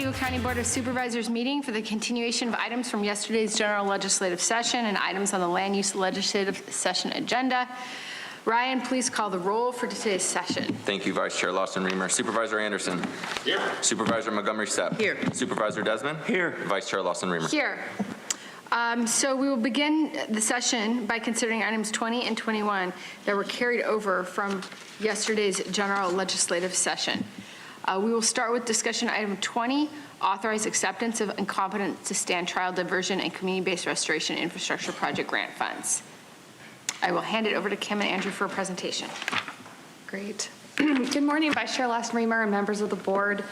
Oswego County Board of Supervisors meeting for the continuation of items from yesterday's general legislative session and items on the land use legislative session agenda. Ryan, please call the roll for today's session. Thank you, Vice Chair Lawson-Remer. Supervisor Anderson. Here. Supervisor Montgomery-Stepp. Here. Supervisor Desmond. Here. Vice Chair Lawson-Remer. Here. So we will begin the session by considering items 20 and 21 that were carried over from yesterday's general legislative session. We will start with discussion item 20, authorize acceptance of incompetent to stand trial diversion and community-based restoration infrastructure project grant funds. I will hand it over to Kim and Andrew for a presentation. Great. Good morning, Vice Chair Lawson-Remer and members of the board.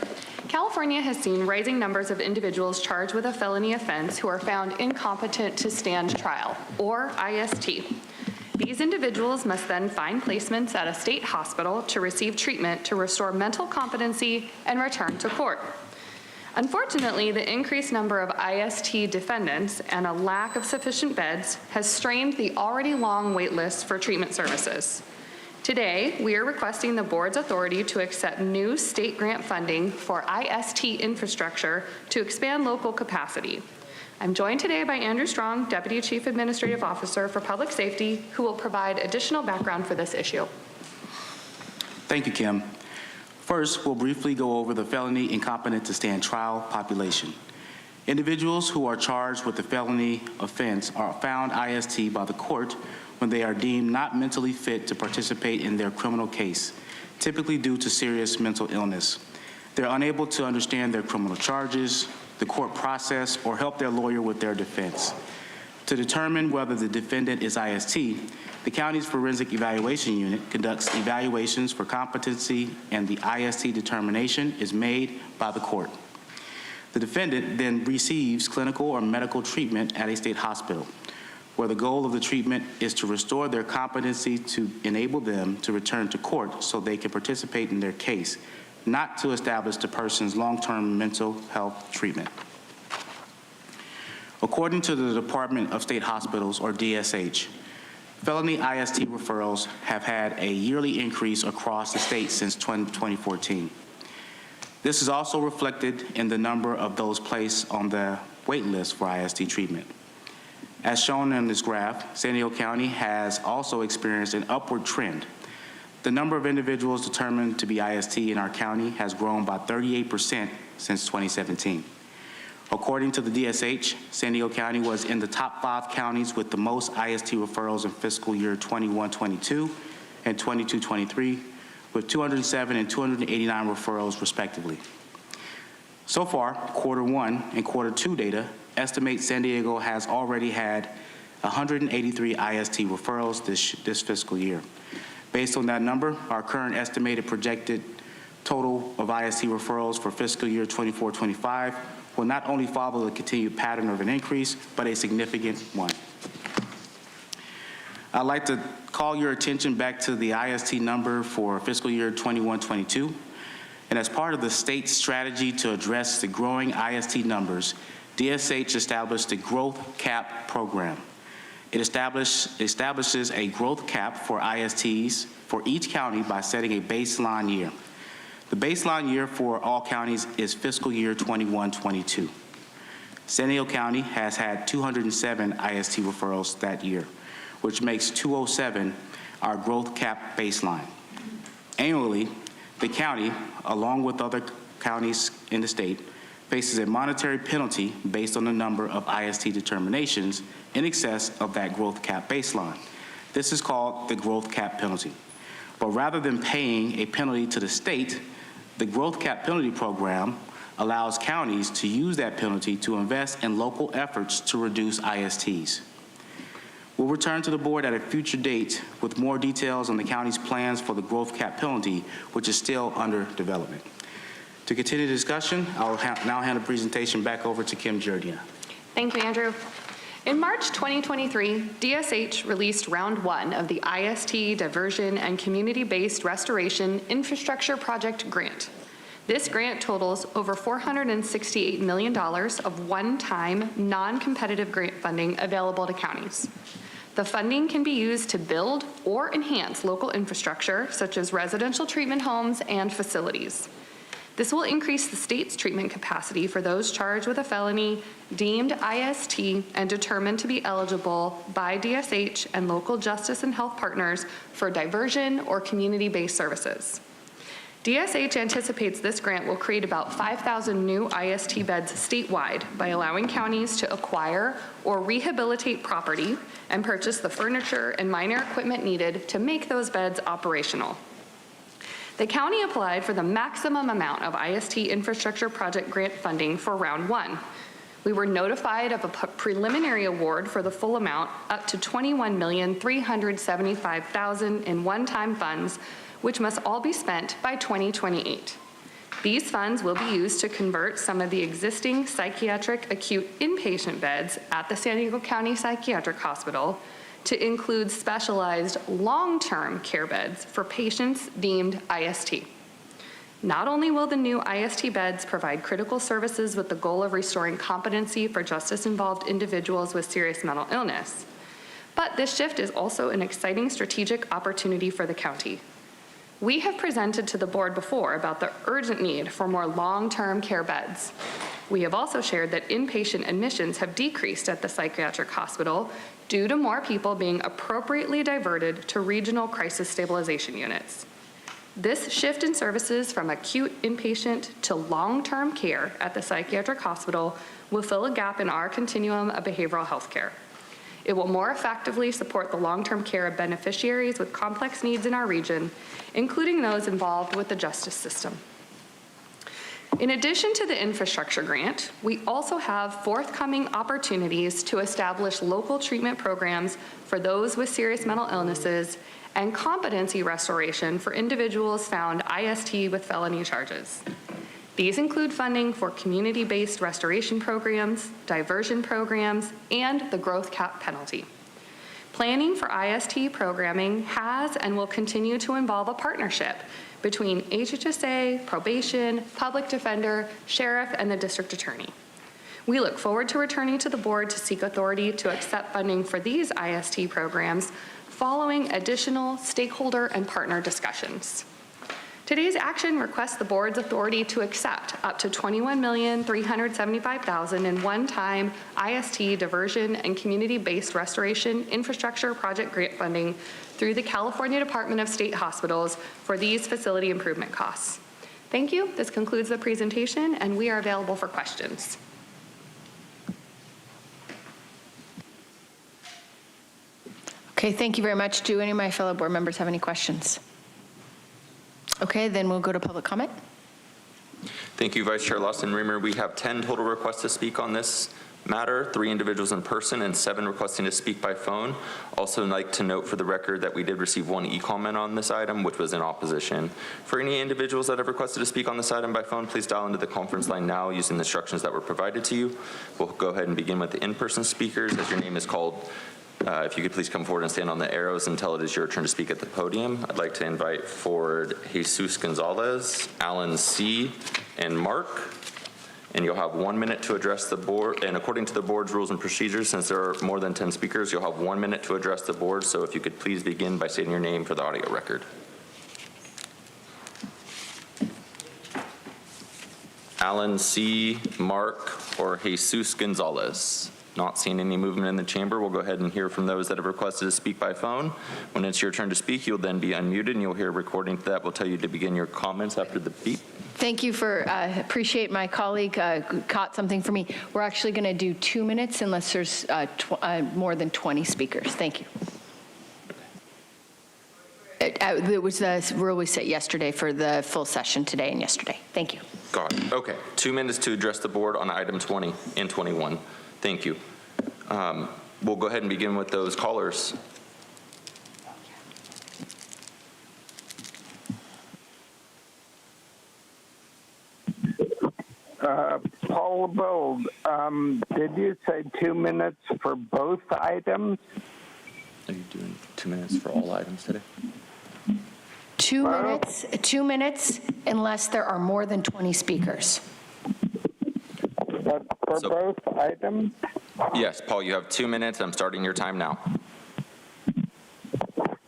California has seen rising numbers of individuals charged with a felony offense who are found incompetent to stand trial, or IST. These individuals must then find placements at a state hospital to receive treatment to restore mental competency and return to court. Unfortunately, the increased number of IST defendants and a lack of sufficient beds has strained the already long wait lists for treatment services. Today, we are requesting the board's authority to accept new state grant funding for IST infrastructure to expand local capacity. I'm joined today by Andrew Strong, Deputy Chief Administrative Officer for Public Safety, who will provide additional background for this issue. Thank you, Kim. First, we'll briefly go over the felony incompetent to stand trial population. Individuals who are charged with a felony offense are found IST by the court when they are deemed not mentally fit to participate in their criminal case, typically due to serious mental illness. They're unable to understand their criminal charges, the court process, or help their lawyer with their defense. To determine whether the defendant is IST, the county's Forensic Evaluation Unit conducts evaluations for competency, and the IST determination is made by the court. The defendant then receives clinical or medical treatment at a state hospital, where the goal of the treatment is to restore their competency to enable them to return to court so they can participate in their case, not to establish the person's long-term mental health treatment. According to the Department of State Hospitals, or DSH, felony IST referrals have had a yearly increase across the state since 2014. This is also reflected in the number of those placed on the wait list for IST treatment. As shown in this graph, San Diego County has also experienced an upward trend. The number of individuals determined to be IST in our county has grown by 38% since 2017. According to the DSH, San Diego County was in the top 5 counties with the most IST referrals in fiscal year 21-22 and 22-23, with 207 and 289 referrals respectively. So far, Q1 and Q2 data estimate San Diego has already had 183 IST referrals this fiscal year. Based on that number, our current estimated projected total of IST referrals for fiscal year 24-25 will not only follow the continued pattern of an increase, but a significant one. I'd like to call your attention back to the IST number for fiscal year 21-22. And as part of the state's strategy to address the growing IST numbers, DSH established the Growth Cap program. It establishes a growth cap for ISTs for each county by setting a baseline year. The baseline year for all counties is fiscal year 21-22. San Diego County has had 207 IST referrals that year, which makes 207 our growth cap baseline. Annually, the county, along with other counties in the state, faces a monetary penalty based on the number of IST determinations in excess of that growth cap baseline. This is called the growth cap penalty. But rather than paying a penalty to the state, the growth cap penalty program allows counties to use that penalty to invest in local efforts to reduce ISTs. We'll return to the board at a future date with more details on the county's plans for the growth cap penalty, which is still under development. To continue the discussion, I'll now hand the presentation back over to Kim Jordia. Thank you, Andrew. In March 2023, DSH released round 1 of the IST Diversion and Community-Based Restoration Infrastructure Project Grant. This grant totals over $468 million of one-time, non-competitive grant funding available to counties. The funding can be used to build or enhance local infrastructure, such as residential treatment homes and facilities. This will increase the state's treatment capacity for those charged with a felony deemed IST and determined to be eligible by DSH and local justice and health partners for diversion or community-based services. DSH anticipates this grant will create about 5,000 new IST beds statewide by allowing counties to acquire or rehabilitate property and purchase the furniture and minor equipment needed to make those beds operational. The county applied for the maximum amount of IST infrastructure project grant funding for round 1. We were notified of a preliminary award for the full amount, up to $21,375,000 in one-time funds, which must all be spent by 2028. These funds will be used to convert some of the existing psychiatric acute inpatient beds at the San Diego County Psychiatric Hospital to include specialized long-term care beds for patients deemed IST. Not only will the new IST beds provide critical services with the goal of restoring competency for justice-involved individuals with serious mental illness, but this shift is also an exciting strategic opportunity for the county. We have presented to the board before about the urgent need for more long-term care beds. We have also shared that inpatient admissions have decreased at the psychiatric hospital due to more people being appropriately diverted to regional crisis stabilization units. This shift in services from acute inpatient to long-term care at the psychiatric hospital will fill a gap in our continuum of behavioral health care. It will more effectively support the long-term care of beneficiaries with complex needs in our region, including those involved with the justice system. In addition to the infrastructure grant, we also have forthcoming opportunities to establish local treatment programs for those with serious mental illnesses and competency restoration for individuals found IST with felony charges. These include funding for community-based restoration programs, diversion programs, and the growth cap penalty. Planning for IST programming has and will continue to involve a partnership between HHSA, probation, public defender, sheriff, and the district attorney. We look forward to returning to the board to seek authority to accept funding for these IST programs following additional stakeholder and partner discussions. Today's action requests the board's authority to accept up to $21,375,000 in one-time IST diversion and community-based restoration infrastructure project grant funding through the California Department of State Hospitals for these facility improvement costs. Thank you. This concludes the presentation, and we are available for questions. Okay, thank you very much. Do any of my fellow board members have any questions? Okay, then we'll go to public comment. Thank you, Vice Chair Lawson-Remer. We have 10 total requests to speak on this matter, 3 individuals in person and 7 requesting to speak by phone. Also, I'd like to note for the record that we did receive 1 e-comment on this item, which was in opposition. For any individuals that have requested to speak on this item by phone, please dial into the conference line now using the instructions that were provided to you. We'll go ahead and begin with the in-person speakers. As your name is called, if you could please come forward and stand on the arrows until it is your turn to speak at the podium. I'd like to invite forward Jesus Gonzalez, Alan C., and Mark. And you'll have 1 minute to address the board. And according to the board's rules and procedures, since there are more than 10 speakers, you'll have 1 minute to address the board. So if you could please begin by stating your name for the audio record. Alan C., Mark, or Jesus Gonzalez. Not seeing any movement in the chamber, we'll go ahead and hear from those that have requested to speak by phone. When it's your turn to speak, you'll then be unmuted, and you'll hear a recording that will tell you to begin your comments after the beep. Thank you for, appreciate my colleague caught something for me. We're actually going to do 2 minutes unless there's more than 20 speakers. Thank you. It was the rule we set yesterday for the full session today and yesterday. Thank you. Got it. Okay. 2 minutes to address the board on item 20 and 21. Thank you. We'll go ahead and begin with those callers. Paul Bold, did you say 2 minutes for both items? Are you doing 2 minutes for all items today? 2 minutes unless there are more than 20 speakers. But for both items? Yes, Paul, you have 2 minutes. I'm starting your time now.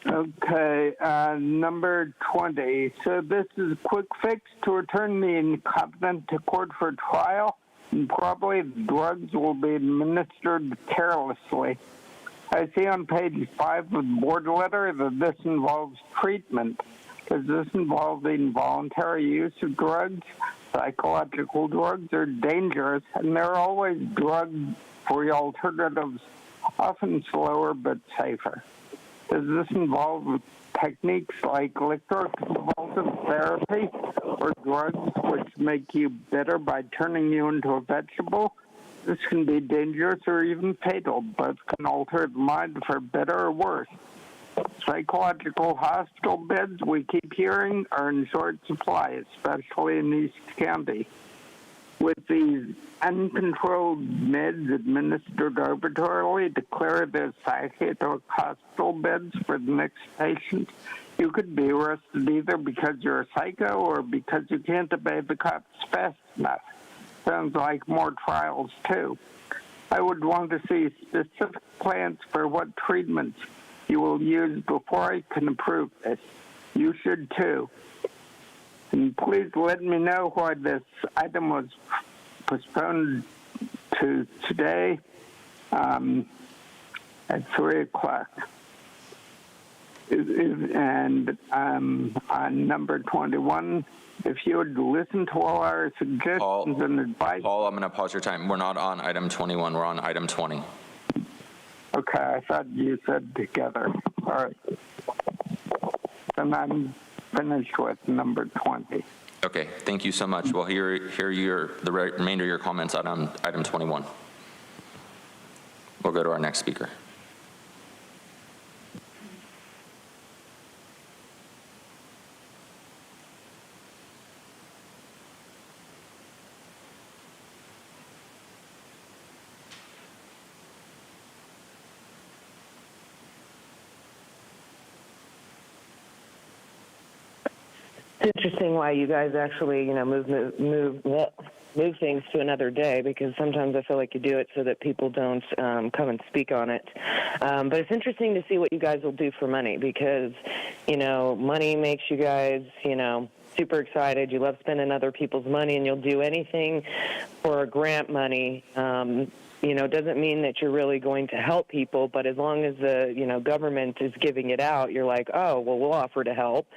Okay, number 20. So this is a quick fix to return the incompetent to court for trial, and probably drugs will be administered carelessly. I see on page 5 of the board letter that this involves treatment. Does this involve the involuntary use of drugs? Psychological drugs are dangerous, and there are always drug-free alternatives, often slower but safer. Does this involve techniques like electroconvulsive therapy or drugs which make you bitter by turning you into a vegetable? This can be dangerous or even fatal. Both can alter the mind for better or worse. Psychological hospital beds, we keep hearing, are in short supply, especially in East County. With these uncontrolled meds administered arbitrarily, declare their psychiatric hospital beds for the next patient. You could be arrested either because you're a psycho or because you can't obey the cops fast enough. Sounds like more trials, too. I would want to see specific plans for what treatments you will use before I can approve this. You should, too. And please let me know why this item was postponed to today at 3 o'clock. And on number 21, if you would listen to all our suggestions and advice. Paul, I'm going to pause your time. We're not on item 21. We're on item 20. Okay, I thought you said together. All right. Then I'm finished with number 20. Okay, thank you so much. We'll hear the remainder of your comments on item 21. We'll go to our next speaker. It's interesting why you guys actually, move things to another day, because sometimes I feel like you do it so that people don't come and speak on it. But it's interesting to see what you guys will do for money, because, money makes you guys, super excited. You love spending other people's money, and you'll do anything for grant money. Doesn't mean that you're really going to help people, but as long as the, government is giving it out, you're like, oh, well, we'll offer to help.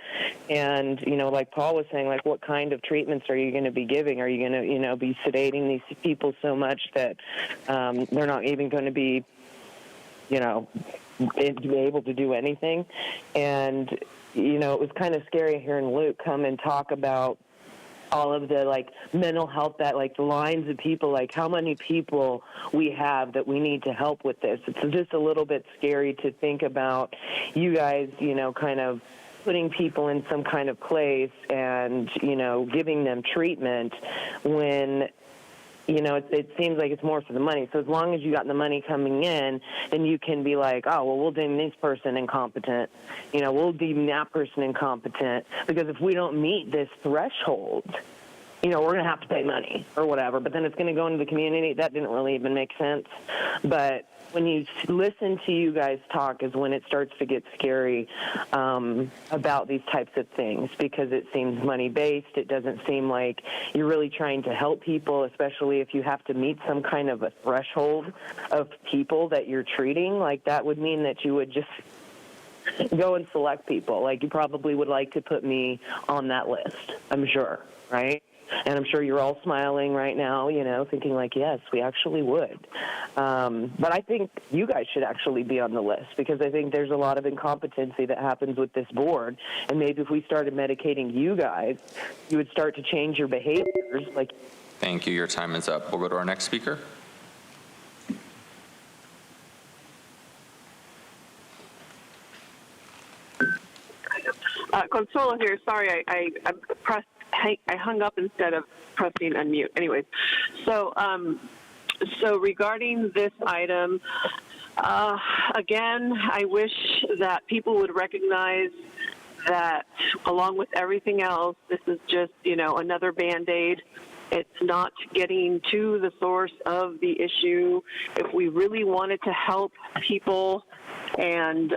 And, like Paul was saying, like, what kind of treatments are you going to be giving? Are you going to, be sedating these people so much that they're not even going to be, able to do anything? And, it was kind of scary hearing Luke come and talk about all of the mental health, that the lines of people, how many people we have that we need to help with this. It's just a little bit scary to think about you guys, kind of putting people in some kind of place and, giving them treatment when, it seems like it's more for the money. So as long as you got the money coming in, then you can be like, oh, well, we'll deem this person incompetent. We'll deem that person incompetent, because if we don't meet this threshold, we're going to have to pay money or whatever. But then it's going to go into the community. That didn't really even make sense. But when you listen to you guys talk is when it starts to get scary about these types of things, because it seems money-based. It doesn't seem like you're really trying to help people, especially if you have to meet some kind of a threshold of people that you're treating. That would mean that you would just go and select people. You probably would like to put me on that list, I'm sure, right? And I'm sure you're all smiling right now, thinking yes, we actually would. But I think you guys should actually be on the list, because I think there's a lot of incompetency that happens with this board. And maybe if we started medicating you guys, you would start to change your behaviors. Thank you. Your time is up. We'll go to our next speaker. Consuelo here. Sorry, I pressed. I hung up instead of pressing unmute. Anyways, so regarding this item, again, I wish that people would recognize that, along with everything else, this is just another Band-Aid. It's not getting to the source of the issue. If we really wanted to help people and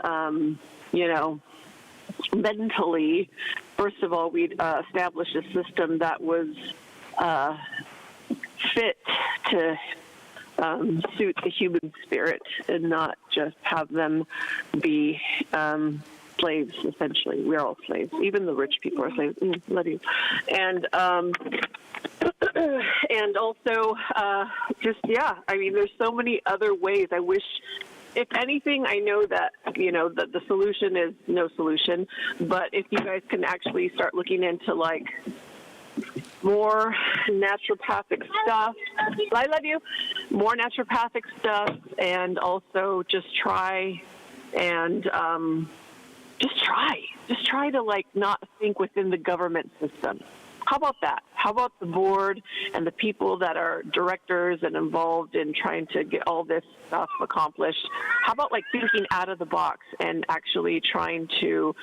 mentally, first of all, we'd establish a system that was fit to suit the human spirit and not just have them be slaves, essentially. We're all slaves. Even the rich people are slaves. Love you. And and also, there's so many other ways. I wish, if anything, I know that, that the solution is no solution, but if you guys can actually start looking into, like, more naturopathic stuff. I love you. More naturopathic stuff, and also just try and just try to, like, not think within the government system. How about that? How about the board and the people that are directors and involved in trying to get all this stuff accomplished? How about, like, thinking out of the box and actually trying to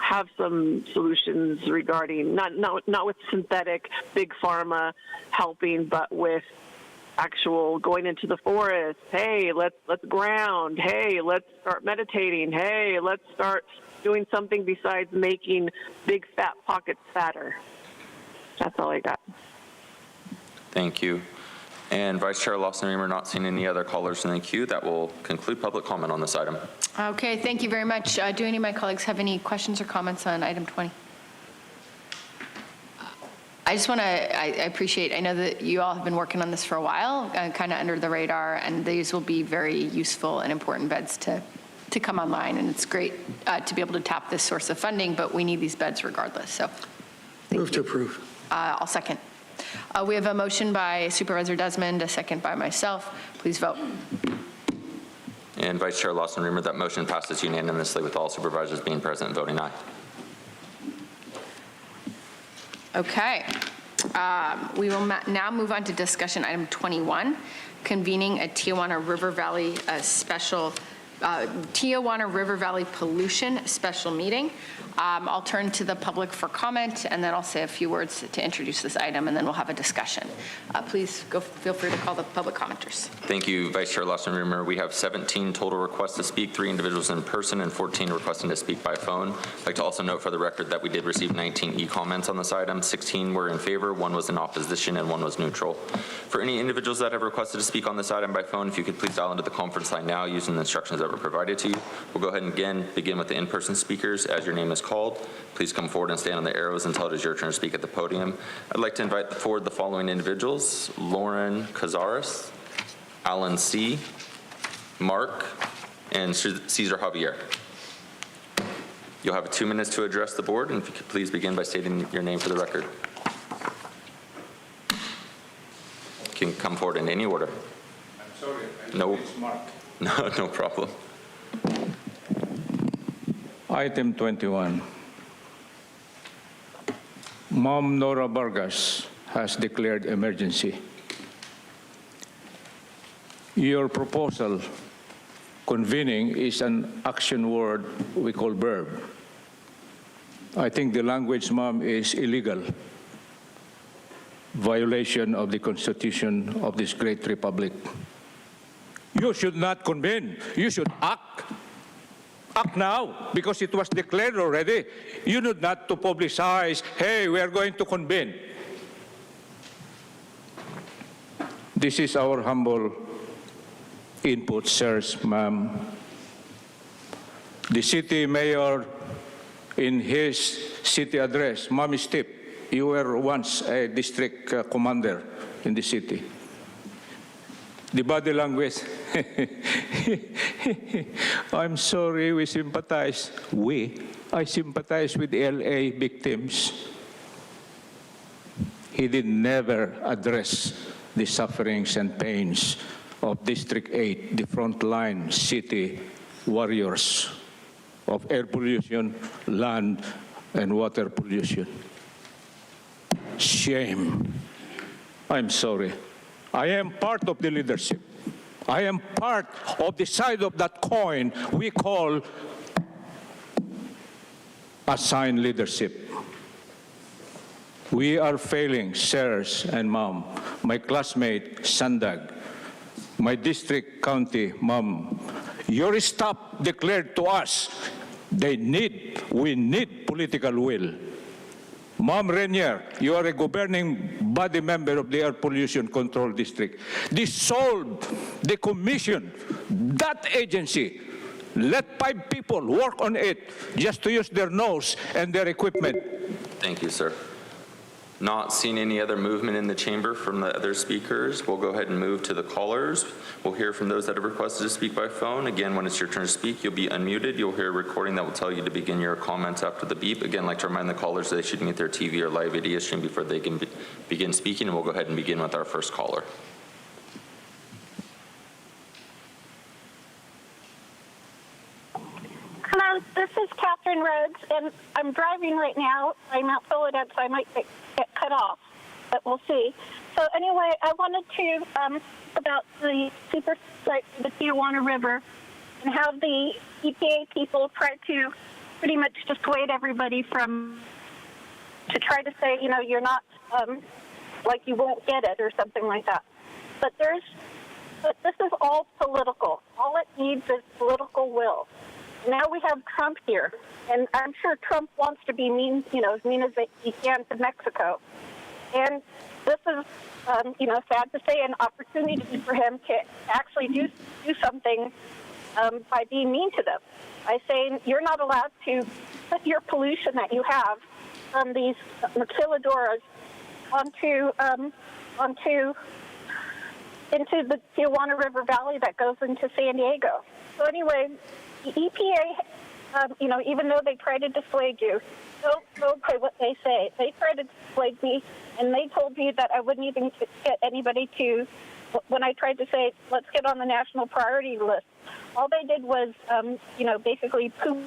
have some solutions regarding not with synthetic big pharma helping, but with actual going into the forest. Hey, let's ground. Hey, let's start meditating. Hey, let's start doing something besides making big fat pockets fatter. That's all I got. Thank you. And Vice Chair Lawson-Remer, not seeing any other callers in the queue, that will conclude public comment on this item. Okay, thank you very much. Do any of my colleagues have any questions or comments on item 20? I just want to, I appreciate, I know that you all have been working on this for a while, kind of under the radar, and these will be very useful and important beds to come online, and it's great to be able to tap this source of funding, but we need these beds regardless, so. Move to approve. I'll second. We have a motion by Supervisor Desmond, a second by myself. Please vote. And Vice Chair Lawson-Remer, that motion passes unanimously with all supervisors being present and voting aye. Okay. We will now move on to discussion item 21, convening a Tijuana River Valley Tijuana River Valley pollution special meeting. I'll turn to the public for comment, and then I'll say a few words to introduce this item, and then we'll have a discussion. Please feel free to call the public commenters. Thank you, Vice Chair Lawson-Remer. We have 17 total requests to speak, 3 individuals in person, and 14 requesting to speak by phone. I'd like to also note for the record that we did receive 19 e-comments on this item. 16 were in favor, 1 was in opposition, and 1 was neutral. For any individuals that have requested to speak on this item by phone, if you could please dial into the conference line now using the instructions that were provided to you. We'll go ahead and again begin with the in-person speakers. As your name is called, please come forward and stand on the arrows until it is your turn to speak at the podium. I'd like to invite forward the following individuals: Lauren Cazares, Alan C., Mark, and Cesar Javier. You'll have 2 minutes to address the board, and if you could please begin by stating your name for the record. You can come forward in any order. I'm sorry. No. It's Mark. No problem. Item 21. Mom Nora Vargas has declared emergency. Your proposal, convening, is an action word we call verb. I think the language, Mom, is illegal. Violation of the Constitution of this great republic. You should not convene. You should act. Act now, because it was declared already. You need not to publicize, hey, we are going to convene. This is our humble input, sirs, ma'am. The city mayor, in his city address, Mommy Stip, you were once a district commander in the city. The body language, I'm sorry, we sympathize. I sympathize with LA victims. He did never address the sufferings and pains of District 8, the frontline city warriors of air pollution, land, and water pollution. Shame. I'm sorry. I am part of the leadership. I am part of the side of that coin we call assigned leadership. We are failing, sirs and mom. My classmate, Sandag, my district county, mom, Your staff declared to us, we need political will. Ma'am Renier, you are a governing body member of the Air Pollution Control District. Dissolve the commission, that agency. Let 5 people work on it just to use their nose and their equipment. Thank you, sir. Not seeing any other movement in the chamber from the other speakers, we'll go ahead and move to the callers. We'll hear from those that have requested to speak by phone. Again, when it's your turn to speak, you'll be unmuted. You'll hear a recording that will tell you to begin your comments after the beep. Again, I'd like to remind the callers that they should mute their TV or live video stream before they can begin speaking, and we'll go ahead and begin with our first caller. Hello, this is Catherine Rhodes, and I'm driving right now. I'm at Philadelphia, so I might get cut off, but we'll see. So anyway, I wanted to about the the Tijuana River and how the EPA people tried to pretty much dissuade everybody from to try to say, you know, you're not like you won't get it or something like that. But this is all political. All it needs is political will. Now we have Trump here, and I'm sure Trump wants to be mean, you know, as mean as he can to Mexico. And this is, you know, sad to say, an opportunity for him to actually do something by being mean to them. By saying you're not allowed to put your pollution that you have from these maquiladoras into the Tijuana River Valley that goes into San Diego. So anyway, the EPA, you know, even though they try to dissuade you, don't go by what they say. They try to dissuade me, and they told me that I wouldn't even get anybody to, when I tried to say, let's get on the national priority list, all they did was, you know, basically poop.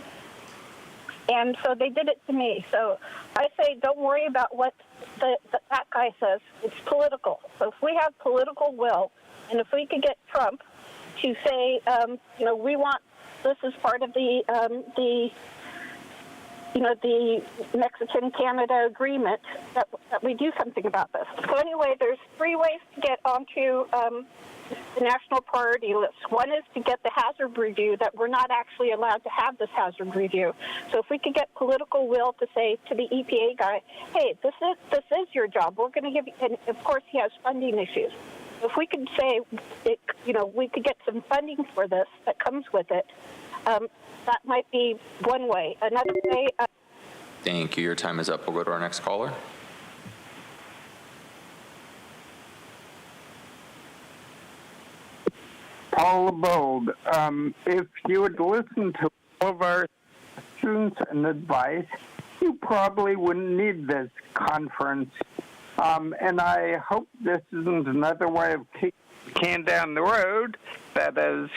And so they did it to me. So I say, don't worry about what that guy says. It's political. So if we have political will, and if we could get Trump to say, you know, we want, this is part of the you know, the Mexican-Canada agreement, that we do something about this. So anyway, there's 3 ways to get onto the national priority list. One is to get the hazard review, that we're not actually allowed to have this hazard review. So if we could get political will to say to the EPA guy, hey, this is your job. We're going to give you, and of course he has funding issues. If we could say, you know, we could get some funding for this that comes with it, that might be one way. Another way. Thank you. Your time is up. We'll go to our next caller. Paul Bold, if you would listen to all of our suggestions and advice, you probably wouldn't need this conference. And I hope this isn't another way of kicking the can down the road that is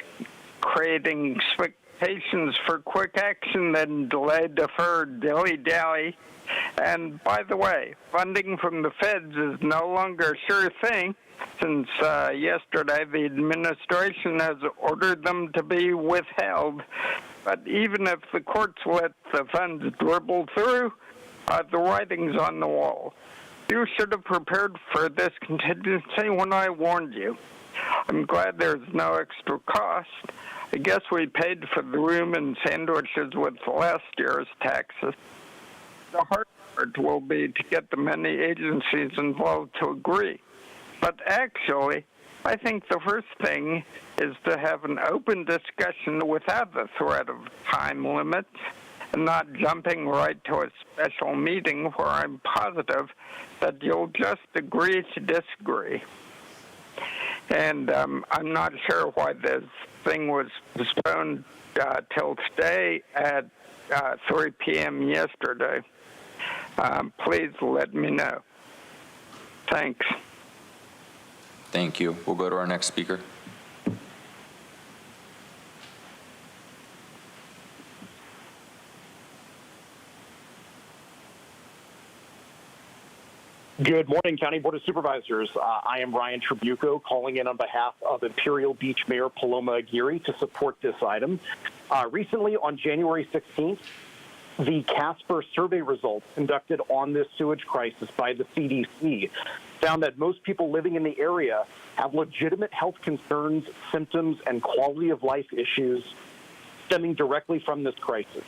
creating expectations for quick action, then delay, defer, dilly-dally. And by the way, funding from the feds is no longer a sure thing, since yesterday the administration has ordered them to be withheld. But even if the courts let the funds dribble through, the writing's on the wall. You should have prepared for this contingency when I warned you. I'm glad there's no extra cost. I guess we paid for the room and sandwiches with last year's taxes. The hard part will be to get the many agencies involved to agree. But actually, I think the first thing is to have an open discussion without the threat of time limits, and not jumping right to a special meeting where I'm positive that you'll just agree to disagree. And I'm not sure why this thing was postponed till today at 3 p.m. yesterday. Please let me know. Thanks. Thank you. We'll go to our next speaker. Good morning, County Board of Supervisors. I am Ryan Tribuco, calling in on behalf of Imperial Beach Mayor Paloma Aguirre to support this item. Recently, on January 16th, the CASPER survey results conducted on this sewage crisis by the CDC found that most people living in the area have legitimate health concerns, symptoms, and quality of life issues stemming directly from this crisis.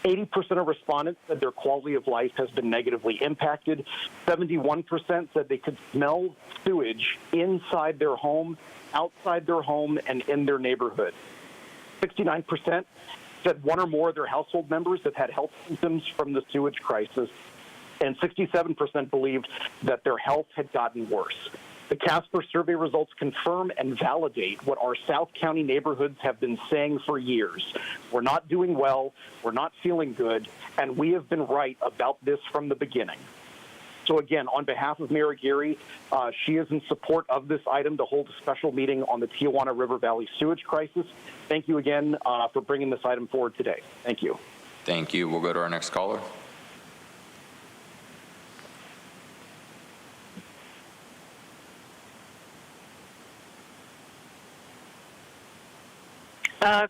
80% of respondents said their quality of life has been negatively impacted. 71% said they could smell sewage inside their home, outside their home, and in their neighborhood. 69% said one or more of their household members have had health symptoms from the sewage crisis, and 67% believed that their health had gotten worse. The Casper survey results confirm and validate what our South County neighborhoods have been saying for years. We're not doing well, we're not feeling good, and we have been right about this from the beginning. So again, on behalf of Mayor Geary, she is in support of this item to hold a special meeting on the Tijuana River Valley sewage crisis. Thank you again for bringing this item forward today. Thank you. Thank you. We'll go to our next caller.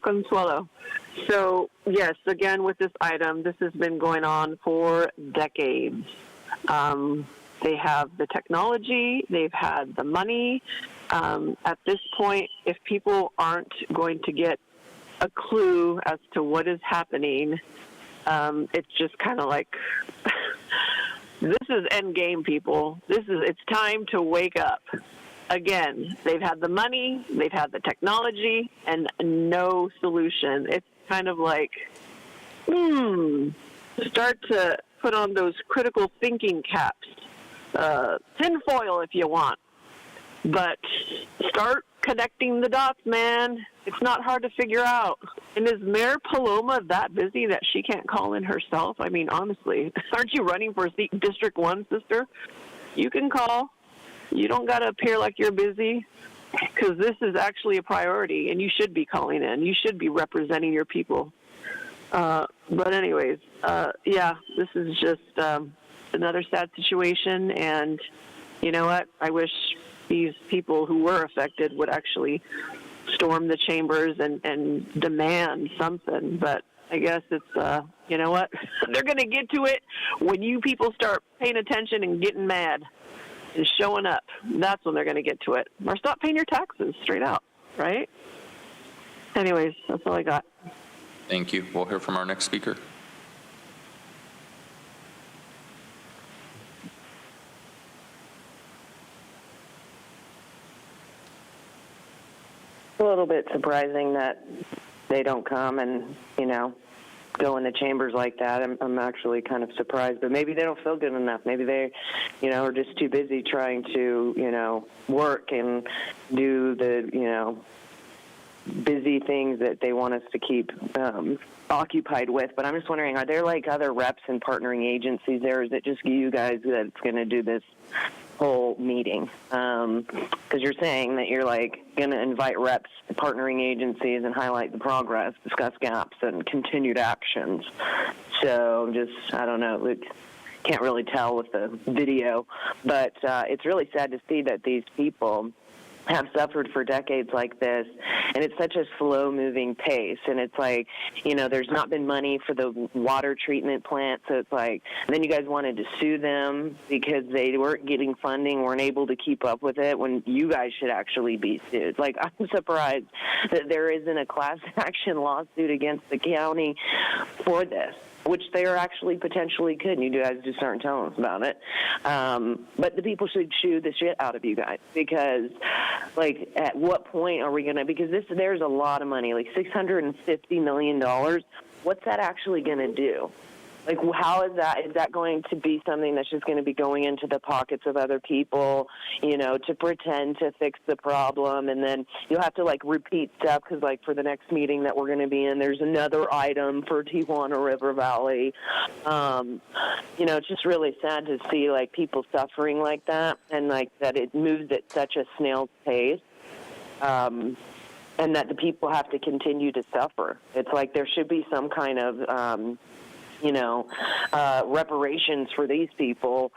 Consuelo. So, yes, again, with this item, this has been going on for decades. They have the technology, they've had the money. At this point, if people aren't going to get a clue as to what is happening, it's just kind of like, this is end game, people. It's time to wake up. Again, they've had the money, they've had the technology, and no solution. It's kind of like, start to put on those critical thinking caps, tinfoil if you want, but start connecting the dots, man. It's not hard to figure out. And is Mayor Paloma that busy that she can't call in herself? I mean, honestly, aren't you running for District 1, sister? You can call. You don't got to appear like you're busy, because this is actually a priority, and you should be calling in. You should be representing your people. But anyways, yeah, this is just another sad situation, and you know what? I wish these people who were affected would actually storm the chambers and demand something, but I guess it's, you know what? They're going to get to it when you people start paying attention and getting mad and showing up. That's when they're going to get to it. Or stop paying your taxes straight out, right? Anyways, that's all I got. Thank you. We'll hear from our next speaker. It's a little bit surprising that they don't come and, go into chambers like that. I'm actually kind of surprised, but maybe they don't feel good enough. Maybe they, are just too busy trying to, work and do the, busy things that they want us to keep occupied with. But I'm just wondering, are there like other reps and partnering agencies there? Or is it just you guys that's going to do this whole meeting? Because you're saying that you're like going to invite reps, partnering agencies, and highlight the progress, discuss gaps, and continued actions. So I don't know, can't really tell with the video, but it's really sad to see that these people have suffered for decades like this, and it's such a slow-moving pace, and it's like, there's not been money for the water treatment plant, so it's like, then you guys wanted to sue them because they weren't getting funding, weren't able to keep up with it, when you guys should actually be sued. Like, I'm surprised that there isn't a class action lawsuit against the county for this, which they are actually potentially could, and you guys just aren't telling us about it. But the people should chew the shit out of you guys, because, like, at what point are we going to, because there's a lot of money, like $650 million. What's that actually going to do? Like, how is that going to be something that's just going to be going into the pockets of other people, to pretend to fix the problem, and then you'll have to, like, repeat stuff, because, like, for the next meeting that we're going to be in, there's another item for Tijuana River Valley. It's just really sad to see, like, people suffering like that, and, like, that it moves at such a snail's pace. And that the people have to continue to suffer. It's like there should be some kind of reparations for these people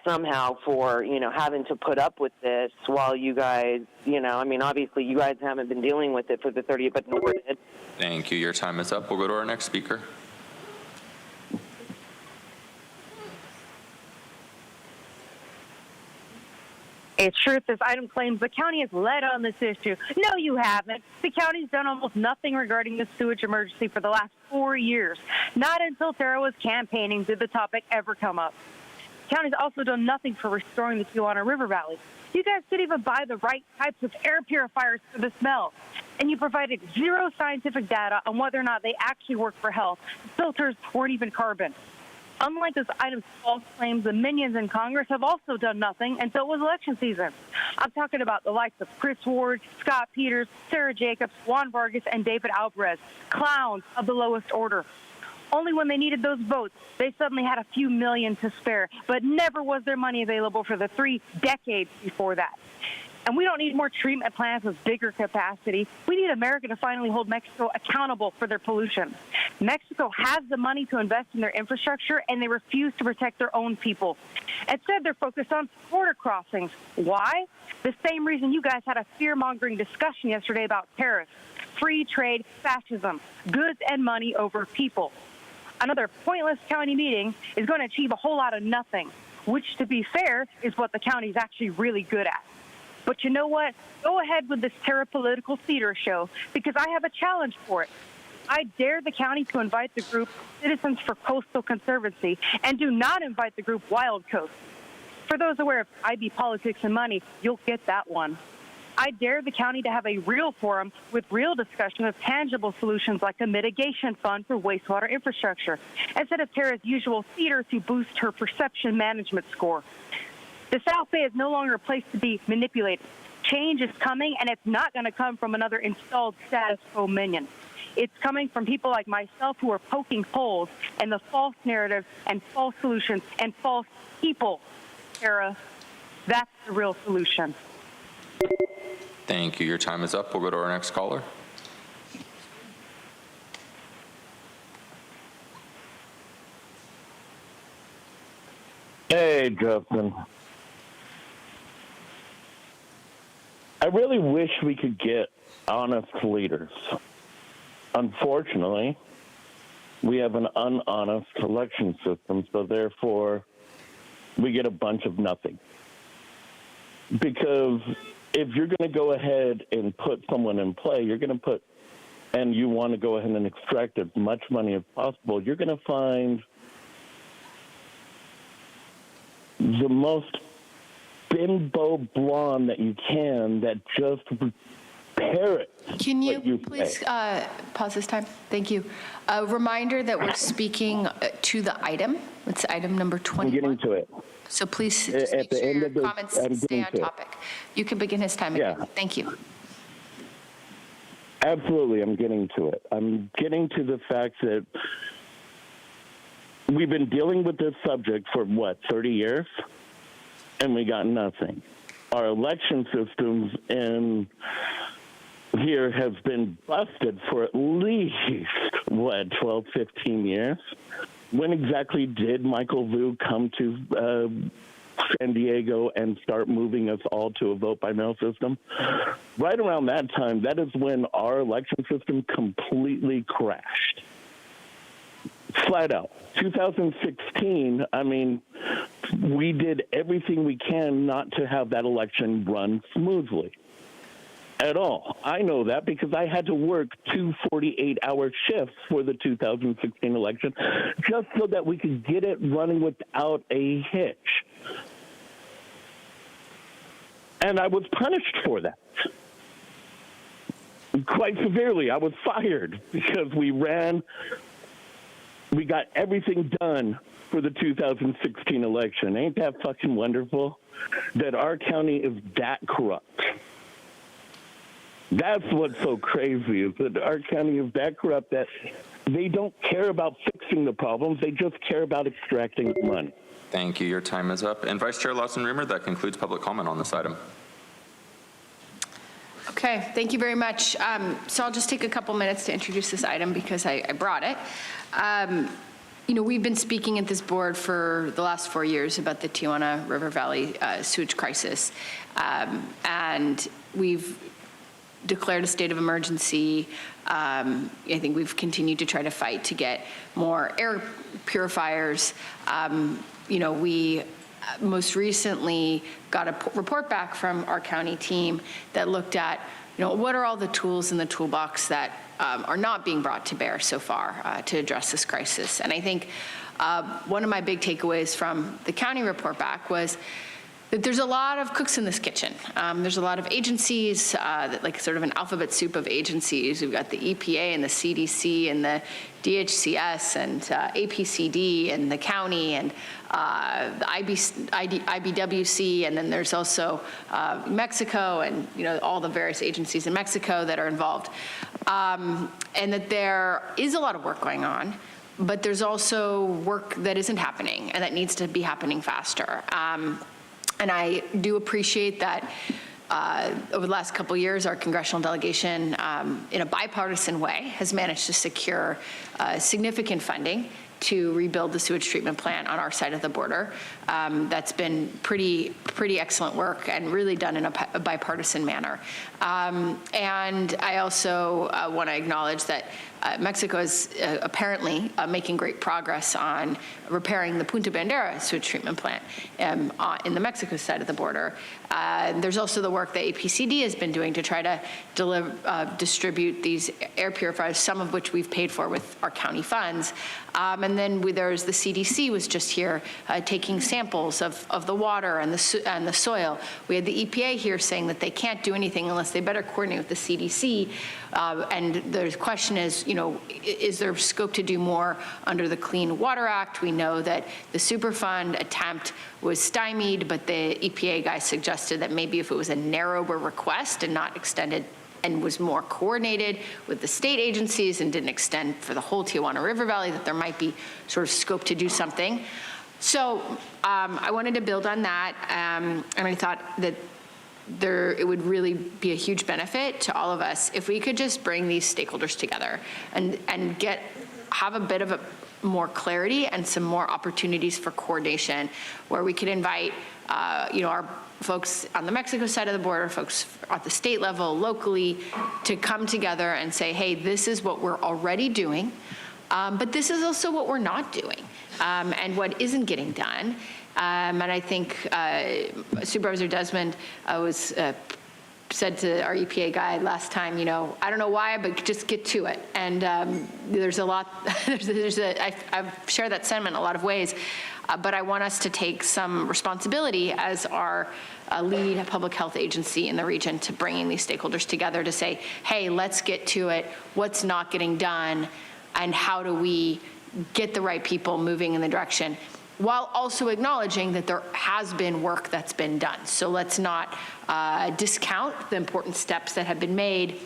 somehow for, having to put up with this while you guys, obviously you guys haven't been dealing with it for the 30, but no, we're did. Thank you. Your time is up. We'll go to our next speaker. It's truth. This item claims the county has led on this issue. No, you haven't. The county's done almost nothing regarding the sewage emergency for the last 4 years. Not until Tara was campaigning did the topic ever come up. The county's also done nothing for restoring the Tijuana River Valley. You guys didn't even buy the right types of air purifiers for the smell. And you provided zero scientific data on whether or not they actually work for health. The filters weren't even carbon. Unlike this item's false claims, the minions in Congress have also done nothing until it was election season. I'm talking about the likes of Chris Ward, Scott Peters, Sarah Jacobs, Juan Vargas, and David Alvarez, clowns of the lowest order. Only when they needed those votes, they suddenly had a few million to spare, but never was there money available for the 3 decades before that. And we don't need more treatment plants with bigger capacity. We need America to finally hold Mexico accountable for their pollution. Mexico has the money to invest in their infrastructure, and they refuse to protect their own people. Instead, they're focused on border crossings. Why? The same reason you guys had a fear-mongering discussion yesterday about tariffs. Free trade, fascism, goods and money over people. Another pointless county meeting is going to achieve a whole lot of nothing, which, to be fair, is what the county's actually really good at. But you know what? Go ahead with this political theater show, because I have a challenge for it. I dare the county to invite the group Citizens for Coastal Conservancy, and do not invite the group Wild Coast. For those aware of IB politics and money, you'll get that one. I dare the county to have a real forum with real discussion of tangible solutions like a mitigation fund for wastewater infrastructure, instead of Tara's usual theater to boost her perception management score. The South Bay is no longer a place to be manipulated. Change is coming, and it's not going to come from another installed status quo minion. It's coming from people like myself who are poking holes in the false narrative and false solutions and false people. Tara, that's the real solution. Thank you. Your time is up. We'll go to our next caller. Hey, Justin. I really wish we could get honest leaders. Unfortunately, we have an unhonest election system, so therefore we get a bunch of nothing. Because if you're going to go ahead and put someone in play, you're going to put, and you want to go ahead and extract as much money as possible, you're going to find the most bimbo blonde that you can that just parrots. Can you please pause this time? Thank you. A reminder that we're speaking to the item. It's item number 21. I'm getting to it. So please just make sure your comments stay on topic. You can begin his time again. Yeah. Thank you. Absolutely, I'm getting to it. I'm getting to the fact that we've been dealing with this subject for, 30 years? And we got nothing. Our election systems in here have been busted for at least, 12, 15 years? When exactly did Michael Vu come to San Diego and start moving us all to a vote-by-mail system? Right around that time, that is when our election system completely crashed. Flat out. 2016, I mean, we did everything we can not to have that election run smoothly at all. I know that because I had to work 2 48-hour shifts for the 2016 election just so that we could get it running without a hitch. And I was punished for that. Quite severely. I was fired because we got everything done for the 2016 election. Ain't that fucking wonderful? That our county is that corrupt. That's what's so crazy, is that our county is that corrupt that they don't care about fixing the problems. They just care about extracting money. Thank you. Your time is up. And Vice Chair Lawson-Remer, that concludes public comment on this item. Okay, thank you very much. So I'll just take a couple minutes to introduce this item because I brought it. We've been speaking at this board for the last 4 years about the Tijuana River Valley sewage crisis. And we've declared a state of emergency. I think we've continued to try to fight to get more air purifiers. We most recently got a report back from our county team that looked at, what are all the tools in the toolbox that are not being brought to bear so far to address this crisis. And I think one of my big takeaways from the county report back was that there's a lot of cooks in this kitchen. There's a lot of agencies, like sort of an alphabet soup of agencies. We've got the EPA and the CDC and the DHCS and APCD and the county and the IBWC, and then there's also Mexico and all the various agencies in Mexico that are involved. And that there is a lot of work going on, but there's also work that isn't happening and that needs to be happening faster. And I do appreciate that over the last couple of years, our congressional delegation, in a bipartisan way, has managed to secure significant funding to rebuild the sewage treatment plant on our side of the border. That's been pretty excellent work and really done in a bipartisan manner. And I also want to acknowledge that Mexico is apparently making great progress on repairing the Punta Bandera sewage treatment plant in the Mexico side of the border. There's also the work that APCD has been doing to try to distribute these air purifiers, some of which we've paid for with our county funds. And then there's the CDC was just here taking samples of the water and the soil. We had the EPA here saying that they can't do anything unless they better coordinate with the CDC. And the question is, is there scope to do more under the Clean Water Act? We know that the Superfund attempt was stymied, but the EPA guy suggested that maybe if it was a narrower request and not extended and was more coordinated with the state agencies and didn't extend for the whole Tijuana River Valley, that there might be sort of scope to do something. So I wanted to build on that, and I thought that it would really be a huge benefit to all of us if we could just bring these stakeholders together and have a bit of a more clarity and some more opportunities for coordination, where we could invite our folks on the Mexico side of the border, folks at the state level, locally, to come together and say, hey, this is what we're already doing, but this is also what we're not doing, and what isn't getting done. And I think Supervisor Desmond said to our EPA guy last time, I don't know why, but just get to it. And there's a lot, I've shared that sentiment in a lot of ways, but I want us to take some responsibility as our lead public health agency in the region to bringing these stakeholders together to say, hey, let's get to it, what's not getting done, and how do we get the right people moving in the direction, while also acknowledging that there has been work that's been done. So let's not discount the important steps that have been made,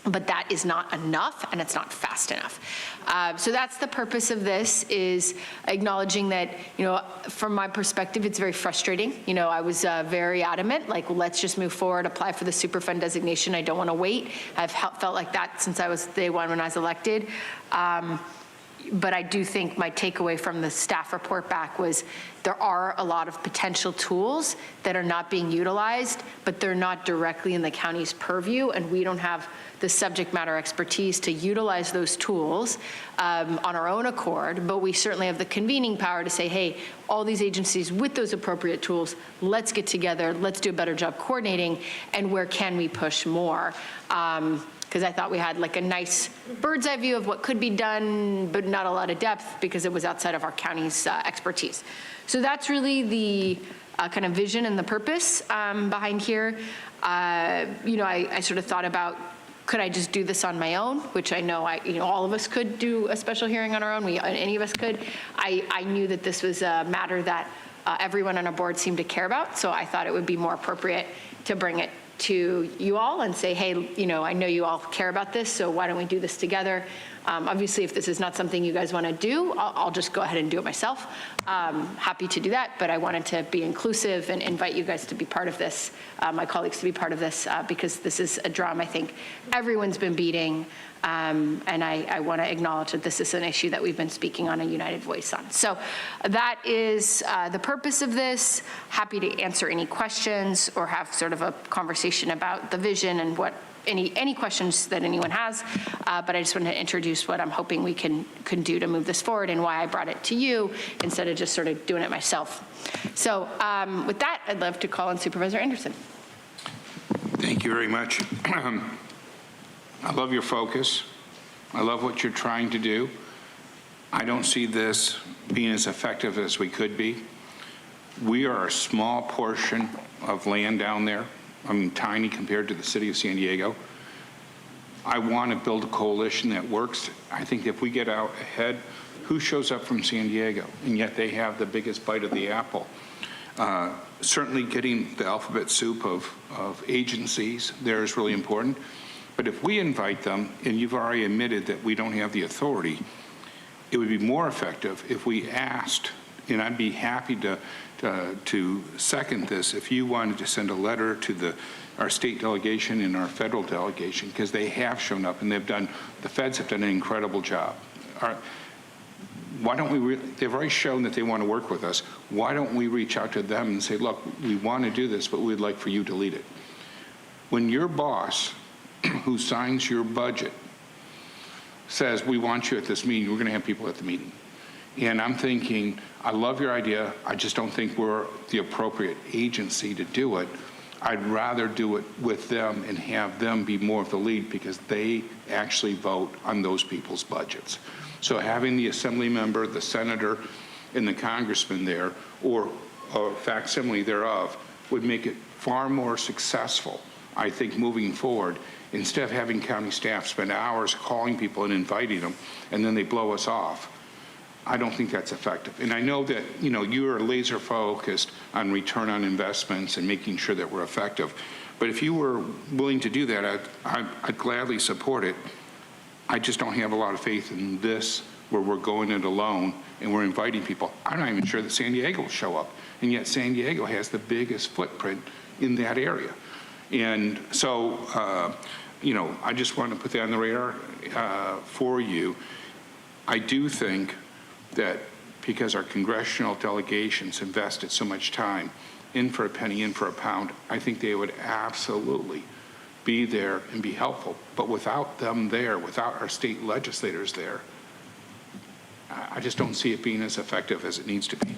but that is not enough, and it's not fast enough. So that's the purpose of this, is acknowledging that, from my perspective, it's very frustrating. I was very adamant, like, let's just move forward, apply for the Superfund designation. I don't want to wait. I've felt like that since I was day one when I was elected. But I do think my takeaway from the staff report back was there are a lot of potential tools that are not being utilized, but they're not directly in the county's purview, and we don't have the subject matter expertise to utilize those tools on our own accord, but we certainly have the convening power to say, hey, all these agencies with those appropriate tools, let's get together, let's do a better job coordinating, and where can we push more? Because I thought we had like a nice bird's eye view of what could be done, but not a lot of depth because it was outside of our county's expertise. So that's really the kind of vision and the purpose behind here. I sort of thought about, could I just do this on my own? Which I know all of us could do a special hearing on our own. Any of us could. I knew that this was a matter that everyone on our board seemed to care about, so I thought it would be more appropriate to bring it to you all and say, hey, I know you all care about this, so why don't we do this together? Obviously, if this is not something you guys want to do, I'll just go ahead and do it myself. Happy to do that, but I wanted to be inclusive and invite you guys to be part of this, my colleagues to be part of this, because this is a drum I think everyone's been beating, and I want to acknowledge that this is an issue that we've been speaking on a united voice on. So that is the purpose of this. Happy to answer any questions or have sort of a conversation about the vision and what any questions that anyone has, but I just wanted to introduce what I'm hoping we can do to move this forward and why I brought it to you instead of just sort of doing it myself. So with that, I'd love to call on Supervisor Anderson. Thank you very much. I love your focus. I love what you're trying to do. I don't see this being as effective as we could be. We are a small portion of land down there. I mean, tiny compared to the city of San Diego. I want to build a coalition that works. I think if we get out ahead, who shows up from San Diego? And yet they have the biggest bite of the apple. Certainly getting the alphabet soup of agencies there is really important. But if we invite them, and you've already admitted that we don't have the authority, it would be more effective if we asked, and I'd be happy to second this, if you wanted to send a letter to our state delegation and our federal delegation, because they have shown up and the feds have done an incredible job. Why don't we, they've already shown that they want to work with us. Why don't we reach out to them and say, look, we want to do this, but we'd like for you to lead it. When your boss, who signs your budget, says, we want you at this meeting, we're going to have people at the meeting. And I'm thinking, I love your idea. I just don't think we're the appropriate agency to do it. I'd rather do it with them and have them be more of the lead because they actually vote on those people's budgets. So having the assembly member, the senator, and the congressman there, or a facsimile thereof, would make it far more successful, I think, moving forward, instead of having county staff spend hours calling people and inviting them, and then they blow us off. I don't think that's effective. And I know that, you are laser focused on return on investments and making sure that we're effective. But if you were willing to do that, I'd gladly support it. I just don't have a lot of faith in this, where we're going it alone and we're inviting people. I'm not even sure that San Diego will show up. And yet San Diego has the biggest footprint in that area. And so, I just want to put that on the radar for you. I do think that because our congressional delegations invested so much time, in for a penny, in for a pound, I think they would absolutely be there and be helpful. But without them there, without our state legislators there, I just don't see it being as effective as it needs to be.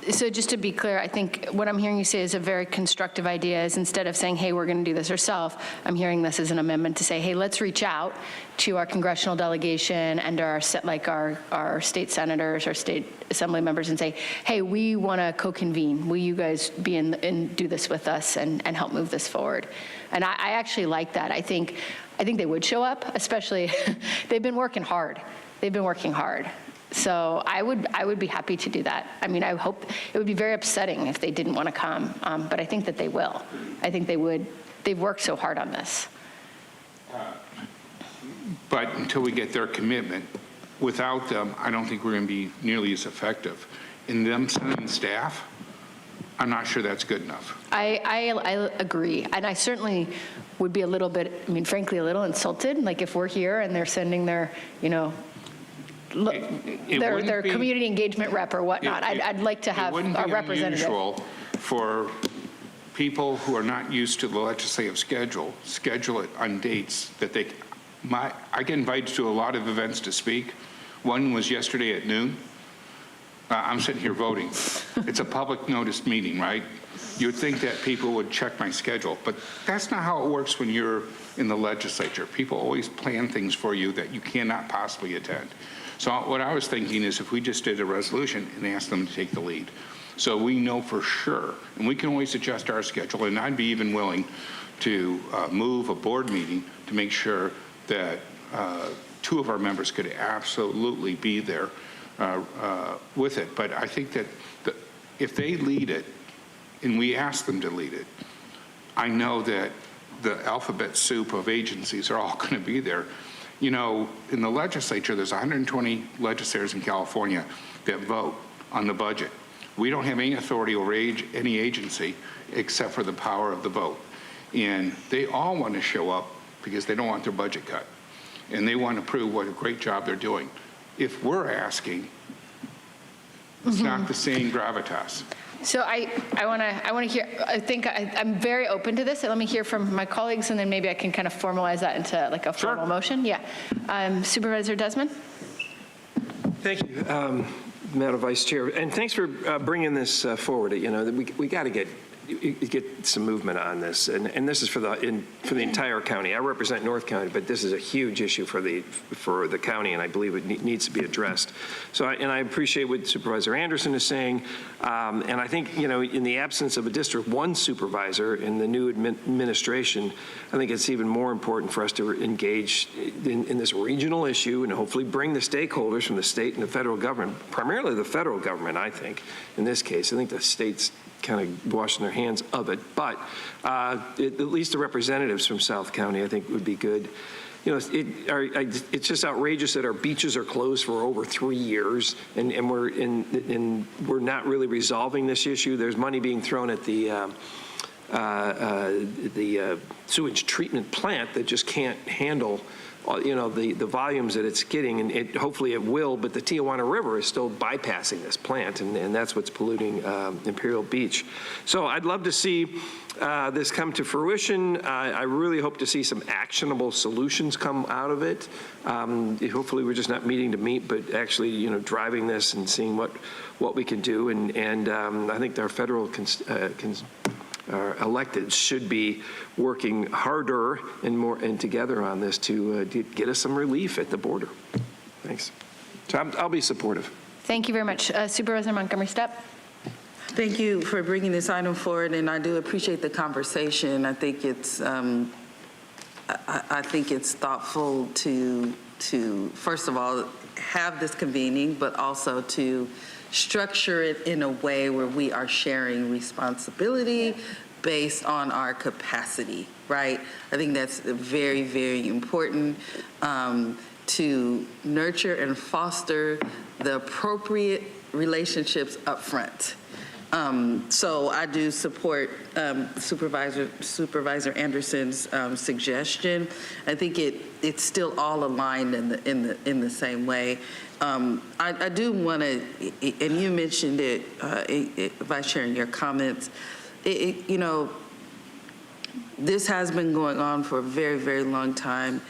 So just to be clear, I think what I'm hearing you say is a very constructive idea is instead of saying, hey, we're going to do this ourselves, I'm hearing this as an amendment to say, hey, let's reach out to our congressional delegation and our state senators, our state assembly members and say, hey, we want to co-convene. Will you guys be in and do this with us and help move this forward? And I actually like that. I think they would show up, especially they've been working hard. They've been working hard. So I would be happy to do that. I mean, I hope it would be very upsetting if they didn't want to come, but I think that they will. I think they would. They've worked so hard on this. But until we get their commitment, without them, I don't think we're going to be nearly as effective. In them sending staff, I'm not sure that's good enough. I agree. And I certainly would be a little bit, frankly, a little insulted, like if we're here and they're sending their, their community engagement rep or whatnot. I'd like to have a representative. It wouldn't be unusual for people who are not used to the legislative schedule it on dates that I get invited to a lot of events to speak. One was yesterday at noon. I'm sitting here voting. It's a public notice meeting, right? You'd think that people would check my schedule, but that's not how it works when you're in the legislature. People always plan things for you that you cannot possibly attend. So what I was thinking is if we just did a resolution and asked them to take the lead. So we know for sure, and we can always adjust our schedule, and I'd be even willing to move a board meeting to make sure that two of our members could absolutely be there with it. But I think that if they lead it, and we ask them to lead it, I know that the alphabet soup of agencies are all going to be there. In the legislature, there's 120 legislators in California that vote on the budget. We don't have any authority over any agency except for the power of the vote. And they all want to show up because they don't want their budget cut. And they want to prove what a great job they're doing. If we're asking, it's not the same gravitas. So I want to hear, I'm very open to this. Let me hear from my colleagues, and then maybe I can kind of formalize that into like a formal motion. Yeah. Supervisor Desmond? Thank you, Madam Vice Chair. And thanks for bringing this forward. You know, we got to get some movement on this, and this is for the entire county. I represent North County, but this is a huge issue for the county, and I believe it needs to be addressed. So, I appreciate what Supervisor Anderson is saying, and I think, you know, in the absence of a District 1 supervisor in the new administration, I think it's even more important for us to engage in this regional issue and hopefully bring the stakeholders from the state and the federal government, primarily the federal government. I think in this case, I think the state's kind of washing their hands of it, but at least the representatives from South County, I think, would be good. You know, it's just outrageous that our beaches are closed for over 3 years, and we're not really resolving this issue. There's money being thrown at the sewage treatment plant that just can't handle, you know, the volumes that it's getting, and hopefully it will, but the Tijuana River is still bypassing this plant, and that's what's polluting Imperial Beach. So I'd love to see this come to fruition. I really hope to see some actionable solutions come out of it. Hopefully we're just not meeting to meet, but actually, you know, driving this and seeing what we can do, and I think our federal our electeds should be working harder and together on this to get us some relief at the border. Thanks. So I'll be supportive. Thank you very much. Supervisor Montgomery Steppe? Thank you for bringing this item forward, and I do appreciate the conversation. I think it's thoughtful to first of all have this convening, but also to structure it in a way where we are sharing responsibility based on our capacity, right? I think that's very, very important to nurture and foster the appropriate relationships up front. So I do support Supervisor Anderson's suggestion. I think it's still all aligned in the same way. I do want to, and you mentioned it, Vice Chair, in your comments. You know, this has been going on for a very, very long time.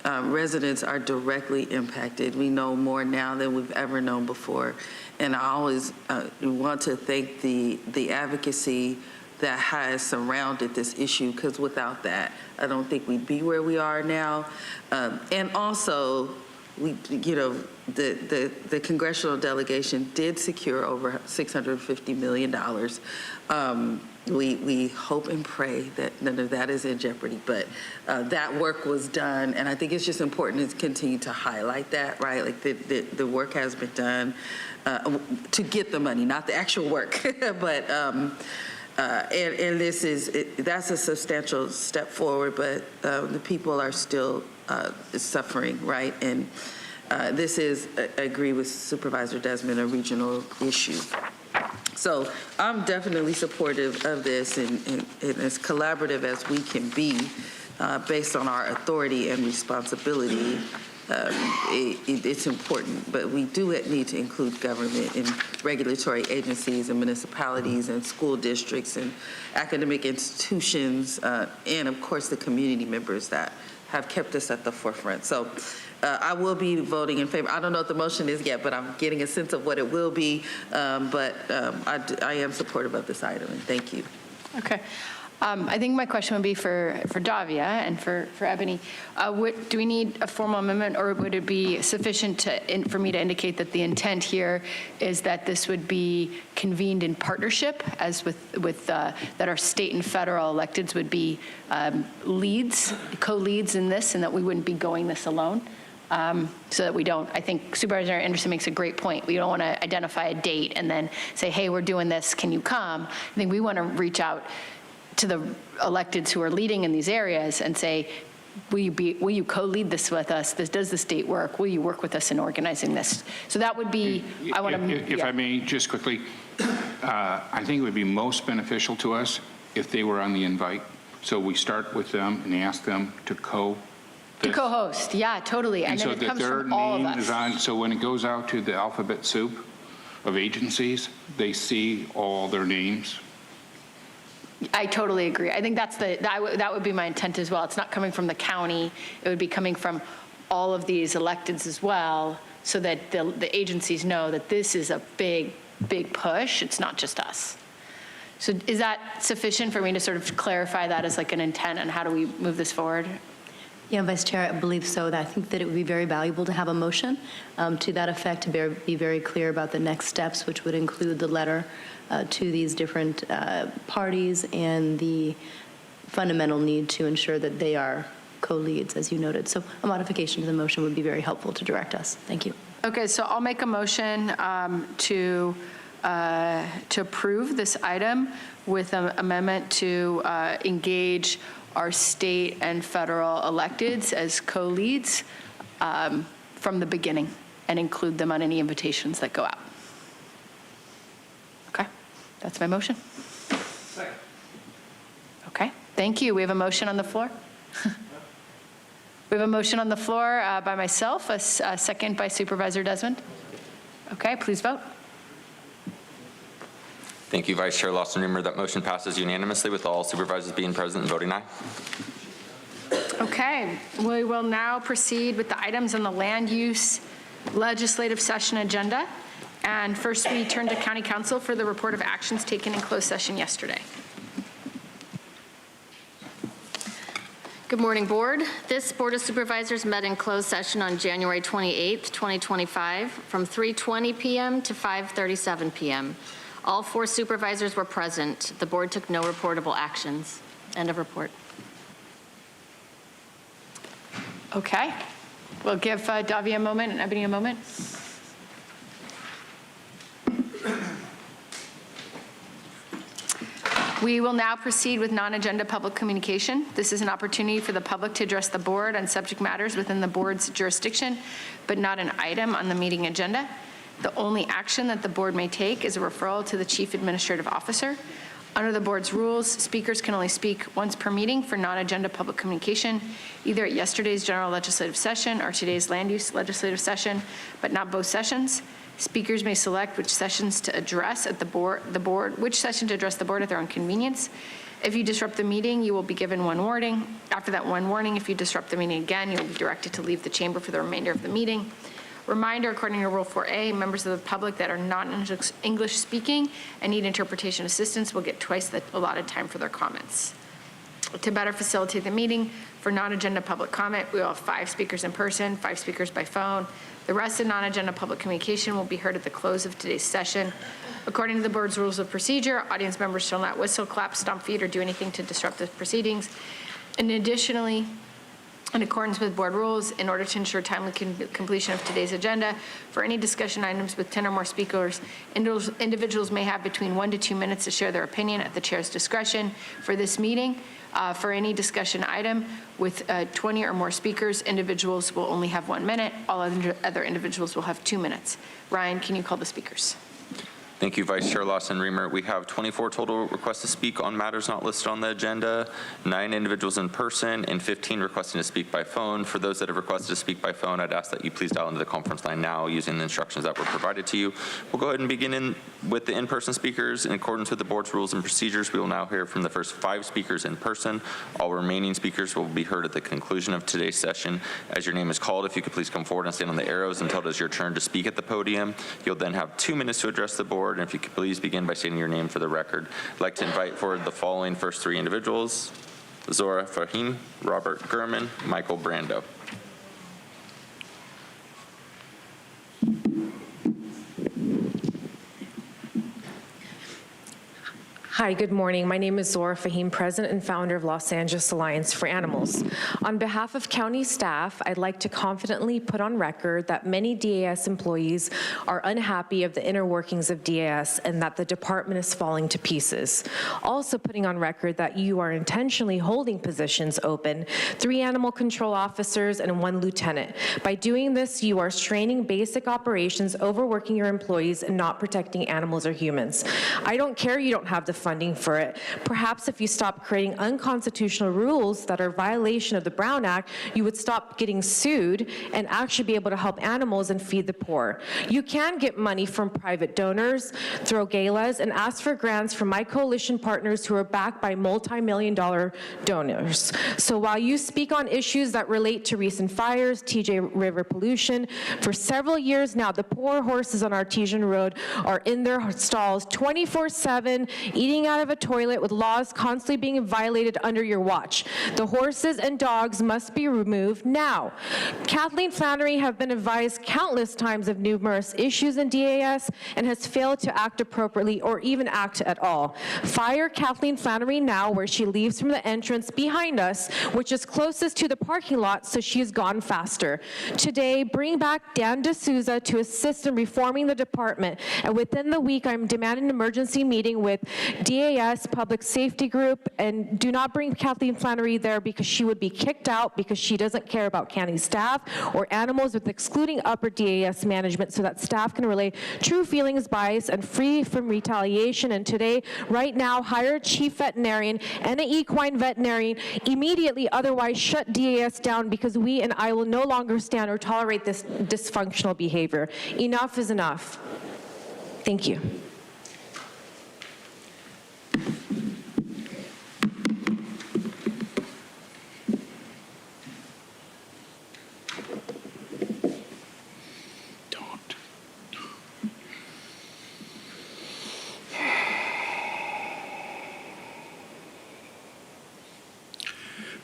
Residents are directly impacted. We know more now than we've ever known before. And I always want to thank the advocacy that has surrounded this issue, because without that, I don't think we'd be where we are now. And also, the congressional delegation did secure over $650 million. We hope and pray that none of that is in jeopardy, but that work was done, and I think it's just important to continue to highlight that, right? Like the work has been done to get the money, not the actual work, but and that's a substantial step forward, but the people are still suffering, right? And this is, I agree with Supervisor Desmond, a regional issue. So I'm definitely supportive of this, and as collaborative as we can be based on our authority and responsibility. It's important, but we do need to include government and regulatory agencies and municipalities and school districts and academic institutions and, of course, the community members that have kept us at the forefront. So I will be voting in favor. I don't know what the motion is yet, but I'm getting a sense of what it will be. But I am supportive of this item, and thank you. Okay. I think my question would be for Davia and for Ebony. Do we need a formal amendment, or would it be sufficient for me to indicate that the intent here is that this would be convened in partnership, as with that our state and federal electeds would be co-leads in this, and that we wouldn't be going this alone? So that we don't, I think Supervisor Anderson makes a great point. We don't want to identify a date and then say, hey, we're doing this, can you come? I think we want to reach out to the electeds who are leading in these areas and say, will you co-lead this with us? Does the state work? Will you work with us in organizing this? So that would be, I want to. If I may, just quickly, I think it would be most beneficial to us if they were on the invite. So we start with them and ask them to co-host, yeah, totally. And then so it that comes their from all of name us. is on, so when it goes out to the alphabet soup, of agencies, they see all their names. I totally agree. I think that would be my intent as well. It's not coming from the county. It would be coming from all of these electeds as well, so that the agencies know that this is a big, big push. It's not just us. So is that sufficient for me to sort of clarify that as like an intent, and how do we move this forward? Yeah, Vice Chair, I believe so. I think that it would be very valuable to have a motion to that effect, to be very clear about the next steps, which would include the letter to these different parties and the fundamental need to ensure that they are co-leads, as you noted. So a modification to the motion would be very helpful to direct us. Thank you. Okay, so I'll make a motion to approve this item with an amendment to engage our state and federal electeds as co-leads from the beginning, and include them on any invitations that go out. Okay, that's my motion. Second. Okay, thank you. We have a motion on the floor. We have a motion on the floor by myself, a second by Supervisor Desmond. Okay, please vote. Thank you, Vice Chair Lawson-Remer. That motion passes unanimously with all supervisors being present and voting aye. Okay, we will now proceed with the items on the land use legislative session agenda. And first, we turn to County Council for the report of actions taken in closed session yesterday. Good morning, Board. This Board of Supervisors met in closed session on January 28, 2025, from 3:20 p.m. to 5:37 p.m. All 4 supervisors were present. The Board took no reportable actions. End of report. Okay, we'll give Davia a moment and Ebony a moment. We will now proceed with non-agenda public communication. This is an opportunity for the public to address the board on subject matters within the board's jurisdiction, but not an item on the meeting agenda. The only action that the board may take is a referral to the Chief Administrative Officer. Under the board's rules, speakers can only speak once per meeting for non-agenda public communication, either at yesterday's general legislative session or today's land use legislative session, but not both sessions. Speakers may select which sessions to address at which session to address the board at their own convenience. If you disrupt the meeting, you will be given one warning. After that one warning, if you disrupt the meeting again, you will be directed to leave the chamber for the remainder of the meeting. Reminder, according to Rule 4A, members of the public that are not English speaking and need interpretation assistance will get twice the allotted time for their comments. To better facilitate the meeting, for non-agenda public comment, we will have 5 speakers in person, 5 speakers by phone. The rest of non-agenda public communication will be heard at the close of today's session. According to the board's rules of procedure, audience members shall not whistle, clap, stomp feet, or do anything to disrupt the proceedings. And additionally, in accordance with board rules, in order to ensure timely completion of today's agenda, for any discussion items with 10 or more speakers, individuals may have between 1 to 2 minutes to share their opinion at the chair's discretion. For this meeting, for any discussion item with 20 or more speakers, individuals will only have 1 minute. All other individuals will have 2 minutes. Ryan, can you call the speakers? Thank you, Vice Chair Lawson-Remer. We have 24 total requests to speak on matters not listed on the agenda, 9 individuals in person, and 15 requesting to speak by phone. For those that have requested to speak by phone, I'd ask that you please dial into the conference line now using the instructions that were provided to you. We'll go ahead and begin with the in-person speakers. In accordance with the board's rules and procedures, we will now hear from the first 5 speakers in person. All remaining speakers will be heard at the conclusion of today's session. As your name is called, if you could please come forward and stand on the arrows until it is your turn to speak at the podium. You'll then have 2 minutes to address the board. And if you could please begin by stating your name for the record. I'd like to invite forward the following first 3 individuals: Zora Fahim, Robert Gurman, Michael Brando. Hi, good morning. My name is Zora Fahim, President and founder of Los Angeles Alliance for Animals. On behalf of county staff, I'd like to confidently put on record that many DAS employees are unhappy of the inner workings of DAS and that the department is falling to pieces. Also putting on record that you are intentionally holding positions open, 3 animal control officers and 1 lieutenant. By doing this, you are straining basic operations, overworking your employees, and not protecting animals or humans. I don't care you don't have the funding for it. Perhaps if you stop creating unconstitutional rules that are violation of the Brown Act, you would stop getting sued and actually be able to help animals and feed the poor. You can get money from private donors, throw galas, and ask for grants from my coalition partners who are backed by multi-million-dollar donors. So while you speak on issues that relate to recent fires, TJ River pollution, for several years now, the poor horses on Artesian Road are in their stalls 24/7, eating out of a toilet with laws constantly being violated under your watch. The horses and dogs must be removed now. Kathleen Flannery have been advised countless times of numerous issues in DAS and has failed to act appropriately or even act at all. Fire Kathleen Flannery now where she leaves from the entrance behind us, which is closest to the parking lot, so she has gone faster. Today, bring back Dan D'Souza to assist in reforming the department, and within the week, I'm demanding an emergency meeting with DAS Public Safety Group, and do not bring Kathleen Flannery there because she would be kicked out because she doesn't care about county staff or animals, with excluding upper DAS management so that staff can relay true feelings, bias, and free from retaliation. And today, right now, hire a chief veterinarian and an equine veterinarian immediately, otherwise shut DAS down, because we and I will no longer stand or tolerate this dysfunctional behavior. Enough is enough. Thank you.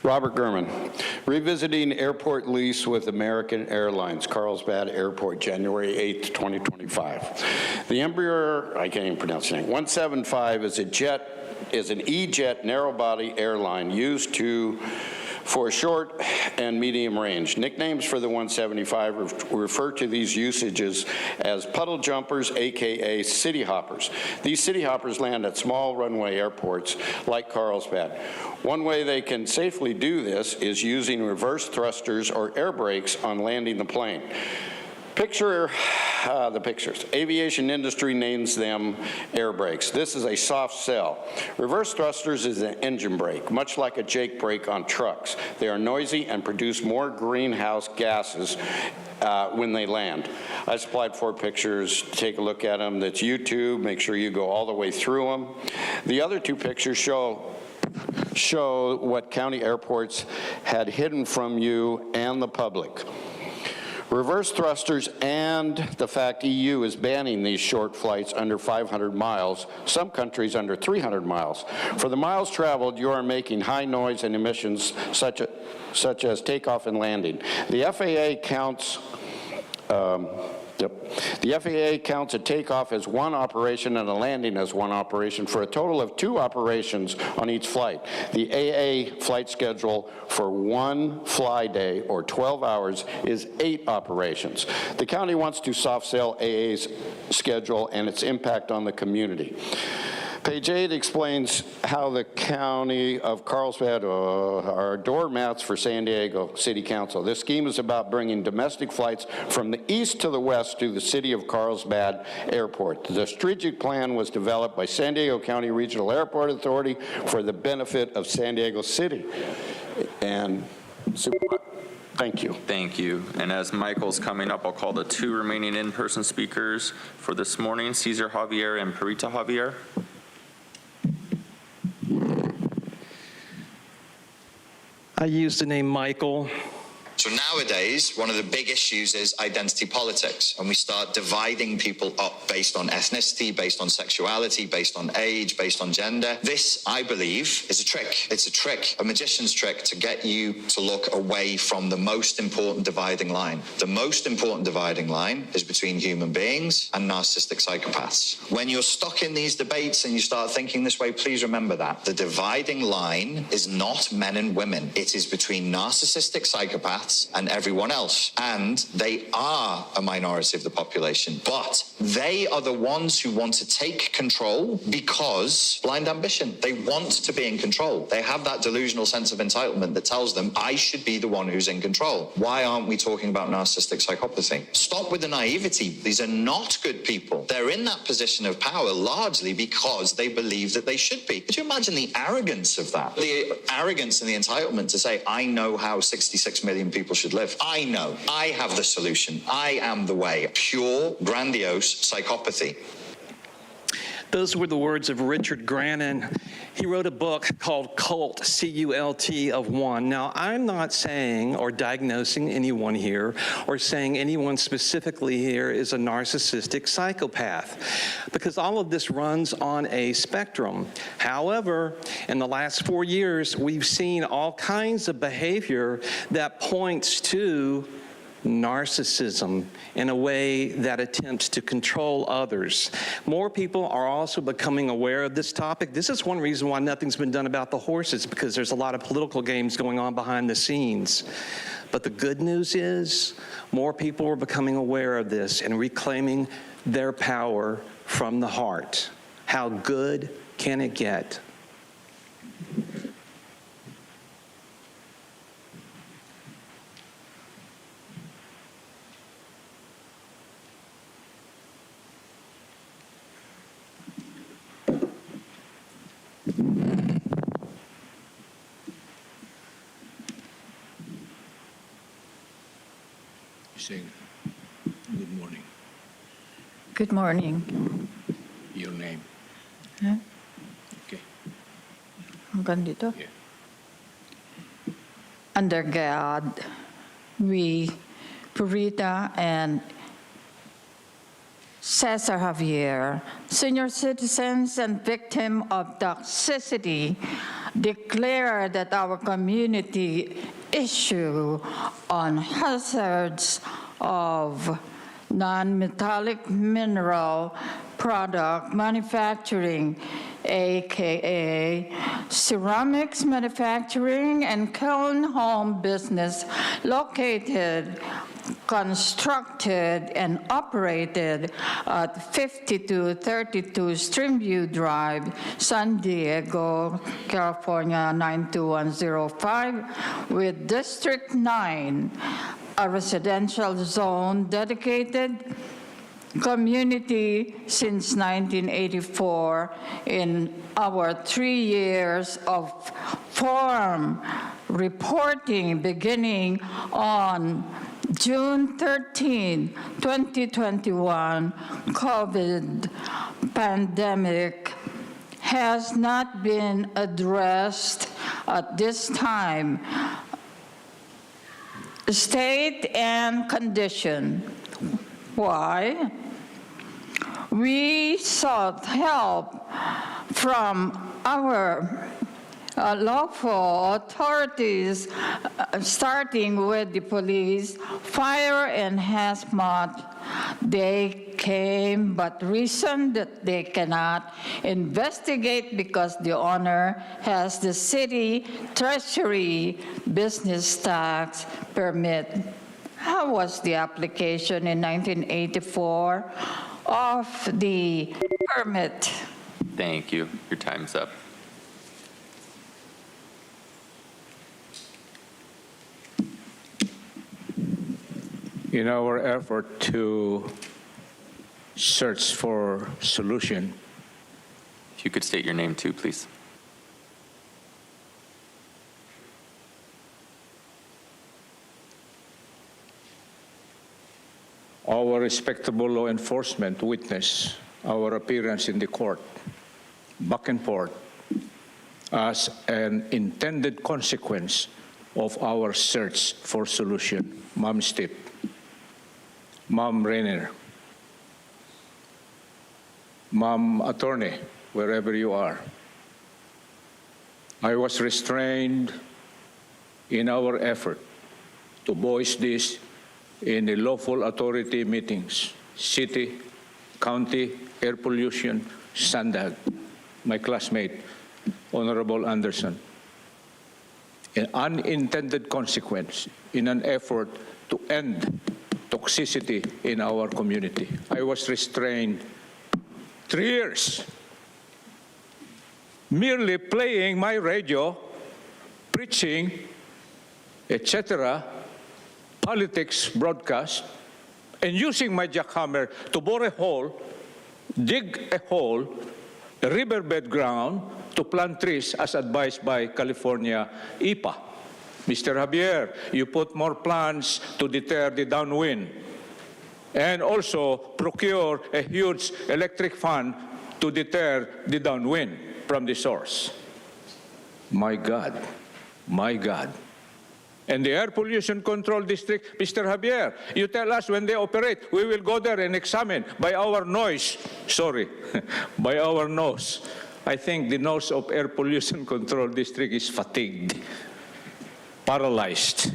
Robert Gurman, revisiting airport lease with American Airlines, Carlsbad Airport, January 8th, 2025. The Embraer, I can't even pronounce the name, 175 is an E-jet narrow-body airline used for short and medium range. Nicknames for the 175 refer to these usages as puddle jumpers, AKA city hoppers. These city hoppers land at small runway airports like Carlsbad. One way they can safely do this is using reverse thrusters or air brakes on landing the plane. Picture the pictures. Aviation industry names them air brakes. This is a soft sell. Reverse thrusters is an engine brake, much like a Jake brake on trucks. They are noisy and produce more greenhouse gases when they land. I supplied 4 pictures. Take a look at them. That's YouTube. Make sure you go all the way through them. The other 2 pictures show what county airports had hidden from you and the public. Reverse thrusters and the fact EU is banning these short flights under 500 miles, some countries under 300 miles. For the miles traveled, you are making high noise and emissions such as takeoff and landing. The FAA counts a takeoff as one operation and a landing as one operation for a total of 2 operations on each flight. The AA flight schedule for one fly day or 12 hours is 8 operations. The county wants to soft sell AA's schedule and its impact on the community. Page 8 explains how the county of Carlsbad are doormats for San Diego City Council. This scheme is about bringing domestic flights from the east to the west to the city of Carlsbad Airport. The strategic plan was developed by San Diego County Regional Airport Authority for the benefit of San Diego City. And thank you. Thank you. And as Michael's coming up, I'll call the 2 remaining in-person speakers for this morning, Cesar Javier and Perita Javier. I use the name Michael. So nowadays, one of the big issues is identity politics, and we start dividing people up based on ethnicity, based on sexuality, based on age, based on gender. This, I believe, is a trick. It's a trick, a magician's trick to get you to look away from the most important dividing line. The most important dividing line is between human beings and narcissistic psychopaths. When you're stuck in these debates and you start thinking this way, please remember that. The dividing line is not men and women. It is between narcissistic psychopaths athletes and everyone else. And they are a minority of the population, but they are the ones who want to take control because blind ambition. They want to be in control. They have that delusional sense of entitlement that tells them, I should be the one who's in control. Why aren't we talking about narcissistic psychopathy? Stop with the naivety. These are not good people. They're in that position of power largely because they believe that they should be. Could you imagine the arrogance of that? The arrogance and the entitlement to say, I know how 66 million people should live. I know. I have the solution. I am the way. Pure, grandiose psychopathy. Those were the words of Richard Grannon. He wrote a book called Cult, C-U-L-T, of one. Now, I'm not saying or diagnosing anyone here or saying anyone specifically here is a narcissistic psychopath, because all of this runs on a spectrum. However, in the last 4 years, we've seen all kinds of behavior that points to narcissism in a way that attempts to control others. More people are also becoming aware of this topic. This is one reason why nothing's been done about the horses, because there's a lot of political games going on behind the scenes. But the good news is more people are becoming aware of this and reclaiming their power from the heart. How good can it get? Saying good morning. Good morning. Your name. Huh? Okay. Hanggang dito? Yeah. Under God, we, Purita and Cesar Javier, senior citizens and victims of toxicity, declare that our community issue on hazards of non-metallic mineral product manufacturing, aka ceramics manufacturing and kiln home business located, constructed, and operated at 5232 Streamview Drive, San Diego, California 92105, with District 9, a residential zone dedicated community since 1984 in our 3 years of forum reporting beginning on June 13, 2021, COVID pandemic has not been addressed at this time. State and condition. Why? We sought help from our lawful authorities, starting with the police, fire, and hazmat. They came but reasoned that they cannot investigate because the owner has the city treasury business tax permit. How was the application in 1984 of the permit? Thank you. Your time's up. In our effort to search for solution. If you could state your name too, please. Our respectable law enforcement witnessed our appearance in the court, back and forth, as an intended consequence of our search for solution. Ma'am Stip, Ma'am Rainer, Ma'am Attorney, wherever you are. I was restrained in our effort to voice this in the lawful authority meetings, city, county, air pollution, SANDAG, my classmate, Honorable Anderson. an unintended consequence in an effort to end toxicity in our community. I was restrained 3 years, merely playing my radio, preaching, etc., politics broadcast, and using my jackhammer to bore a hole, dig a hole, a riverbed ground, to plant trees as advised by California EPA. Mr. Javier, you put more plants to deter the downwind, and also procure a huge electric fan to deter the downwind from the source. My God, my God. And the Air Pollution Control District, Mr. Javier, you tell us when they operate, we will go there and examine by our nose. Sorry, by our nose. I think the nose of Air Pollution Control District is fatigued, paralyzed.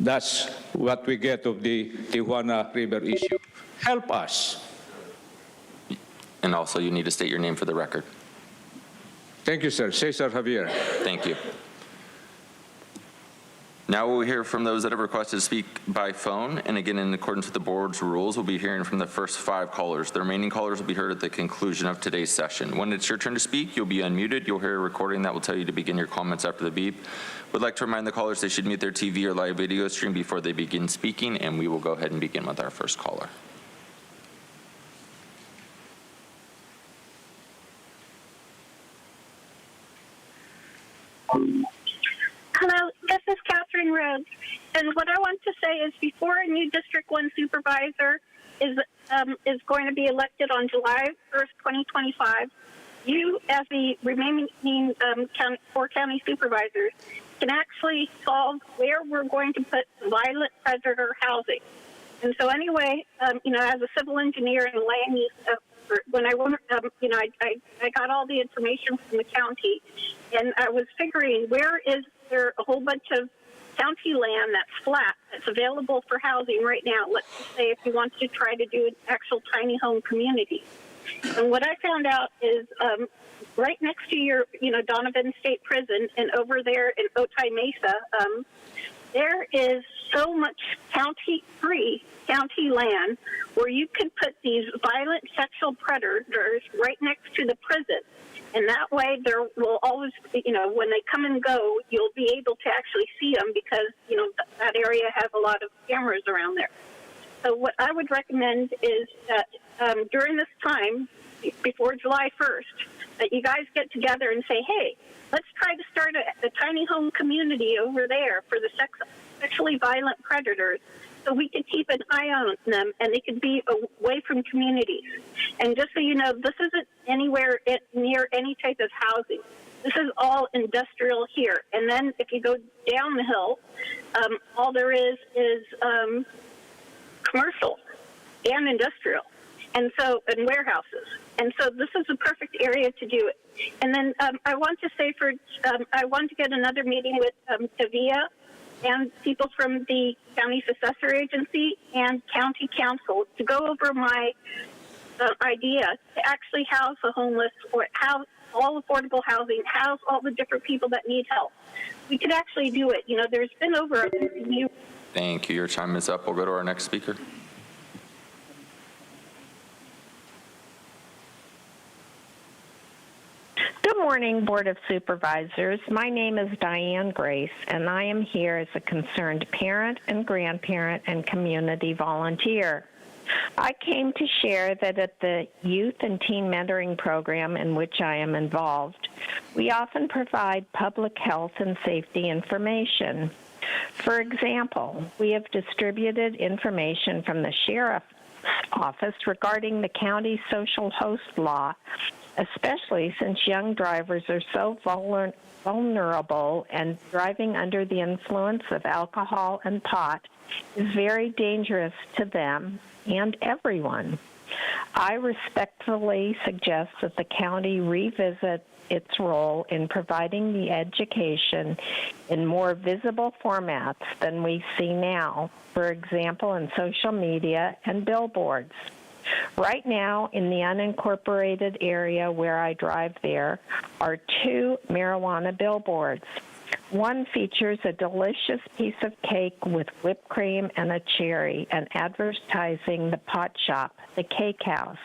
That's what we get of the Tijuana River issue. Help us. And also, you need to state your name for the record. Thank you, sir. Cesar Javier. Thank you. Now we'll hear from those that have requested to speak by phone, and again, in accordance with the board's rules, we'll be hearing from the first 5 callers. The remaining callers will be heard at the conclusion of today's session. When it's your turn to speak, you'll be unmuted. You'll hear a recording that will tell you to begin your comments after the beep. Would like to remind the callers they should mute their TV or live video stream before they begin speaking, and we will go ahead and begin with our first caller. Hello, this is Catherine Rhodes, and what I want to say is before a new District 1 supervisor is going to be elected on July 1st, 2025, you, as the remaining 4 county supervisors, can actually solve where we're going to put violent predator housing. And so anyway, as a civil engineer and land use expert, when I got all the information from the county, and I was figuring where is there a whole bunch of county land that's flat, that's available for housing right now. Let's just say if you want to try to do an actual tiny home community. And what I found out is right next to your, Donovan State Prison and over there in Otay Mesa, there is so much county-free county land where you could put these violent sexual predators right next to the prison. And that way there will always, when they come and go, you'll be able to actually see them because, that area has a lot of cameras around there. So what I would recommend is that during this time, before July 1st, that you guys get together and say, hey, let's try to start a tiny home community over there for the sexually violent predators so we could keep an eye on them and they could be away from communities. And just so you know, this isn't anywhere near any type of housing. This is all industrial here. And then if you go down the hill, all there is commercial and industrial, and warehouses. And so this is the perfect area to do it. And then I want to say I want to get another meeting with Tavia and people from the county successor agency and county council to go over my idea to actually house the homeless or house all affordable housing, house all the different people that need help. We could actually do it. There's been over a year. Thank you. Your time is up. We'll go to our next speaker. Good morning, Board of Supervisors. My name is Diane Grace, and I am here as a concerned parent and grandparent and community volunteer. I came to share that at the Youth and Teen Mentoring Program in which I am involved, we often provide public health and safety information. For example, we have distributed information from the Sheriff's Office regarding the county's social host law, especially since young drivers are so vulnerable and driving under the influence of alcohol and pot is very dangerous to them and everyone. I respectfully suggest that the county revisit its role in providing the education in more visible formats than we see now, for example, in social media and billboards. Right now, in the unincorporated area where I drive there, are 2 marijuana billboards. One features a delicious piece of cake with whipped cream and a cherry and advertising the pot shop, the Cake House.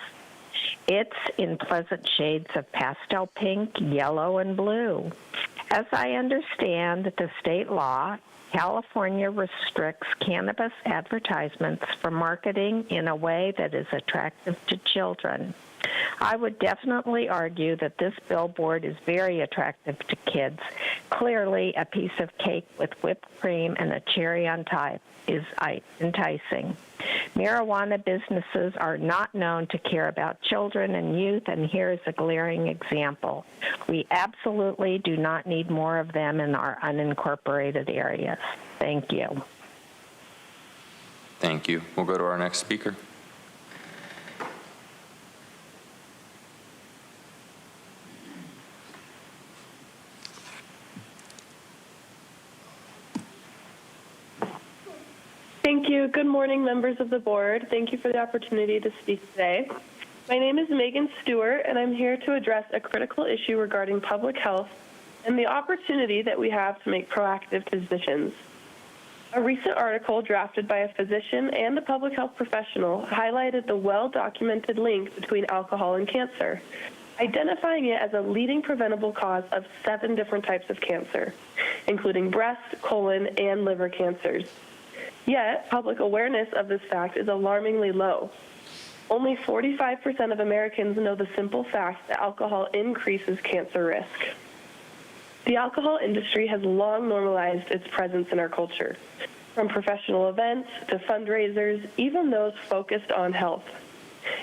It's in pleasant shades of pastel pink, yellow, and blue. As I understand the state law, California restricts cannabis advertisements for marketing in a way that is attractive to children. I would definitely argue that this billboard is very attractive to kids. Clearly, a piece of cake with whipped cream and a cherry on top is enticing. Marijuana businesses are not known to care about children and youth, and here's a glaring example. We absolutely do not need more of them in our unincorporated areas. Thank you. Thank you. We'll go to our next speaker. Thank you. Good morning, members of the board. Thank you for the opportunity to speak today. My name is Megan Stewart, and I'm here to address a critical issue regarding public health and the opportunity that we have to make proactive decisions. A recent article drafted by a physician and a public health professional highlighted the well-documented link between alcohol and cancer, identifying it as a leading preventable cause of 7 different types of cancer, including breast, colon, and liver cancers. Yet, public awareness of this fact is alarmingly low. Only 45% of Americans know the simple fact that alcohol increases cancer risk. The alcohol industry has long normalized its presence in our culture, from professional events to fundraisers, even those focused on health.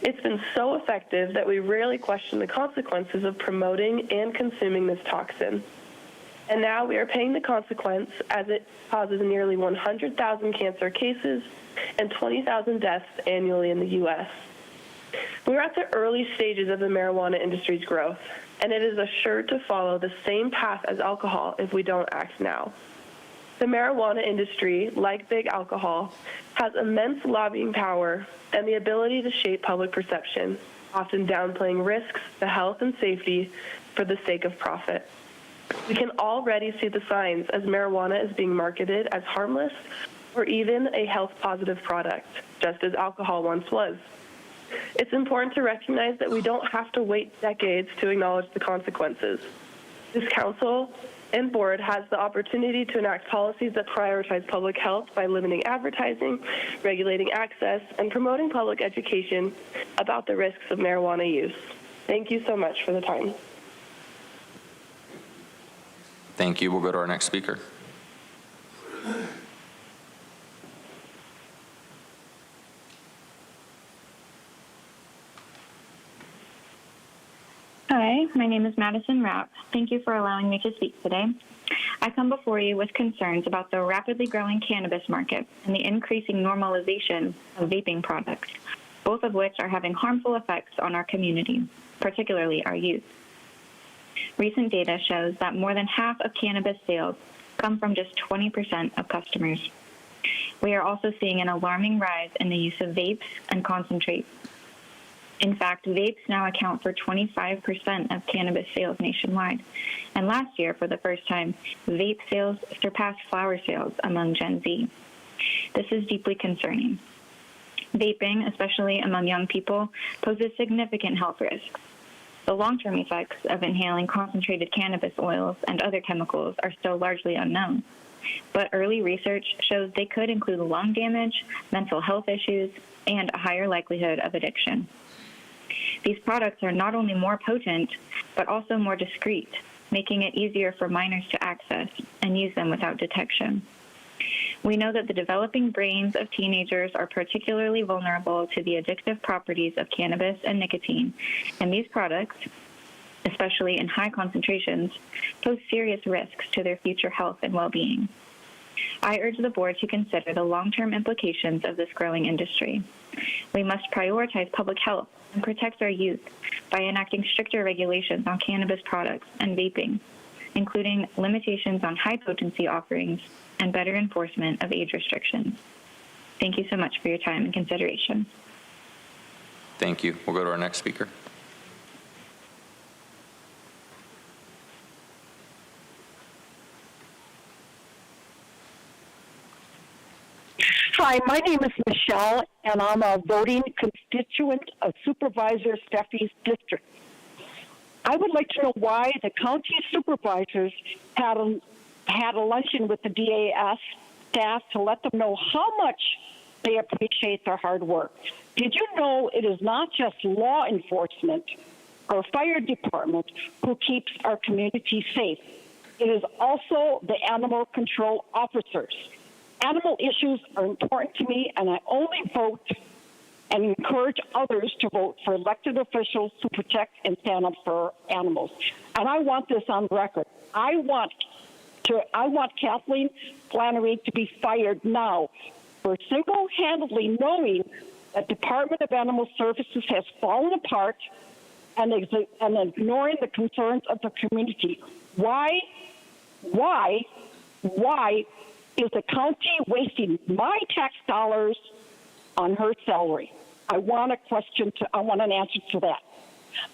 It's been so effective that we rarely question the consequences of promoting and consuming this toxin. And now we are paying the consequence as it causes nearly 100,000 cancer cases and 20,000 deaths annually in the U.S. We're at the early stages of the marijuana industry's growth, and it is assured to follow the same path as alcohol if we don't act now. The marijuana industry, like big alcohol, has immense lobbying power and the ability to shape public perception, often downplaying risks to health and safety for the sake of profit. We can already see the signs as marijuana is being marketed as harmless or even a health-positive product, just as alcohol once was. It's important to recognize that we don't have to wait decades to acknowledge the consequences. This council and board has the opportunity to enact policies that prioritize public health by limiting advertising, regulating access, and promoting public education about the risks of marijuana use. Thank you so much for the time. Thank you. We'll go to our next speaker. Hi, my name is Madison Rapp. Thank you for allowing me to speak today. I come before you with concerns about the rapidly growing cannabis market and the increasing normalization of vaping products, both of which are having harmful effects on our community, particularly our youth. Recent data shows that more than half of cannabis sales come from just 20% of customers. We are also seeing an alarming rise in the use of vapes and concentrates. In fact, vapes now account for 25% of cannabis sales nationwide. And last year, for the first time, vape sales surpassed flower sales among Gen Z. This is deeply concerning. Vaping, especially among young people, poses significant health risks. The long-term effects of inhaling concentrated cannabis oils and other chemicals are still largely unknown. But early research shows they could include lung damage, mental health issues, and a higher likelihood of addiction. These products are not only more potent, but also more discreet, making it easier for minors to access and use them without detection. We know that the developing brains of teenagers are particularly vulnerable to the addictive properties of cannabis and nicotine, and these products, especially in high concentrations, pose serious risks to their future health and well-being. I urge the board to consider the long-term implications of this growing industry. We must prioritize public health and protect our youth by enacting stricter regulations on cannabis products and vaping, including limitations on high-potency offerings and better enforcement of age restrictions. Thank you so much for your time and consideration. Thank you. We'll go to our next speaker. Hi, my name is Michelle, and I'm a voting constituent of Supervisor Steffi's district. I would like to know why the county supervisors had a luncheon with the DAS staff to let them know how much they appreciate their hard work. Did you know it is not just law enforcement or fire department who keeps our community safe? It is also the animal control officers. Animal issues are important to me, and I only vote and encourage others to vote for elected officials to protect and stand up for animals. And I want this on record. I want Kathleen Flannery to be fired now for single-handedly knowing that Department of Animal Services has fallen apart and ignoring the concerns of the community. Why is the county wasting my tax dollars on her salary? I want an answer to that.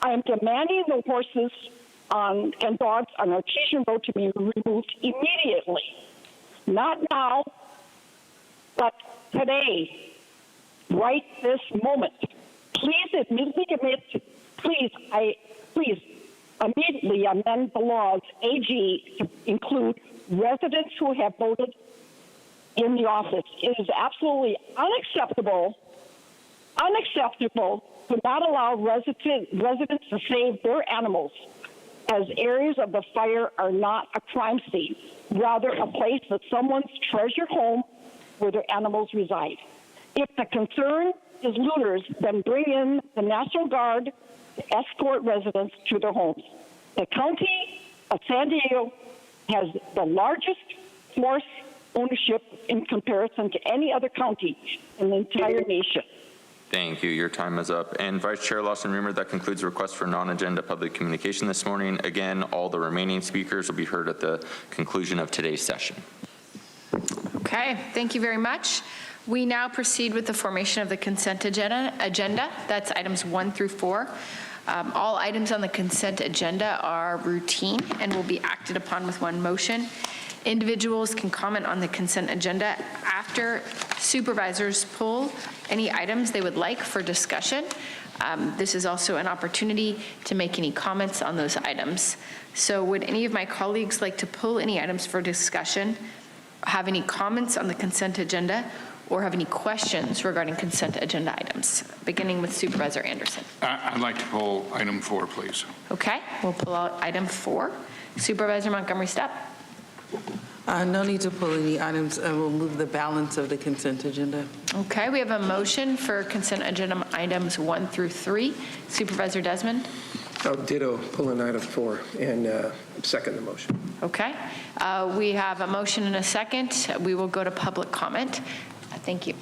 I am demanding the horses and dogs on Artesian Road to be removed immediately. Not now, but today, right this moment. Please immediately amend the laws, AG, to include residents who have voted in the office. It is absolutely unacceptable to not allow residents to save their animals, as areas of the fire are not a crime scene, rather a place that someone's treasured home where their animals reside. If the concern is looters, then bring in the National Guard to escort residents to their homes. The county of San Diego has the largest horse ownership in comparison to any other county in the entire nation. Thank you. Your time is up. And Vice Chair Lawson-Remer, that concludes the request for non-agenda public communication this morning. Again, all the remaining speakers will be heard at the conclusion of today's session. Okay, thank you very much. We now proceed with the formation of the consent agenda. That's items 1 through 4. All items on the consent agenda are routine and will be acted upon with one motion. Individuals can comment on the consent agenda after supervisors pull any items they would like for discussion. This is also an opportunity to make any comments on those items. So would any of my colleagues like to pull any items for discussion, have any comments on the consent agenda, or have any questions regarding consent agenda items, beginning with Supervisor Anderson? I'd like to pull item 4, please. Okay, we'll pull out item 4. Supervisor Montgomery Stepp. No need to pull any items. We'll move the balance of the consent agenda. Okay, we have a motion for consent agenda items 1 through 3. Supervisor Desmond. Ditto, pull in item 4 and second the motion. Okay, we have a motion and a second. We will go to public comment. Thank you.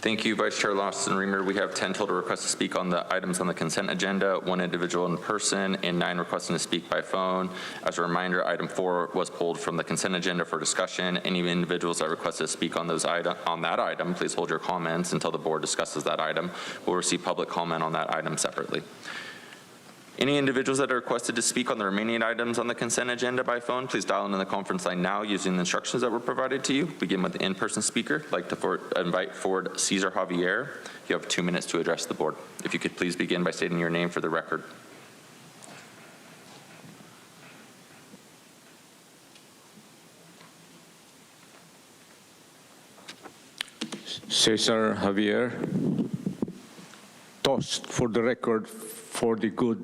Thank you, Vice Chair Lawson-Remer. We have 10 total requests to speak on the items on the consent agenda, 1 individual in person, and 9 requesting to speak by phone. As a reminder, item 4 was pulled from the consent agenda for discussion. Any individuals that request to speak on that item, please hold your comments until the board discusses that item. We'll receive public comment on that item separately. Any individuals that are requested to speak on the remaining items on the consent agenda by phone, please dial into the conference line now using the instructions that were provided to you. Begin with the in-person speaker. I'd like to invite forward Cesar Javier. You have 2 minutes to address the board. If you could please begin by stating your name for the record. Cesar Javier, toast for the record for the good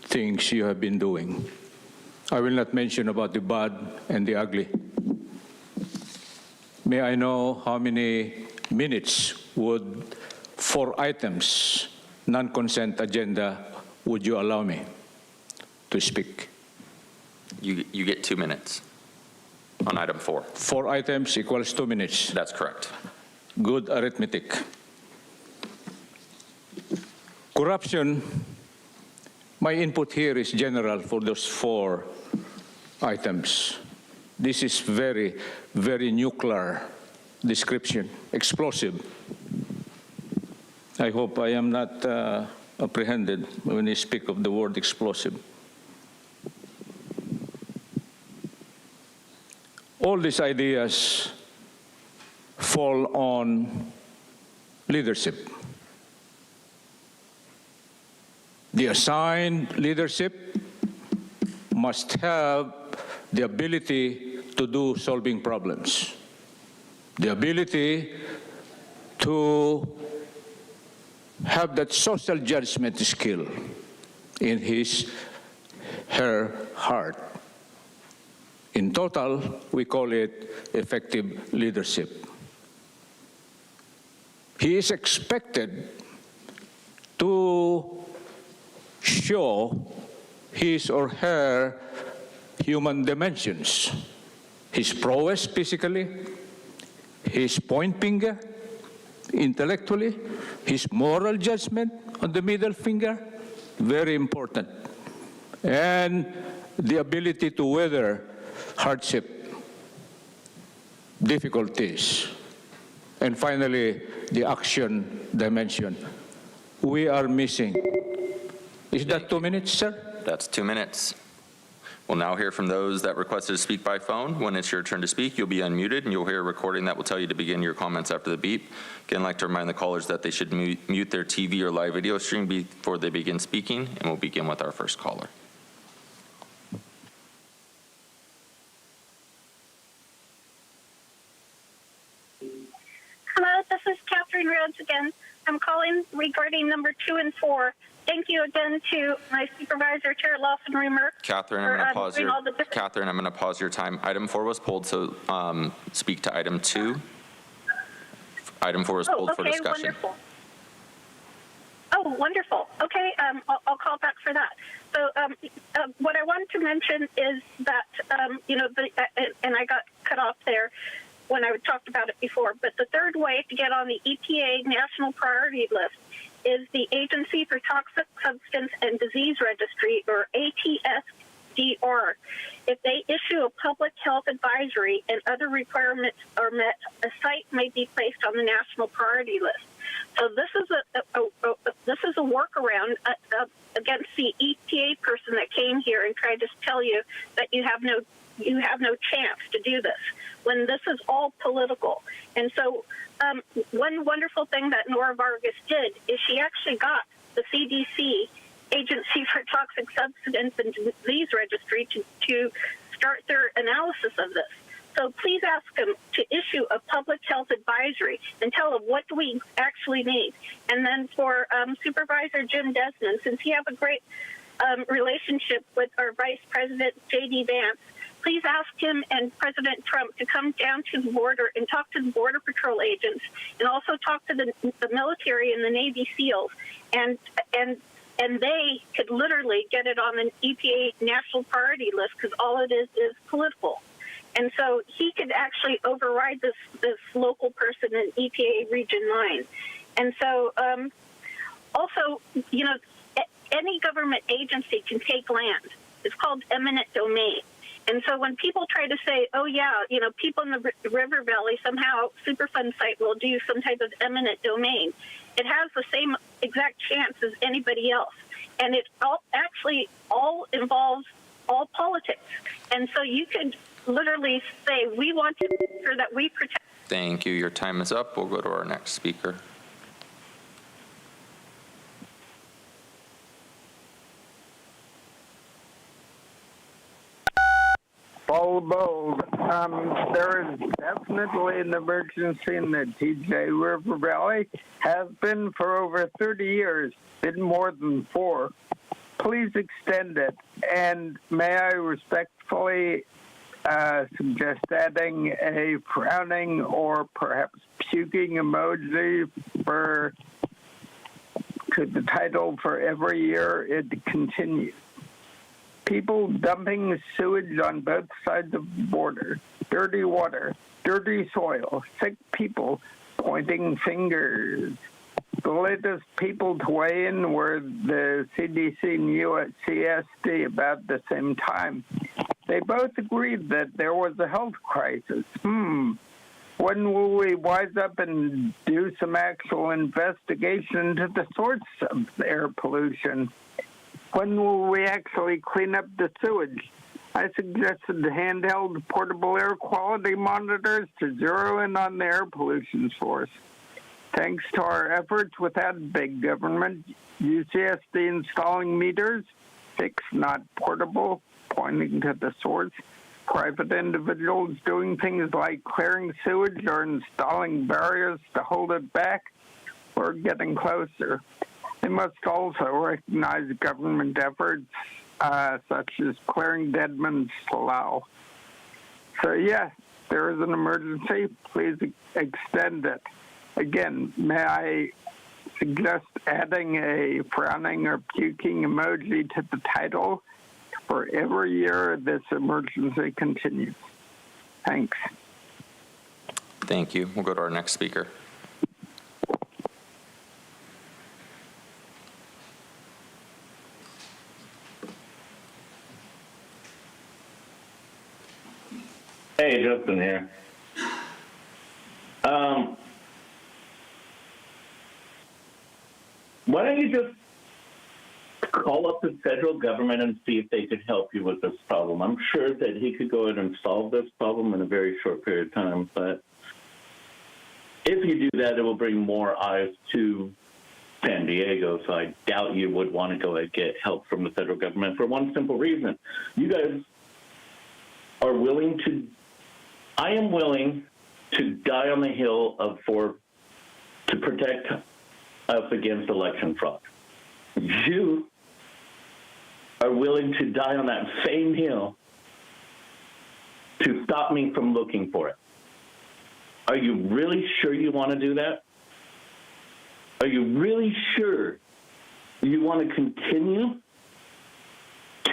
things you have been doing. I will not mention about the bad and the ugly. May I know how many minutes would 4 items, non-consent agenda, would you allow me to speak? You get 2 minutes on item 4. 4 items equals 2 minutes. That's correct. Good arithmetic. Corruption, my input here is general for those 4 items. This is very, very nuclear description, explosive. I hope I am not apprehended when I speak of the word explosive. All these ideas fall on leadership. The assigned leadership must have the ability to do solving problems, the ability to have that social judgment skill in his, her heart. In total, we call it effective leadership. He is expected to show his or her human dimensions, his prowess physically, his point finger intellectually, his moral judgment on the middle finger, very important, and the ability to weather hardship, difficulties, and finally, the action dimension. We are missing. Is that 2 minutes, sir? That's 2 minutes. We'll now hear from those that requested to speak by phone. When it's your turn to speak, you'll be unmuted, and you'll hear a recording that will tell you to begin your comments after the beep. Again, I'd like to remind the callers that they should mute their TV or live video stream before they begin speaking, and we'll begin with our first caller. Hello, this is Catherine Rhodes again. I'm calling regarding number 2 and 4. Thank you again to my supervisor, Chair Lawson-Remer. Catherine, I'm going to pause your time. Item 4 was pulled, so speak to item 2. Item 4 was pulled for discussion. Wonderful. Oh, wonderful. Okay, I'll call back for that. So what I wanted to mention is that, and I got cut off there when I talked about it before, but the third way to get on the EPA National Priority List is the Agency for Toxic Substance and Disease Registry, or ATSDR. If they issue a public health advisory and other requirements are met, a site may be placed on the national priority list. So this is a workaround against the EPA person that came here and tried to tell you that you have no chance to do this, when this is all political. And so one wonderful thing that Nora Vargas did is she actually got the CDC, Agency for Toxic Substance and Disease Registry, to start their analysis of this. So please ask them to issue a public health advisory and tell them what do we actually need. And then for Supervisor Jim Desmond, since you have a great relationship with our Vice President, J.D. Vance, please ask him and President Trump to come down to the border and talk to the Border Patrol agents, and also talk to the military and the Navy SEALs, and they could literally get it on an EPA national priority list, because all it is political. And so he could actually override this local person in EPA Region 9. And so also, any government agency can take land. It's called eminent domain. And so when people try to say, oh, yeah, people in the river valley, somehow Superfund site will do some type of eminent domain, it has the same exact chance as anybody else. And it actually all involves all politics. And so you could literally say, we want to make sure that we protect. Thank you. Your time is up. We'll go to our next speaker. Paul Bold. There is definitely an emergency in the TJ River Valley. Has been for over 30 years, been more than 4. Please extend it. And may I respectfully suggest adding a frowning or perhaps puking emoji to the title for every year it continues. People dumping sewage on both sides of the border, dirty water, dirty soil, sick people pointing fingers. The latest people to weigh in were the CDC and USCSD about the same time. They both agreed that there was a health crisis. When will we wise up and do some actual investigation into the source of air pollution? When will we actually clean up the sewage? I suggested handheld portable air quality monitors to zero in on the air pollution source. Thanks to our efforts without big government, UCSD installing meters, fixed not portable, pointing to the source. Private individuals doing things like clearing sewage or installing barriers to hold it back. We're getting closer. They must also recognize government efforts such as clearing deadman's slough. So yes, there is an emergency. Please extend it. Again, may I suggest adding a frowning or puking emoji to the title for every year this emergency continues. Thanks. Thank you. We'll go to our next speaker. Hey, Justin here. Why don't you just call up the federal government and see if they could help you with this problem? I'm sure that he could go ahead and solve this problem in a very short period of time, but if you do that, it will bring more eyes to San Diego, so I doubt you would want to go ahead and get help from the federal government for one simple reason. You guys are willing to, I am willing to die on the hill to protect us against election fraud. You are willing to die on that same hill to stop me from looking for it. Are you really sure you want to do that? Are you really sure you want to continue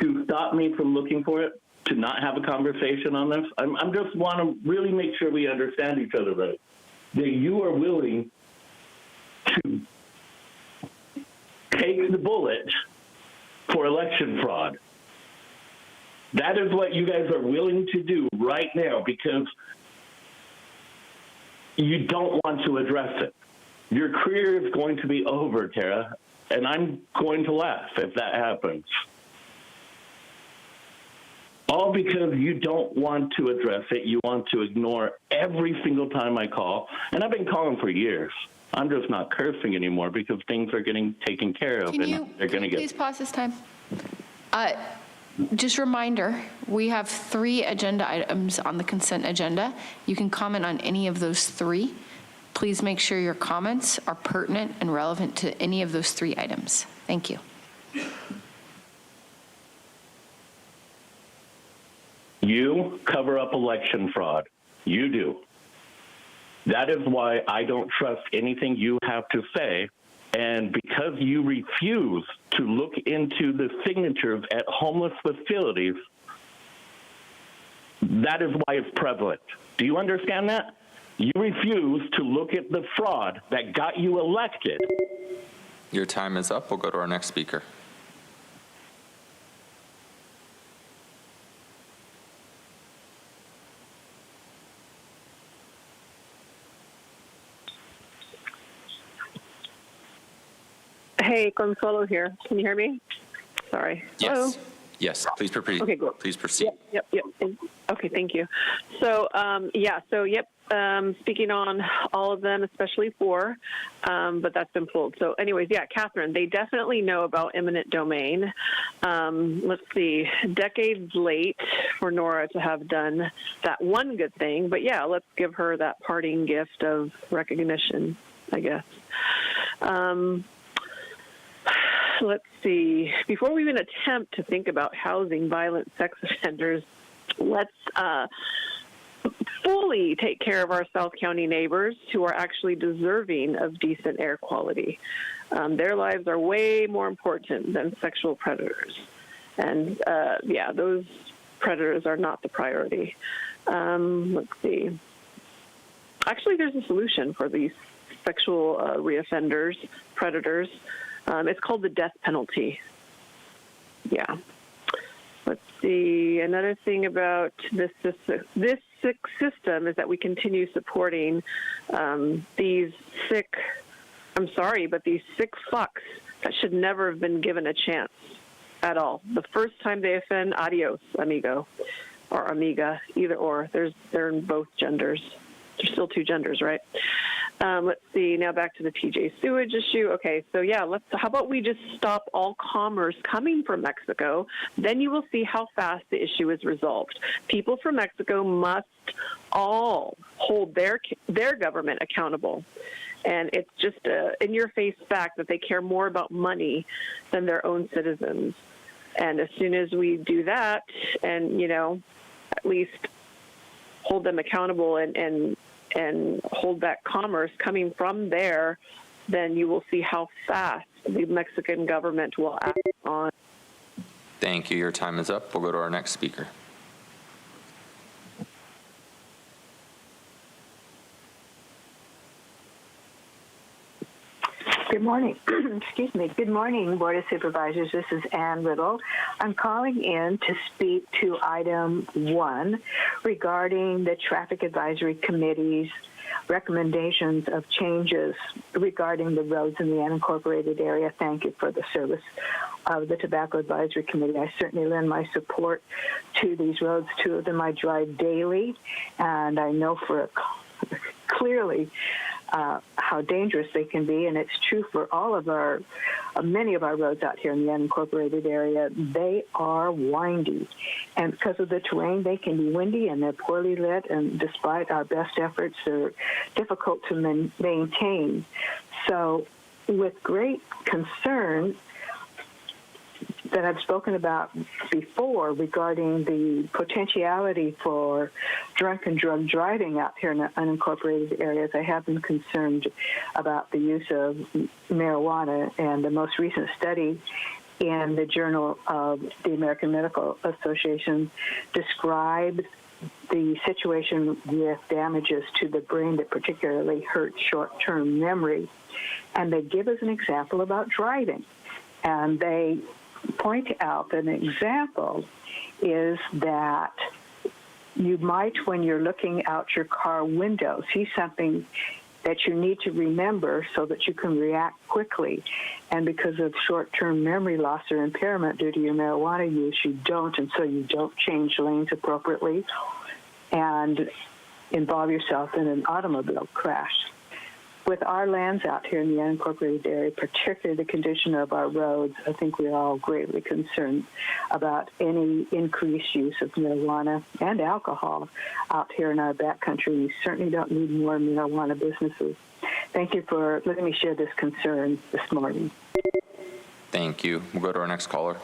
to stop me from looking for it, to not have a conversation on this? I'm just want to really make sure we understand each other right. That you are willing to take the bullet for election fraud. That is what you guys are willing to do right now because you don't want to address it. Your career is going to be over, Tara, and I'm going to laugh if that happens. All because you don't want to address it. You want to ignore every single time I call. And I've been calling for years. I'm just not cursing anymore because things are getting taken care of. They're going to get. Please pause this time. Just reminder, we have 3 agenda items on the consent agenda. You can comment on any of those 3. Please make sure your comments are pertinent and relevant to any of those 3 items. Thank you. You cover up election fraud. You do. That is why I don't trust anything you have to say. And because you refuse to look into the signatures at homeless facilities, that is why it's prevalent. Do you understand that? You refuse to look at the fraud that got you elected. Your time is up. We'll go to our next speaker. Hey, Consuelo here. Can you hear me? Sorry. Yes. Hello? Yes. Please proceed. Okay, good. Please proceed. Yep. Okay, thank you. So, speaking on all of them, especially 4, but that's been pulled. So anyways, Catherine, they definitely know about eminent domain. Let's see, decades late for Nora to have done that one good thing, but let's give her that parting gift of recognition, I guess. Let's see. Before we even attempt to think about housing violent sex offenders, let's fully take care of our South County neighbors who are actually deserving of decent air quality. Their lives are way more important than sexual predators. And those predators are not the priority. Let's see. Actually, there's a solution for these sexual reoffenders, predators. It's called the death penalty. Let's see. Another thing about this sick system is that we continue supporting these sick fucks that should never have been given a chance at all. The first time they offend, adios, amigo, or amiga, either or. They're in both genders. There's still two genders, right? Let's see, now back to the TJ sewage issue. Okay, so yeah, how about we just stop all commerce coming from Mexico? Then you will see how fast the issue is resolved. People from Mexico must all hold their government accountable. And it's just an in-your-face fact that they care more about money than their own citizens. And as soon as we do that and, at least hold them accountable and hold back commerce coming from there, then you will see how fast the Mexican government will act on. Thank you. Your time is up. We'll go to our next speaker. Good morning. Excuse me. Good morning, Board of Supervisors. This is Ann Little. I'm calling in to speak to item 1 regarding the Traffic Advisory Committee's recommendations of changes regarding the roads in the unincorporated area. Thank you for the service of the Tobacco Advisory Committee. I certainly lend my support to these roads. 2 of them I drive daily, and I know clearly how dangerous they can be, and it's true for all of many of our roads out here in the unincorporated area. They are windy, and because of the terrain, they can be windy and they're poorly lit, and despite our best efforts, they're difficult to maintain. So with great concern that I've spoken about before regarding the potentiality for drunk and drug driving out here in the unincorporated areas, I have been concerned about the use of marijuana, and the most recent study in the Journal of the American Medical Association describes the situation with damages to the brain that particularly hurt short-term memory. And they give us an example about driving. And they point out that an example is that you might, when you're looking out your car window, see something that you need to remember so that you can react quickly. And because of short-term memory loss or impairment due to your marijuana use, you don't, and so you don't change lanes appropriately and involve yourself in an automobile crash. With our lands out here in the unincorporated area, particularly the condition of our roads, I think we're all greatly concerned about any increased use of marijuana and alcohol out here in our backcountry. We certainly don't need more marijuana businesses. Thank you for letting me share this concern this morning. Thank you. We'll go to our next caller.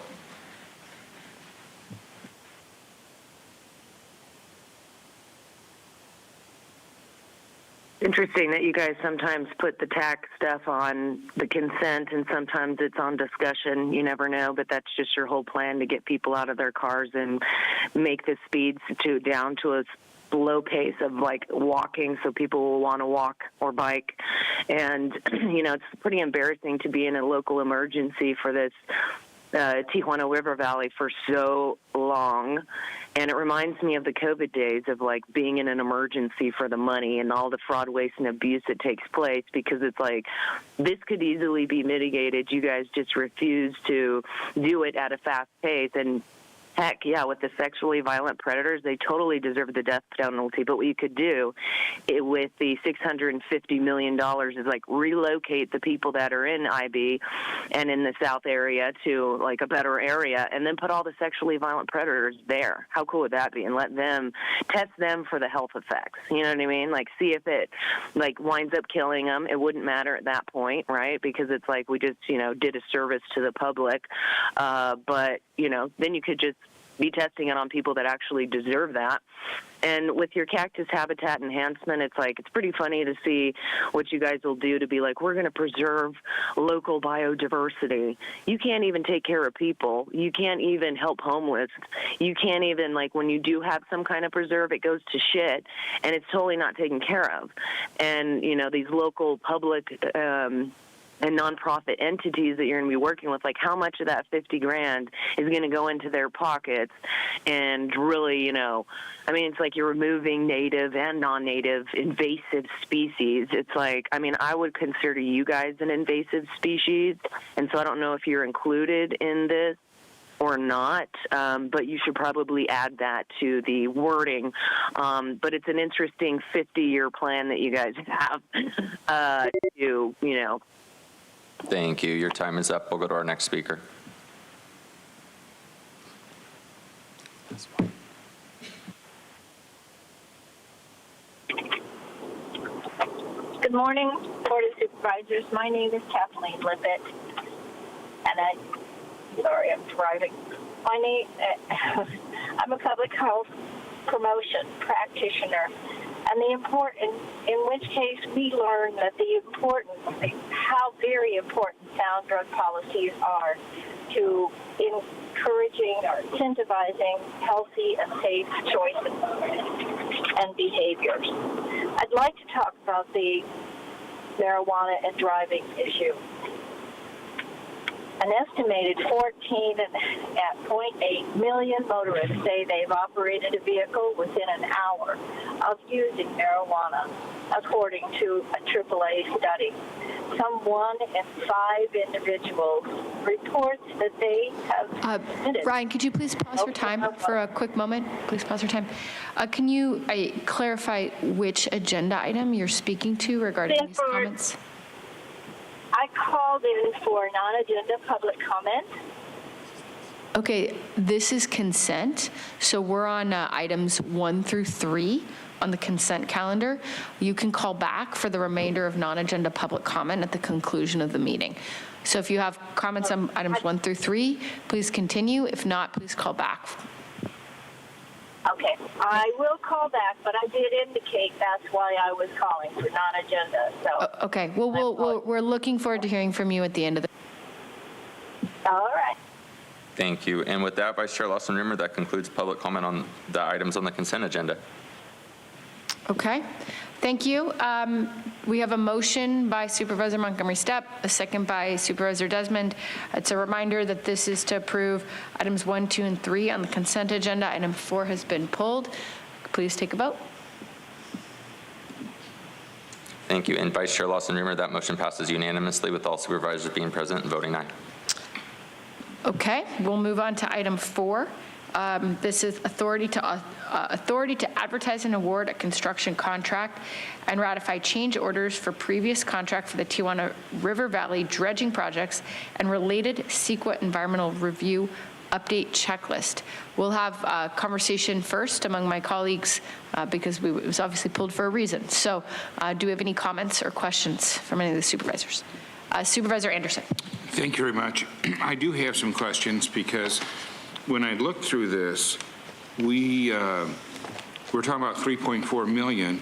Interesting that you guys sometimes put the tax stuff on the consent and sometimes it's on discussion. You never know, but that's just your whole plan to get people out of their cars and make the speeds down to a slow pace of like walking, so people will want to walk or bike. And, it's pretty embarrassing to be in a local emergency for this Tijuana River Valley for so long. And it reminds me of the COVID days of like being in an emergency for the money and all the fraud, waste, and abuse that takes place, because it's like this could easily be mitigated. You guys just refuse to do it at a fast pace. And heck, yeah, with the sexually violent predators, they totally deserve the death penalty. But what you could do with the $650 million is like relocate the people that are in IB and in the South area to like a better area, and then put all the sexually violent predators there. How cool would that be? And let them test them for the health effects. You know what I mean? Like see if it like winds up killing them. It wouldn't matter at that point, right? Because it's like we just, did a service to the public. But, then you could just be testing it on people that actually deserve that. And with your cactus habitat enhancement, it's like, it's pretty funny to see what you guys will do to be like, we're going to preserve local biodiversity. You can't even take care of people. You can't even help homeless. You can't even, like, when you do have some kind of preserve, it goes to shit, and it's totally not taken care of. And, these local public and nonprofit entities that you're going to be working with, like how much of that $50,000 is going to go into their pockets? And really, it's like you're removing native and non-native invasive species. It's like, I would consider you guys an invasive species, and so I don't know if you're included in this. or not, but you should probably add that to the wording. But it's an interesting 50-year plan that you guys have to, Thank you. Your time is up. We'll go to our next speaker. Good morning, Board of Supervisors. My name is Kathleen Lippett, and I'm driving. I'm a public health promotion practitioner, and in which case we learned that how very important sound drug policies are to encouraging or incentivizing healthy and safe choices and behaviors. I'd like to talk about the marijuana and driving issue. An estimated 14.8 million motorists say they've operated a vehicle within an hour of using marijuana, according to a AAA study. Some 1 in 5 individuals reports that they have Brian, could you please pause your time for a quick moment? Please pause your time. Can you clarify which agenda item you're speaking to regarding these comments? I called in for non-agenda public comment. Okay, this is consent, so we're on items 1 through 3 on the consent calendar. You can call back for the remainder of non-agenda public comment at the conclusion of the meeting. So if you have comments on items 1 through 3, please continue. If not, please call back. Okay, I will call back, but I did indicate that's why I was calling for non-agenda. So. Okay, well, we're looking forward to hearing from you at the end of the. All right. Thank you. And with that, Vice Chair Lawson Rimmer, that concludes public comment on the items on the consent agenda. Okay, thank you. We have a motion by Supervisor Montgomery Stepp, a second by Supervisor Desmond. It's a reminder that this is to approve items 1, 2, and 3 on the consent agenda. Item 4 has been pulled. Please take a vote. Thank you. And Vice Chair Lawson Rimmer, that motion passes unanimously with all supervisors being present and voting aye. Okay, we'll move on to item 4. This is authority to advertise and award a construction contract and ratify change orders for previous contract for the Tijuana River Valley dredging projects and related CEQA environmental review update checklist. We'll have a conversation first among my colleagues because it was obviously pulled for a reason. So do we have any comments or questions from any of the supervisors? Supervisor Anderson. Thank you very much. I do have some questions because when I looked through this, we're talking about $3.4 million,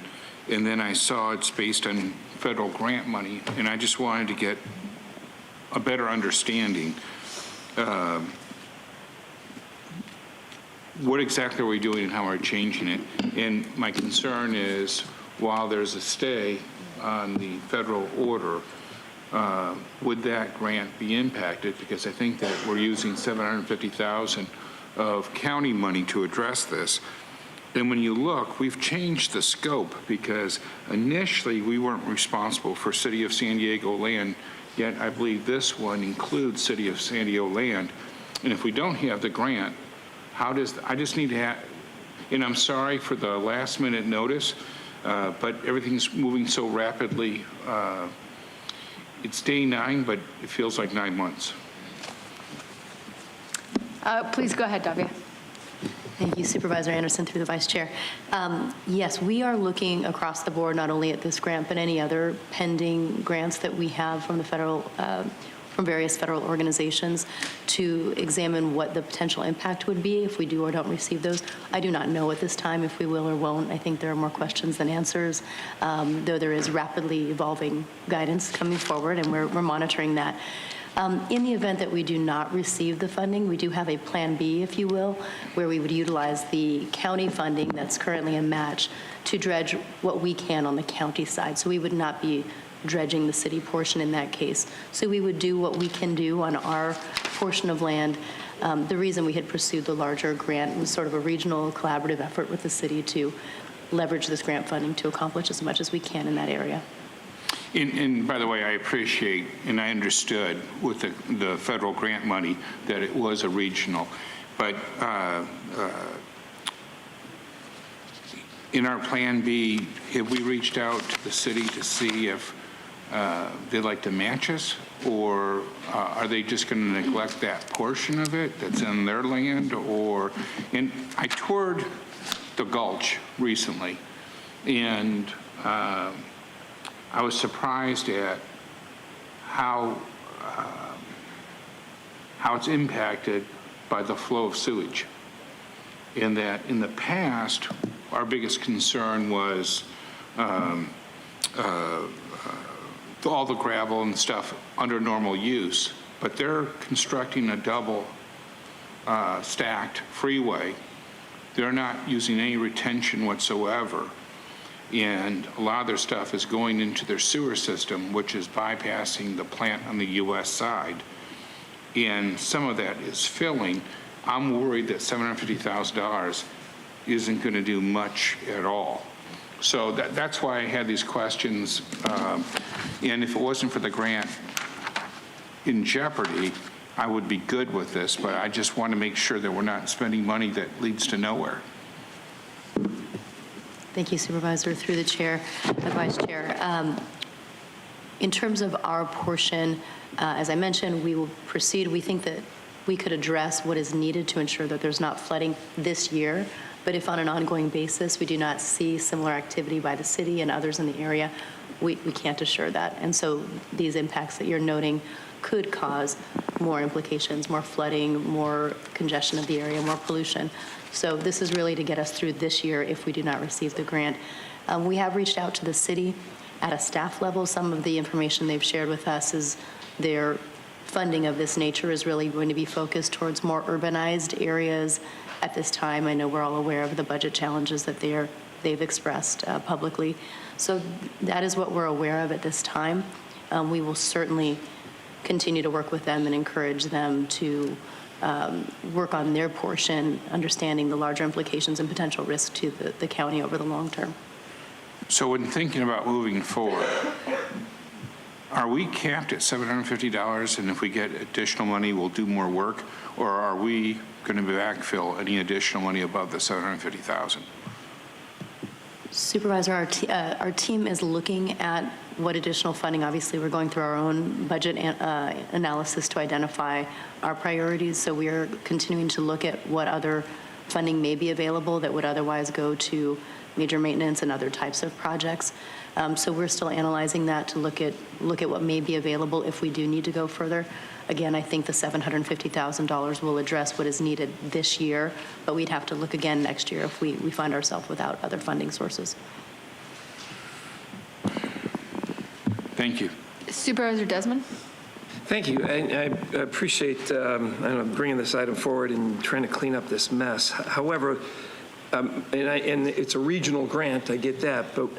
and then I saw it's based on federal grant money, and I just wanted to get a better understanding. What exactly are we doing and how are we changing it? And my concern is, while there's a stay on the federal order, would that grant be impacted? Because I think that we're using $750,000 of county money to address this. And when you look, we've changed the scope because initially we weren't responsible for City of San Diego land, yet I believe this one includes City of San Diego land. And if we don't have the grant, I just need to have, and I'm sorry for the last minute notice, but everything's moving so rapidly. It's day 9, but it feels like 9 months. Please go ahead, Davia. Thank you, Supervisor Anderson, through the Vice Chair. Yes, we are looking across the board, not only at this grant, but any other pending grants that we have from the federal, from various federal organizations to examine what the potential impact would be if we do or don't receive those. I do not know at this time if we will or won't. I think there are more questions than answers, though there is rapidly evolving guidance coming forward, and we're monitoring that. In the event that we do not receive the funding, we do have a plan B, if you will, where we would utilize the county funding that's currently a match to dredge what we can on the county side. So we would not be dredging the city portion in that case. So we would do what we can do on our portion of land. The reason we had pursued the larger grant was sort of a regional collaborative effort with the city to leverage this grant funding to accomplish as much as we can in that area. And by the way, I appreciate and I understood with the federal grant money that it was a regional, but in our Plan B, have we reached out to the city to see if they'd like to match us, or are they just going to neglect that portion of it that's in their land? And I toured the Gulch recently, and I was surprised at how it's impacted by the flow of sewage. In that, in the past, our biggest concern was all the gravel and stuff under normal use, but they're constructing a double stacked freeway. They're not using any retention whatsoever. And a lot of their stuff is going into their sewer system, which is bypassing the plant on the U.S. side. And some of that is filling. I'm worried that $750,000 isn't going to do much at all. So that's why I had these questions. And if it wasn't for the grant in jeopardy, I would be good with this, but I just want to make sure that we're not spending money that leads to nowhere. Thank you, Supervisor. Through the chair, the vice chair. In terms of our portion, as I mentioned, we will proceed. We think that we could address what is needed to ensure that there's not flooding this year. But if on an ongoing basis we do not see similar activity by the city and others in the area, we can't assure that. And so these impacts that you're noting could cause more implications, more flooding, more congestion of the area, more pollution. So this is really to get us through this year if we do not receive the grant. We have reached out to the city at a staff level. Some of the information they've shared with us is their funding of this nature is really going to be focused towards more urbanized areas at this time. I know we're all aware of the budget challenges that they've expressed publicly. So that is what we're aware of at this time. We will certainly continue to work with them and encourage them to work on their portion, understanding the larger implications and potential risk to the county over the long term. So when thinking about moving forward, are we capped at $750, and if we get additional money, we'll do more work, or are we going to backfill any additional money above the $750,000? Supervisor, our team is looking at what additional funding. Obviously, we're going through our own budget analysis to identify our priorities. So we are continuing to look at what other funding may be available that would otherwise go to major maintenance and other types of projects. So we're still analyzing that to look at what may be available if we do need to go further. Again, I think the $750,000 will address what is needed this year, but we'd have to look again next year if we find ourselves without other funding sources. Thank you. Supervisor Desmond? Thank you. I appreciate bringing this item forward and trying to clean up this mess. However, and it's a regional grant, I get that, but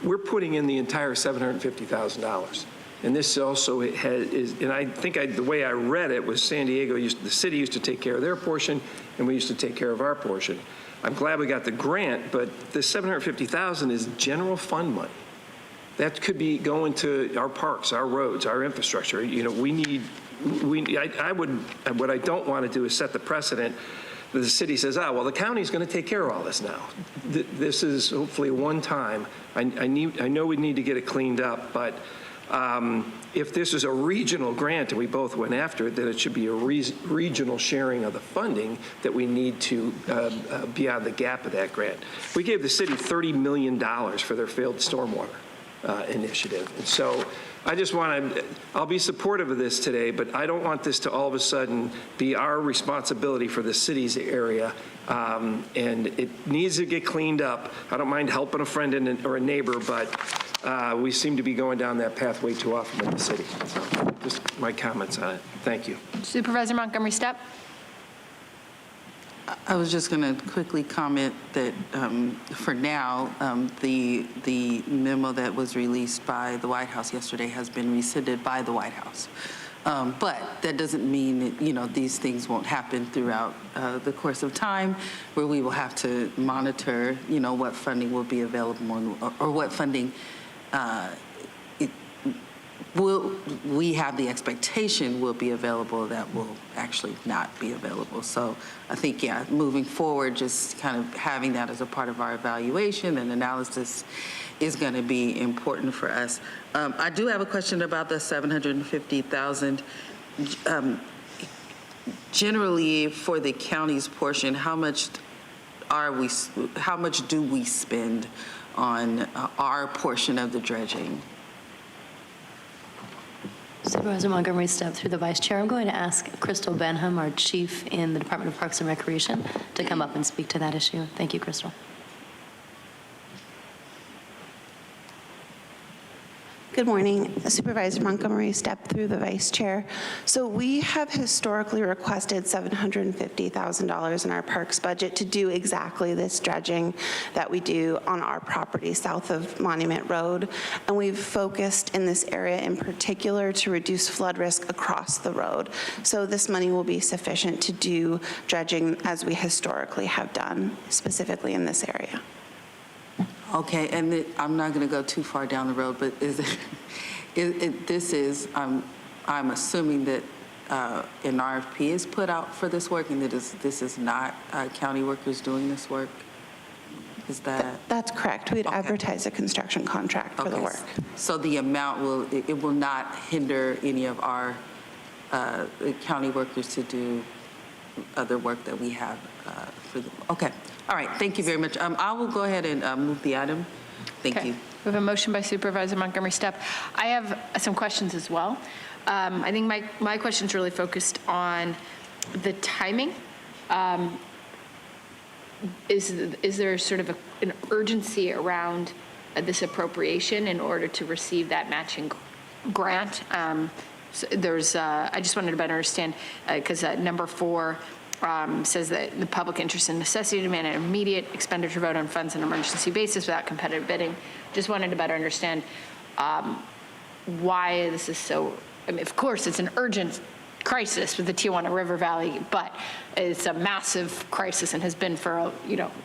we're putting in the entire $750,000. And this also and I think the way I read it was San Diego, the city used to take care of their portion, and we used to take care of our portion. I'm glad we got the grant, but the $750,000 is general fund money. That could be going to our parks, our roads, our infrastructure. You know, what I don't want to do is set the precedent that the city says, well, the county's going to take care of all this now. This is hopefully one time. I know we need to get it cleaned up, but if this is a regional grant and we both went after it, then it should be a regional sharing of the funding that we need to be out of the gap of that grant. We gave the city $30 million for their failed stormwater initiative. And so I just want to, I'll be supportive of this today, but I don't want this to all of a sudden be our responsibility for the city's area. And it needs to get cleaned up. I don't mind helping a friend or a neighbor, but we seem to be going down that path way too often in the city. So just my comments on it. Thank you. Supervisor Montgomery Stepp. I was just going to quickly comment that for now, the memo that was released by the White House yesterday has been rescinded by the White House. But that doesn't mean that, these things won't happen throughout the course of time, where we will have to monitor, what funding will be available or what funding we have the expectation will be available that will actually not be available. So I think, yeah, moving forward, just kind of having that as a part of our evaluation and analysis is going to be important for us. I do have a question about the $750,000. Generally, for the county's portion, how much do we spend on our portion of the dredging? Supervisor Montgomery stepped through the vice chair. I'm going to ask Crystal Benham, our chief in the Department of Parks and Recreation, to come up and speak to that issue. Thank you, Crystal. Good morning. Supervisor Montgomery stepped through the vice chair. So we have historically requested $750,000 in our parks budget to do exactly this dredging that we do on our property south of Monument Road. And we've focused in this area in particular to reduce flood risk across the road. So this money will be sufficient to do dredging as we historically have done, specifically in this area. Okay, and I'm not going to go too far down the road, but I'm assuming that an RFP is put out for this work, and that this is not county workers doing this work? Is that? That's correct. We'd advertise a construction contract for the work. So the amount will not hinder any of our county workers to do other work that we have for them. Okay. All right, thank you very much. I will go ahead and move the item. Thank you. We have a motion by Supervisor Montgomery Stepp. I have some questions as well. I think my question's really focused on the timing. Is there sort of an urgency around this appropriation in order to receive that matching grant? So I just wanted to better understand, because number 4 says that the public interest and necessity demand an immediate expenditure vote on funds on an emergency basis without competitive bidding. Just wanted to better understand why this is so. I mean, of course, it's an urgent crisis with the Tijuana River Valley, but it's a massive crisis and has been for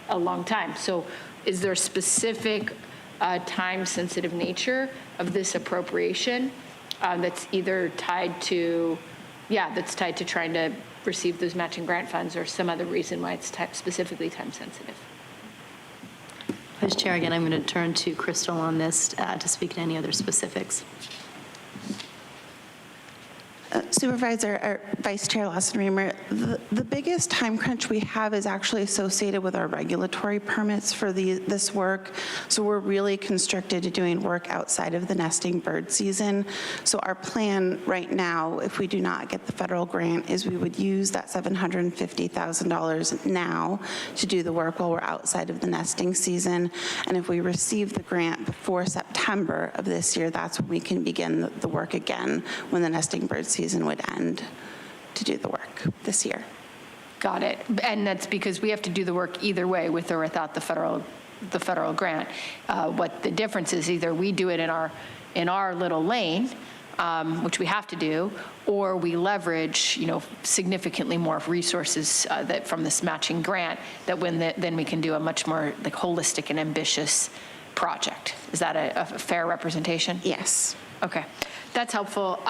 a long time. So, is there a specific time-sensitive nature of this appropriation that's either tied to, trying to receive those matching grant funds, or some other reason why it's specifically time sensitive? Vice Chair, again, I'm going to turn to Crystal on this to speak to any other specifics. Supervisor, or Vice Chair Lawson-Remer, the biggest time crunch we have is actually associated with our regulatory permits for this work. So we're really constricted to doing work outside of the nesting bird season. So our plan right now, if we do not get the federal grant, is we would use that $750,000 now to do the work while we're outside of the nesting season. And if we receive the grant before September of this year, that's when we can begin the work again, when the nesting bird season would end, to do the work this year. Got it. And that's because we have to do the work either way, with or without the federal grant. What the difference is, either we do it in our little lane, which we have to do, or we leverage significantly more resources that from this matching grant, that then we can do a much more holistic and ambitious project. Is that a fair representation? Yes. Okay, that's helpful.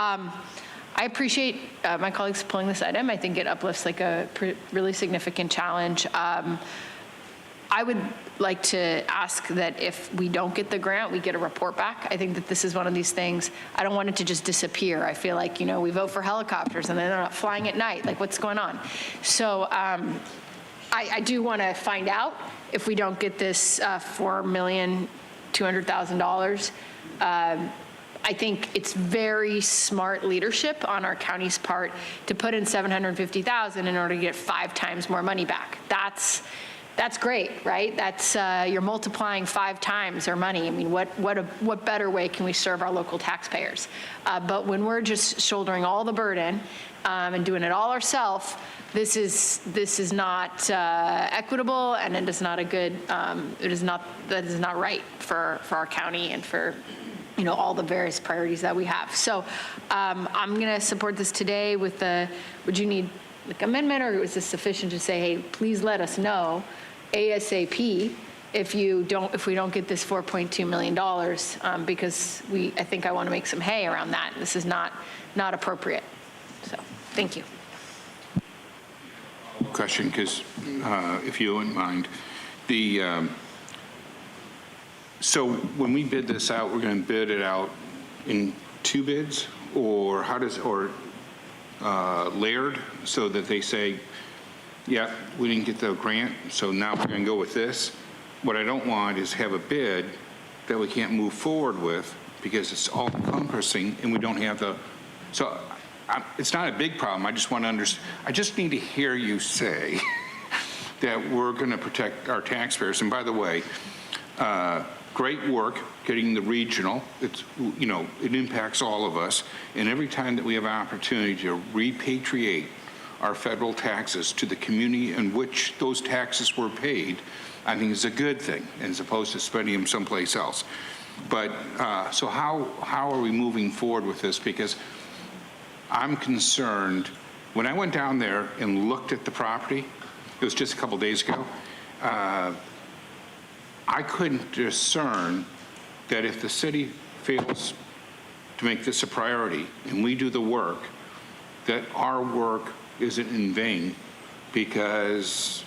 I appreciate my colleagues pulling this item. I think it uplifts a really significant challenge. I would like to ask that if we don't get the grant, we get a report back. I think that this is one of these things, I don't want it to just disappear. I feel like, we vote for helicopters and then they're not flying at night. What's going on? So I do want to find out if we don't get this $4,200,000. I think it's very smart leadership on our county's part to put in $750,000 in order to get 5 times more money back. That's great, right? That's you're multiplying 5 times our money. I mean, what better way can we serve our local taxpayers? But when we're just shouldering all the burden and doing it all ourselves, this is not equitable, and it is not a good. That is not right for our county and for all the various priorities that we have. So I'm going to support this today with would you need amendment, or is this sufficient to say, hey, please let us know ASAP if we don't get this $4.2 million, because I think I want to make some hay around that. This is not appropriate. So, thank you. Question, because if you wouldn't mind, so when we bid this out, we're going to bid it out in 2 bids, or layered, so that they say, yeah, we didn't get the grant, so now we're going to go with this. What I don't want is have a bid that we can't move forward with because it's all encompassing and we don't have so it's not a big problem. I just want to understand. I just need to hear you say that we're going to protect our taxpayers. And by the way, great work getting the regional. It's, it impacts all of us. And every time that we have an opportunity to repatriate our federal taxes to the community in which those taxes were paid, I think it's a good thing, as opposed to spending them someplace else. But so how are we moving forward with this? Because I'm concerned. When I went down there and looked at the property, it was just a couple days ago, I couldn't discern that if the city fails to make this a priority and we do the work, that our work isn't in vain, because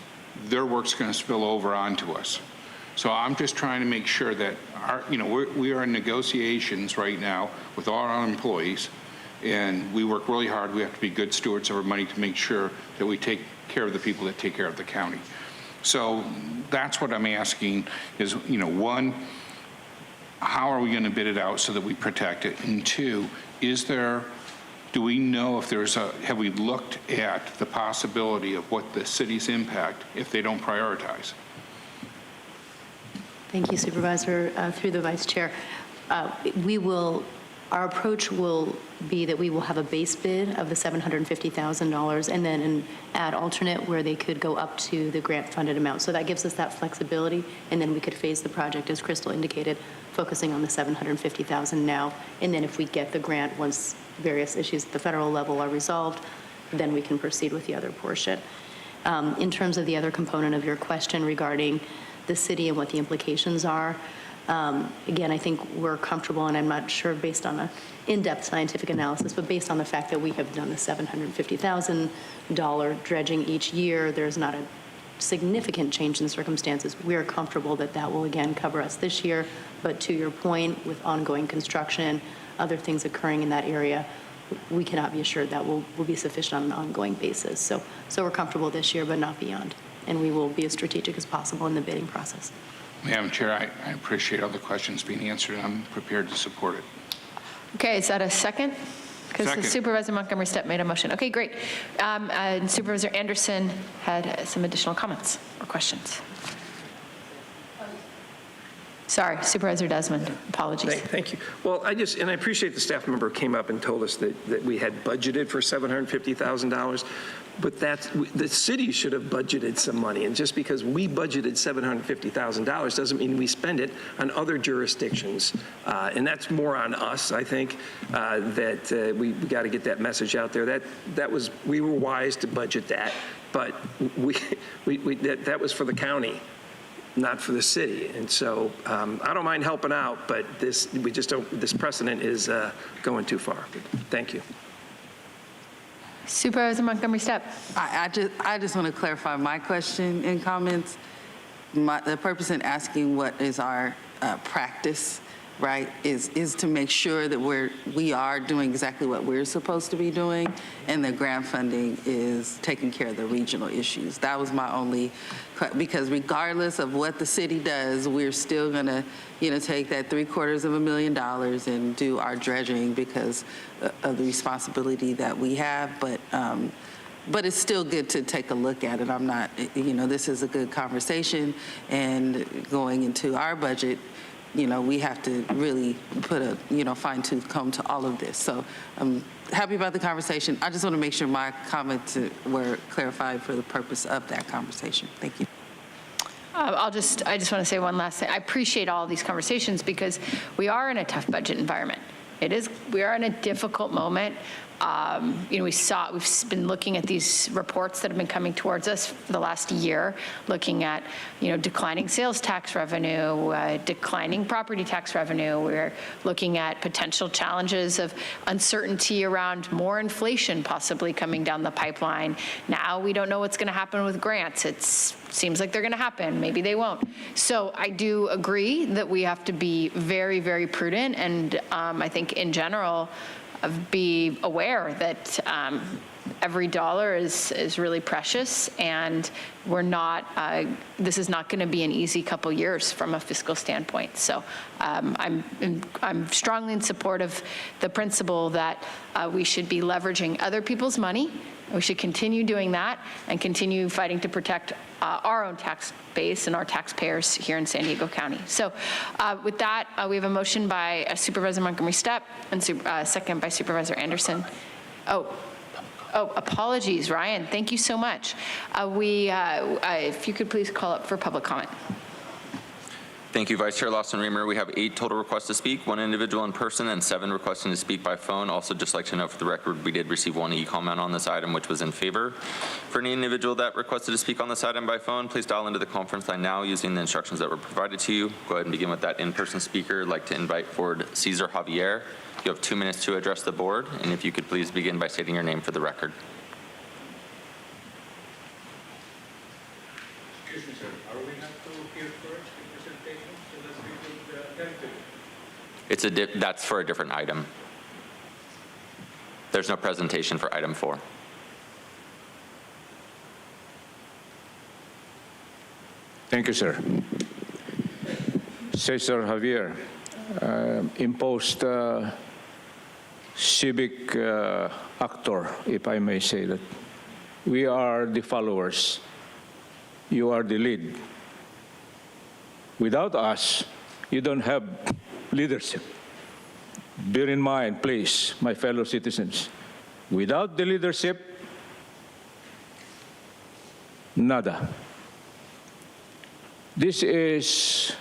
their work's going to spill over onto us. So I'm just trying to make sure that we are in negotiations right now with all our employees, and we work really hard. We have to be good stewards of our money to make sure that we take care of the people that take care of the county. So that's what I'm asking is, one, how are we going to bid it out so that we protect it? And 2, do we know if have we looked at the possibility of what the city's impact if they don't prioritize? Thank you, Supervisor. Through the Vice Chair, our approach will be that we will have a base bid of the $750,000 and then an ad alternate where they could go up to the grant funded amount. So that gives us that flexibility, and then we could phase the project, as Crystal indicated, focusing on the $750,000 now. And then if we get the grant, once various issues at the federal level are resolved, then we can proceed with the other portion. In terms of the other component of your question regarding the city and what the implications are, again, I think we're comfortable, and I'm not sure based on an in-depth scientific analysis, but based on the fact that we have done the $750,000 dredging each year, there's not a significant change in the circumstances. We are comfortable that that will again cover us this year, but to your point, with ongoing construction, other things occurring in that area, we cannot be assured that will be sufficient on an ongoing basis. So we're comfortable this year, but not beyond, and we will be as strategic as possible in the bidding process. Madam Chair, I appreciate all the questions being answered. I'm prepared to support it. Okay, is that a second? Because Second. Supervisor Montgomery Steppe made a motion. Okay, great. And Supervisor Anderson had some additional comments or questions. Sorry, Supervisor Desmond, apologies. Thank you. Well, I appreciate the staff member came up and told us that we had budgeted for $750,000, but the city should have budgeted some money. And just because we budgeted $750,000 doesn't mean we spend it on other jurisdictions. And that's more on us, I think, that we got to get that message out there. We were wise to budget that, but that was for the county, not for the city. And so I don't mind helping out, but this precedent is going too far. Thank you. Supervisor Montgomery Steppe. I just want to clarify my question and comments. The purpose in asking what is our practice, right, is to make sure that we are doing exactly what we're supposed to be doing, and the grant funding is taking care of the regional issues. That was my only, because regardless of what the city does, we're still going to, take that $750,000 and do our dredging because of the responsibility that we have. But it's still good to take a look at it. I'm not, this is a good conversation, and going into our budget, we have to really put a, fine-tooth comb to all of this. So I'm happy about the conversation. I just want to make sure my comments were clarified for the purpose of that conversation. Thank you. I just want to say one last thing. I appreciate all these conversations because we are in a tough budget environment. We are in a difficult moment, we've been looking at these reports that have been coming towards us for the last year, looking at, declining sales tax revenue, declining property tax revenue. We're looking at potential challenges of uncertainty around more inflation possibly coming down the pipeline. Now we don't know what's going to happen with grants. It seems like they're going to happen. Maybe they won't. So I do agree that we have to be very, very prudent, and I think in general, be aware that every dollar is really precious, and we're not. This is not going to be an easy couple years from a fiscal standpoint. So I'm strongly in support of the principle that we should be leveraging other people's money. We should continue doing that and continue fighting to protect our own tax base and our taxpayers here in San Diego County. So with that, we have a motion by Supervisor Montgomery Steppe and second by Supervisor Anderson. Oh, apologies, Ryan. Thank you so much. If you could please call up for public comment. Thank you, Vice Chair Lawson-Remer. We have 8 total requests to speak, 1 individual in person, and 7 requesting to speak by phone. Also, just like to note for the record, we did receive 1 e-comment on this item, which was in favor. For any individual that requested to speak on this item by phone, please dial into the conference line now using the instructions that were provided to you. Go ahead and begin with that in-person speaker. I'd like to invite forward Cesar Javier. You have 2 minutes to address the board, and if you could please begin by stating your name for the record. Excuse me, sir. Are we not to hear first the presentation so that we could attend to it? That's for a different item. There's no presentation for item 4. Thank you, sir. Cesar Javier, imposed civic actor, if I may say that. We are the followers. You are the lead. Without us, you don't have leadership. Bear in mind, please, my fellow citizens, without the leadership, nada. This is,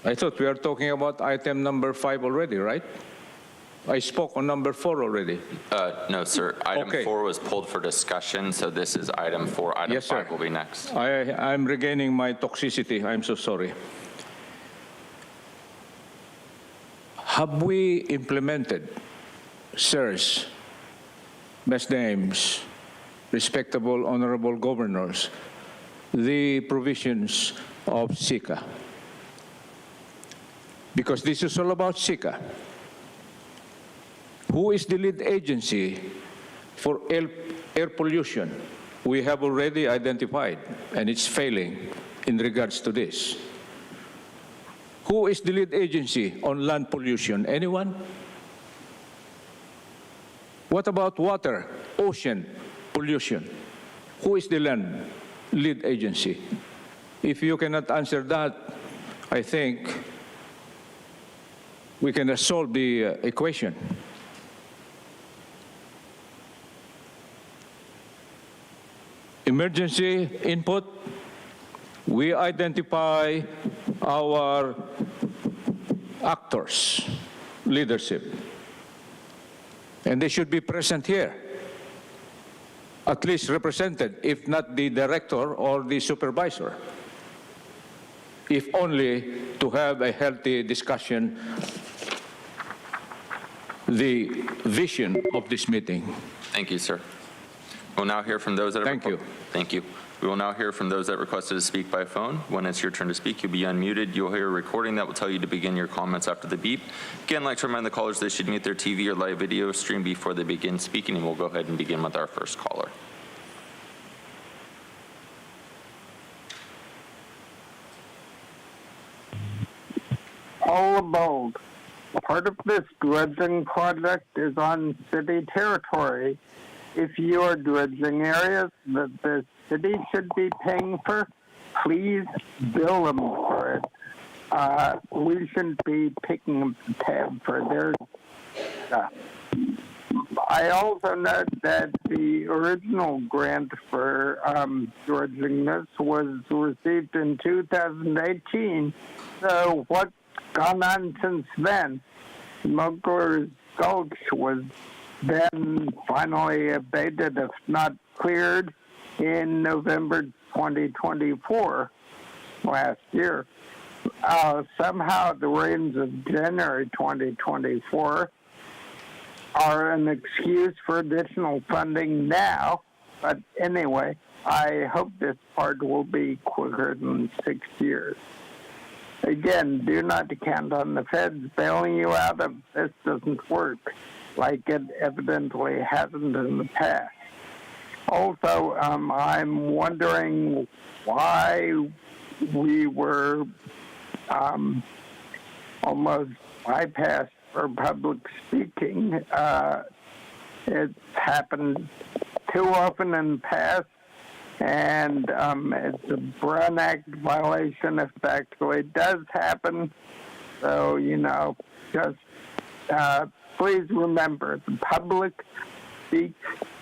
I thought we are talking about item number 5 already, right? I spoke on number 4 already. No, sir. Item 4 was pulled for discussion, so this is item 4. Item Yes, 5 sir. will be next. I'm regaining my toxicity. I'm so sorry. Have we implemented, sirs, best names, respectable, honorable governors, the provisions of SICA? Because this is all about SICA. Who is the lead agency for air pollution? We have already identified, and it's failing in regards to this. Who is the lead agency on land pollution? Anyone? What about water, ocean pollution? Who is the land lead agency? If you cannot answer that, I think we can solve the equation. Emergency input, we identify our actors, leadership, and they should be present here, at least represented, if not the director or the supervisor, if only to have a healthy discussion, the vision of this meeting. Thank you, sir. We'll now hear from those that Thank you. Thank you. We will now hear from those that requested to speak by phone. When it's your turn to speak, you'll be unmuted. You'll hear a recording that will tell you to begin your comments after the beep. Again, I'd like to remind the callers they should mute their TV or live video stream before they begin speaking, and we'll go ahead and begin with our first caller. All aboard. Part of this dredging project is on city territory. If you are dredging areas that the city should be paying for, please bill them for it. We shouldn't be picking up the tab for their stuff. I also note that the original grant for dredging this was received in 2018. So what's gone on since then? Smuggler's Gulch was then finally abated, if not cleared, in November 2024, last year. Somehow the rains of January 2024 are an excuse for additional funding now. But anyway, I hope this part will be quicker than 6 years. Again, do not count on the feds bailing you out if this doesn't work, like it evidently hasn't in the past. Also, I'm wondering why we were almost bypassed for public speaking. It's happened too often in the past, and it's a Brown Act violation if it actually does happen. So, just please remember, the public speaks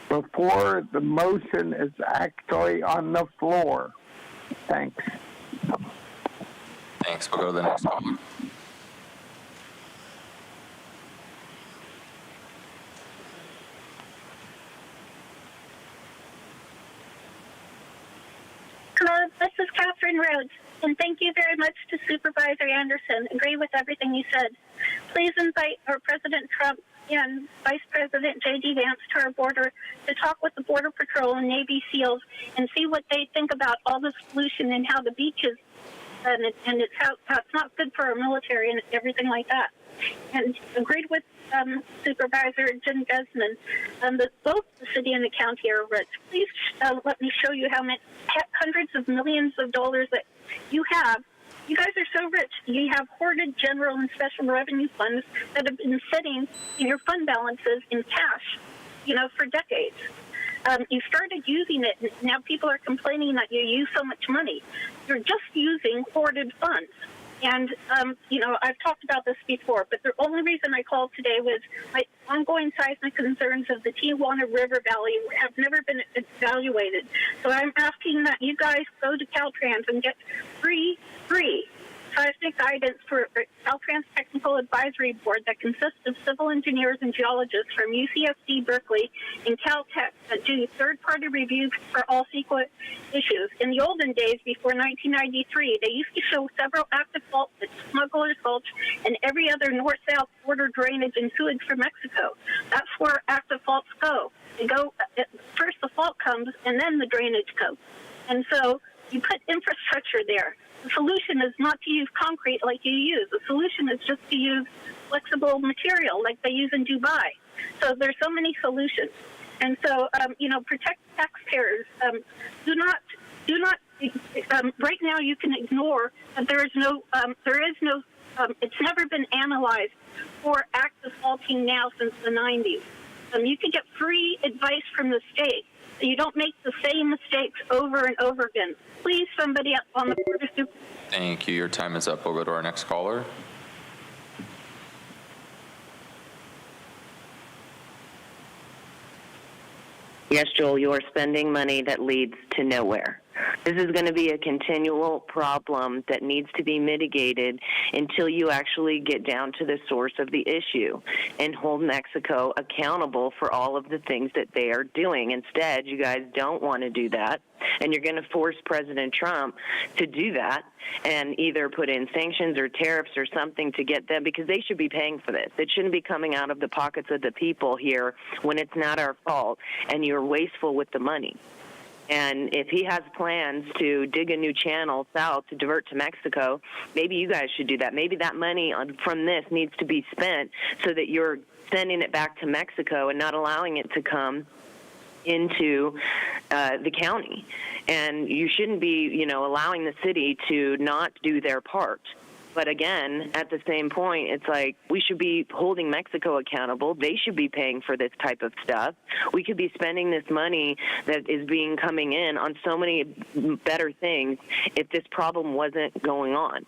before the motion is actually on the floor. Thanks. Thanks. We'll go to the next caller. Hello, this is Catherine Rhodes, and thank you very much to Supervisor Anderson. Agree with everything you said. Please invite our President Trump and Vice President J.D. Vance to our border to talk with the Border Patrol and Navy SEALs and see what they think about all this pollution and how the beaches and it's how it's not good for our military and everything like that. And agreed with Supervisor Jim Desmond that both the city and the county are rich. Please let me show you how many hundreds of millions of dollars that you have. You guys are so rich. You have hoarded general and special revenue funds that have been sitting in your fund balances in cash, for decades. You started using it, and now people are complaining that you use so much money. You're just using hoarded funds. And, I've talked about this before, but the only reason I called today was my ongoing seismic concerns of the Tijuana River Valley have never been evaluated. So I'm asking that you guys go to Caltrans and get free seismic guidance for Caltrans Technical Advisory Board that consists of civil engineers and geologists from UCSD, Berkeley, and Caltech that do third-party reviews for all CEQA issues. In the olden days, before 1993, they used to show several active faults at Smuggler's Gulch and every other north-south border drainage and sewage for Mexico. That's where active faults go. They go, first the fault comes, and then the drainage goes. And so you put infrastructure there. The solution is not to use concrete like you use. The solution is just to use flexible material like they use in Dubai. So there's so many solutions. And so, protect taxpayers. Do not. Right now, you can ignore that there is no. It's never been analyzed for active faulting now since the 90s. You can get free advice from the state. So you don't make the same mistakes over and over again. Please, somebody up on the board of supervisors. Thank you. Your time is up. We'll go to our next caller. Yes, Joel, you're spending money that leads to nowhere. This is going to be a continual problem that needs to be mitigated until you actually get down to the source of the issue and hold Mexico accountable for all of the things that they are doing. Instead, you guys don't want to do that, and you're going to force President Trump to do that and either put in sanctions or tariffs or something to get them, because they should be paying for this. It shouldn't be coming out of the pockets of the people here when it's not our fault, and you're wasteful with the money. And if he has plans to dig a new channel south to divert to Mexico, maybe you guys should do that. Maybe that money from this needs to be spent so that you're sending it back to Mexico and not allowing it to come into the county. And you shouldn't be, allowing the city to not do their part. But again, at the same point, it's like we should be holding Mexico accountable. They should be paying for this type of stuff. We could be spending this money that is coming in on so many better things if this problem wasn't going on.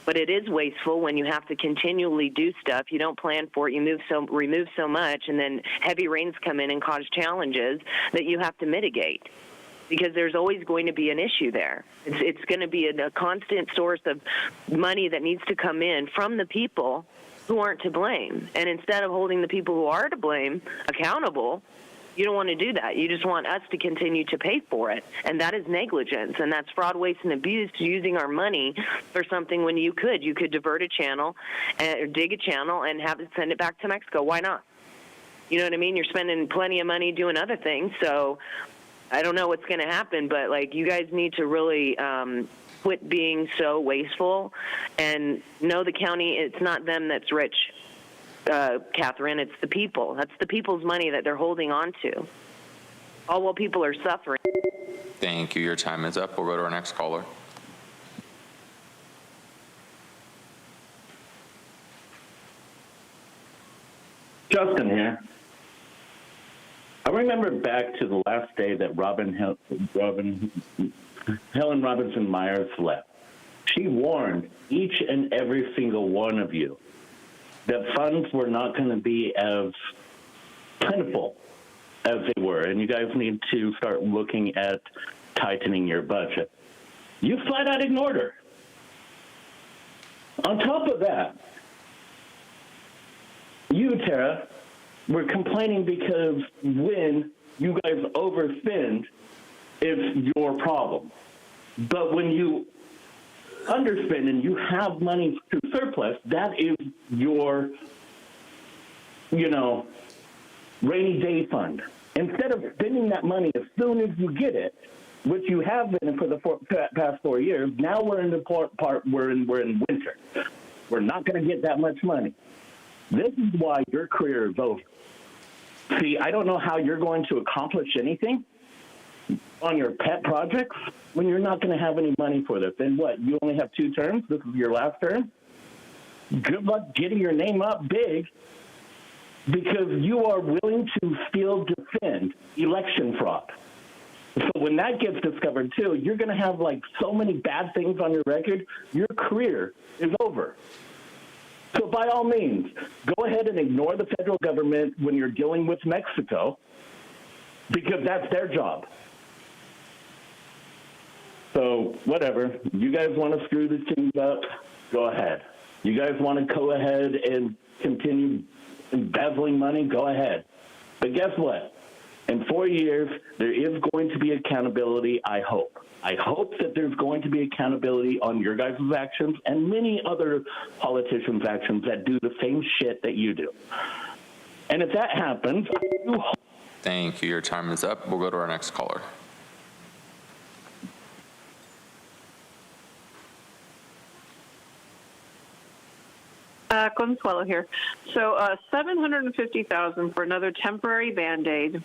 But it is wasteful when you have to continually do stuff. You don't plan for it. You remove so much, and then heavy rains come in and cause challenges that you have to mitigate, because there's always going to be an issue there. It's going to be a constant source of money that needs to come in from the people who aren't to blame. And instead of holding the people who are to blame accountable, you don't want to do that. You just want us to continue to pay for it. And that is negligence. And that's fraud, waste, and abuse, using our money for something when you could. You could divert a channel, or dig a channel, and have it send it back to Mexico. Why not? You know what I mean? You're spending plenty of money doing other things. So I don't know what's going to happen, but, like, you guys need to really quit being so wasteful and know the county, it's not them that's rich. Catherine, it's the people. That's the people's money that they're holding on to, all while people are suffering. Thank you. Your time is up. We'll go to our next caller. Justin here. I remember back to the last day that Helen Robinson Myers left. She warned each and every single one of you that funds were not going to be as plentiful as they were, and you guys need to start looking at tightening your budget. You flat out ignored her. On top of that, you, Tara, were complaining because when you guys overspend, it's your problem. But when you underspend and you have money to surplus, that is your, rainy day fund. Instead of spending that money as soon as you get it, which you have been for the past 4 years, now we're in the part we're in winter. We're not going to get that much money. This is why your career is over. See, I don't know how you're going to accomplish anything on your pet projects when you're not going to have any money for this. And what, you only have 2 terms? This is your last term? Good luck getting your name up big, because you are willing to still defend election fraud. So when that gets discovered too, you're going to have so many bad things on your record, your career is over. So by all means, go ahead and ignore the federal government when you're dealing with Mexico, because that's their job. So whatever, you guys want to screw these things up, go ahead. You guys want to go ahead and continue embezzling money, go ahead. But guess what? In 4 years, there is going to be accountability, I hope. I hope that there's going to be accountability on your guys' actions and many other politicians' actions that do the same shit that you do. And if that happens, I do hope. Thank you. Your time is up. We'll go to our next caller. Consuelo here. So $750,000 for another temporary Band-Aid.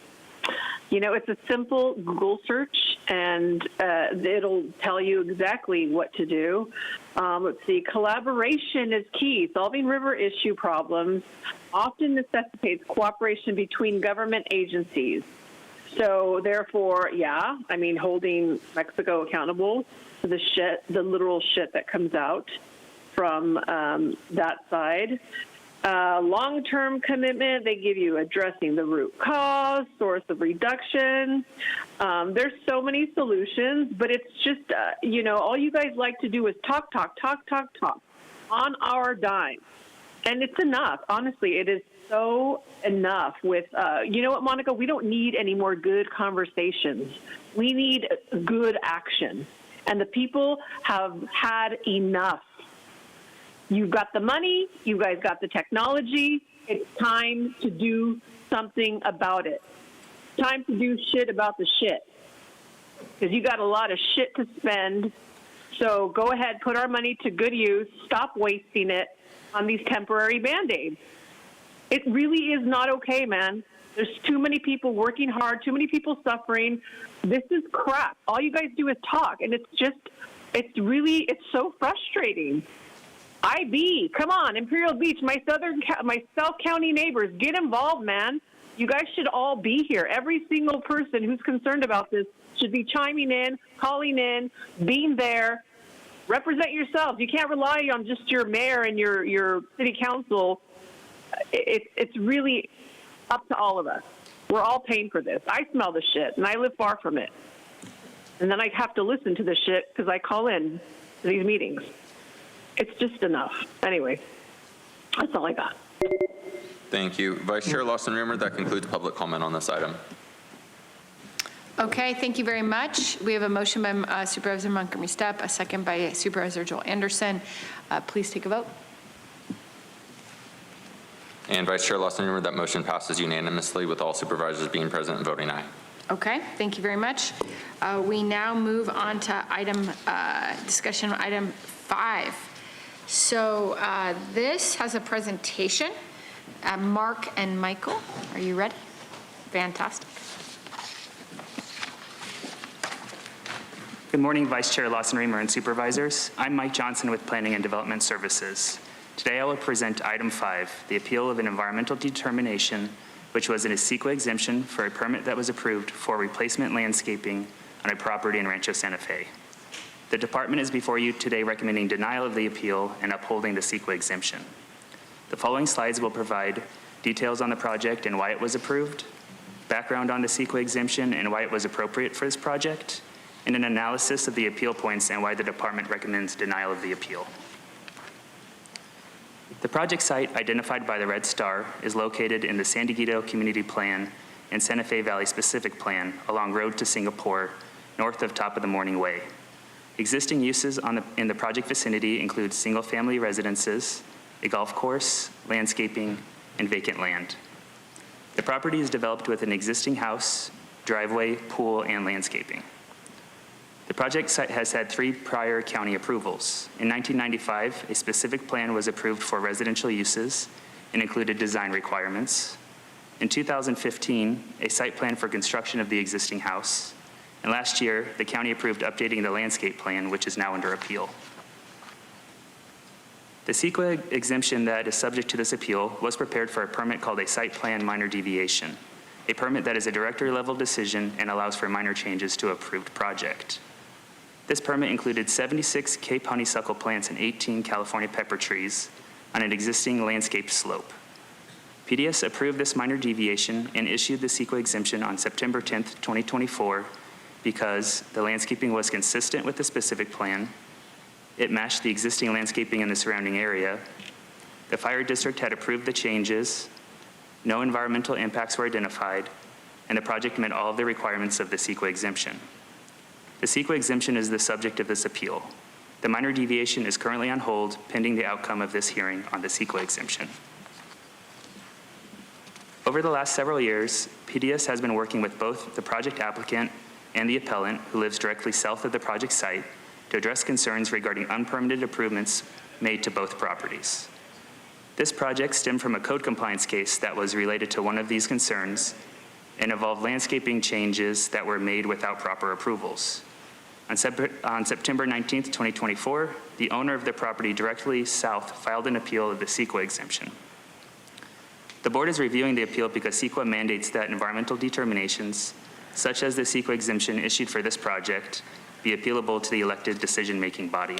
It's a simple Google search, and it'll tell you exactly what to do. Let's see. Collaboration is key. Solving river issue problems often necessitates cooperation between government agencies. So therefore, holding Mexico accountable for the literal shit that comes out from that side. Long-term commitment, they give you addressing the root cause, source of reduction. There's so many solutions, but it's just, all you guys like to do is talk on our dime. And it's enough. Honestly, it is so enough with, you know what, Monica? We don't need any more good conversations. We need good action. And the people have had enough. You've got the money, you guys got the technology, it's time to do something about it. Time to do shit about the shit. Because you got a lot of shit to spend. So go ahead, put our money to good use, stop wasting it on these temporary Band-Aids. It really is not okay, man. There's too many people working hard, too many people suffering. This is crap. All you guys do is talk, and it's so frustrating. IB, come on, Imperial Beach, my South County neighbors, get involved, man. You guys should all be here. Every single person who's concerned about this should be chiming in, calling in, being there. Represent yourselves. You can't rely on just your mayor and your city council. It's really up to all of us. We're all paying for this. I smell the shit, and I live far from it. And then I have to listen to the shit because I call in to these meetings. It's just enough. Anyway. That's all I got. Thank you. Vice Chair Lawson-Remer, that concludes public comment on this item. Okay, thank you very much. We have a motion by Supervisor Montgomery Steppe, a second by Supervisor Joel Anderson. Please take a vote. And Vice Chair Lawson-Remer, that motion passes unanimously with all supervisors being present and voting aye. Okay, thank you very much. We now move on to discussion item 5. So this has a presentation. Mark and Michael, are you ready? Fantastic. Good morning, Vice Chair Lawson-Remer and Supervisors. I'm Mike Johnson with Planning and Development Services. Today I will present item 5, the appeal of an environmental determination, which was in a CEQA exemption for a permit that was approved for replacement landscaping on a property in Rancho Santa Fe. The department is before you today recommending denial of the appeal and upholding the CEQA exemption. The following slides will provide details on the project and why it was approved, background on the CEQA exemption and why it was appropriate for this project, and an analysis of the appeal points and why the department recommends denial of the appeal. The project site identified by the red star is located in the San Diego Community Plan and Santa Fe Valley Specific Plan along Road to Singapore, north of Top of the Morning Way. Existing uses in the project vicinity include single-family residences, a golf course, landscaping, and vacant land. The property is developed with an existing house, driveway, pool, and landscaping. The project site has had 3 prior county approvals. In 1995, a specific plan was approved for residential uses and included design requirements. In 2015, a site plan for construction of the existing house. And last year, the county approved updating the landscape plan, which is now under appeal. The CEQA exemption that is subject to this appeal was prepared for a permit called a site plan minor deviation, a permit that is a director-level decision and allows for minor changes to approved project. This permit included 76 Cape honeysuckle plants and 18 California pepper trees on an existing landscaped slope. PDS approved this minor deviation and issued the CEQA exemption on September 10th, 2024, because the landscaping was consistent with the specific plan, it matched the existing landscaping in the surrounding area, the fire district had approved the changes, no environmental impacts were identified, and the project met all of the requirements of the CEQA exemption. The CEQA exemption is the subject of this appeal. The minor deviation is currently on hold pending the outcome of this hearing on the CEQA exemption. Over the last several years, PDS has been working with both the project applicant and the appellant, who lives directly south of the project site, to address concerns regarding unpermitted improvements made to both properties. This project stemmed from a code compliance case that was related to one of these concerns and involved landscaping changes that were made without proper approvals. On September 19th, 2024, the owner of the property directly south filed an appeal of the CEQA exemption. The board is reviewing the appeal because CEQA mandates that environmental determinations, such as the CEQA exemption issued for this project, be appealable to the elected decision-making body.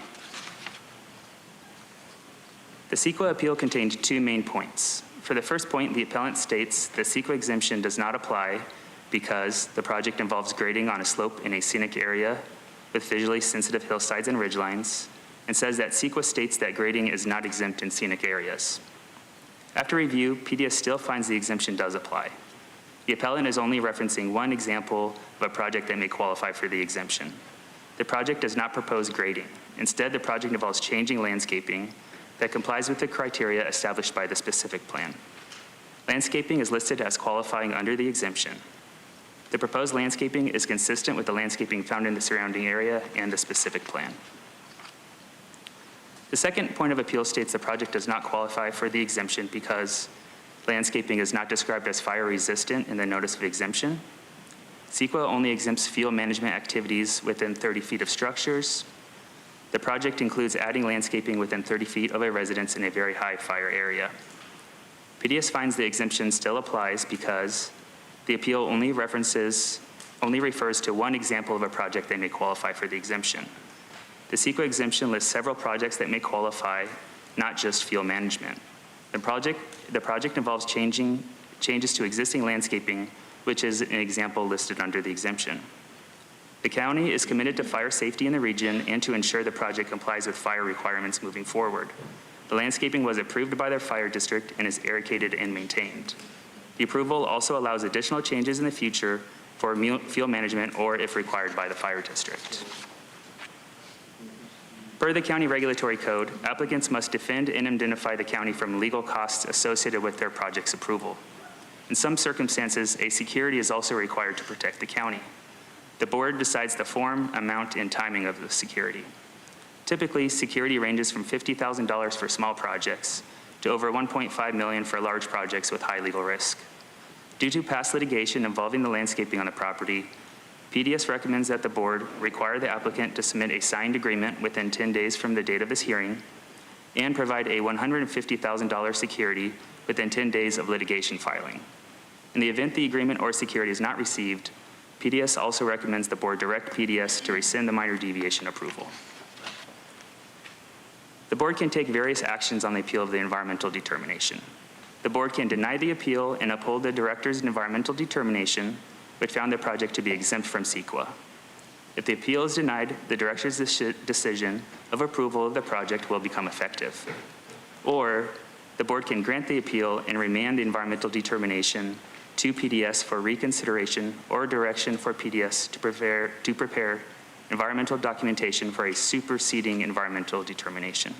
The CEQA appeal contained 2 main points. For the first point, the appellant states the CEQA exemption does not apply because the project involves grading on a slope in a scenic area with visually sensitive hillsides and ridgelines, and says that CEQA states that grading is not exempt in scenic areas. After review, PDS still finds the exemption does apply. The appellant is only referencing one example of a project that may qualify for the exemption. The project does not propose grading. Instead, the project involves changing landscaping that complies with the criteria established by the specific plan. Landscaping is listed as qualifying under the exemption. The proposed landscaping is consistent with the landscaping found in the surrounding area and the specific plan. The second point of appeal states the project does not qualify for the exemption because landscaping is not described as fire resistant in the notice of exemption. CEQA only exempts field management activities within 30 feet of structures. The project includes adding landscaping within 30 feet of a residence in a very high fire area. PDS finds the exemption still applies because the appeal only refers to one example of a project that may qualify for the exemption. The CEQA exemption lists several projects that may qualify, not just field management. The project involves changes to existing landscaping, which is an example listed under the exemption. The county is committed to fire safety in the region and to ensure the project complies with fire requirements moving forward. The landscaping was approved by their fire district and is irrigated and maintained. The approval also allows additional changes in the future for field management or if required by the fire district. Per the County Regulatory Code, applicants must defend and indemnify the county from legal costs associated with their project's approval. In some circumstances, a security is also required to protect the county. The board decides the form, amount, and timing of the security. Typically, security ranges from $50,000 for small projects to over $1.5 million for large projects with high legal risk. Due to past litigation involving the landscaping on the property, PDS recommends that the board require the applicant to submit a signed agreement within 10 days from the date of this hearing and provide a $150,000 security within 10 days of litigation filing. In the event the agreement or security is not received, PDS also recommends the board direct PDS to rescind the minor deviation approval. The board can take various actions on the appeal of the environmental determination. The board can deny the appeal and uphold the director's environmental determination, which found the project to be exempt from CEQA. If the appeal is denied, the director's decision of approval of the project will become effective. Or the board can grant the appeal and remand the environmental determination to PDS for reconsideration or direction for PDS to prepare environmental documentation for a superseding environmental determination.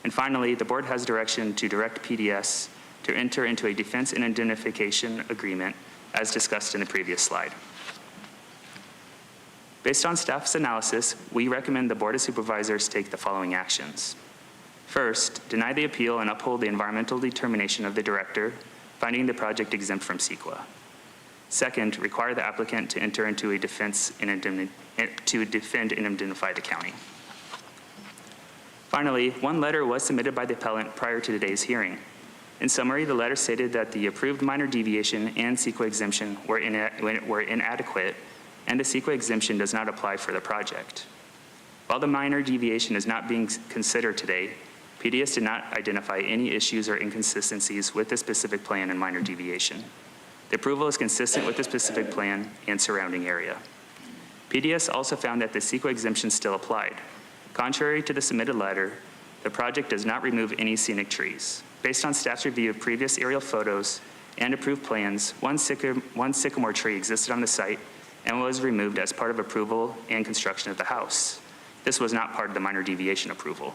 And finally, the board has direction to direct PDS to enter into a defense and indemnification agreement as discussed in the previous slide. Based on staff's analysis, we recommend the Board of Supervisors take the following actions. First, deny the appeal and uphold the environmental determination of the director, finding the project exempt from CEQA. Second, require the applicant to enter into a defense and to defend and indemnify the county. Finally, one letter was submitted by the appellant prior to today's hearing. In summary, the letter stated that the approved minor deviation and CEQA exemption were inadequate, and the CEQA exemption does not apply for the project. While the minor deviation is not being considered today, PDS did not identify any issues or inconsistencies with the specific plan and minor deviation. The approval is consistent with the specific plan and surrounding area. PDS also found that the CEQA exemption still applied. Contrary to the submitted letter, the project does not remove any scenic trees. Based on staff's review of previous aerial photos and approved plans, one sycamore tree existed on the site and was removed as part of approval and construction of the house. This was not part of the minor deviation approval.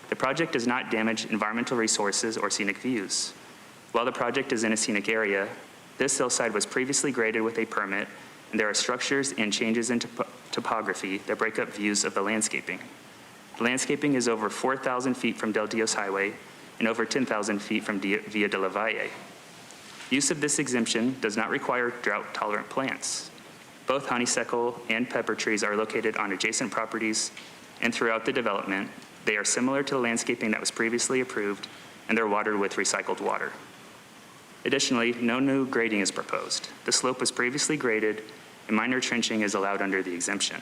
The project does not damage environmental resources or scenic views. While the project is in a scenic area, this hillside was previously graded with a permit, and there are structures and changes in topography that break up views of the landscaping. The landscaping is over 4,000 feet from Del Dios Highway and over 10,000 feet from Via de la Valle. Use of this exemption does not require drought-tolerant plants. Both honeysuckle and pepper trees are located on adjacent properties, and throughout the development, they are similar to the landscaping that was previously approved, and they're watered with recycled water. Additionally, no new grading is proposed. The slope was previously graded, and minor trenching is allowed under the exemption.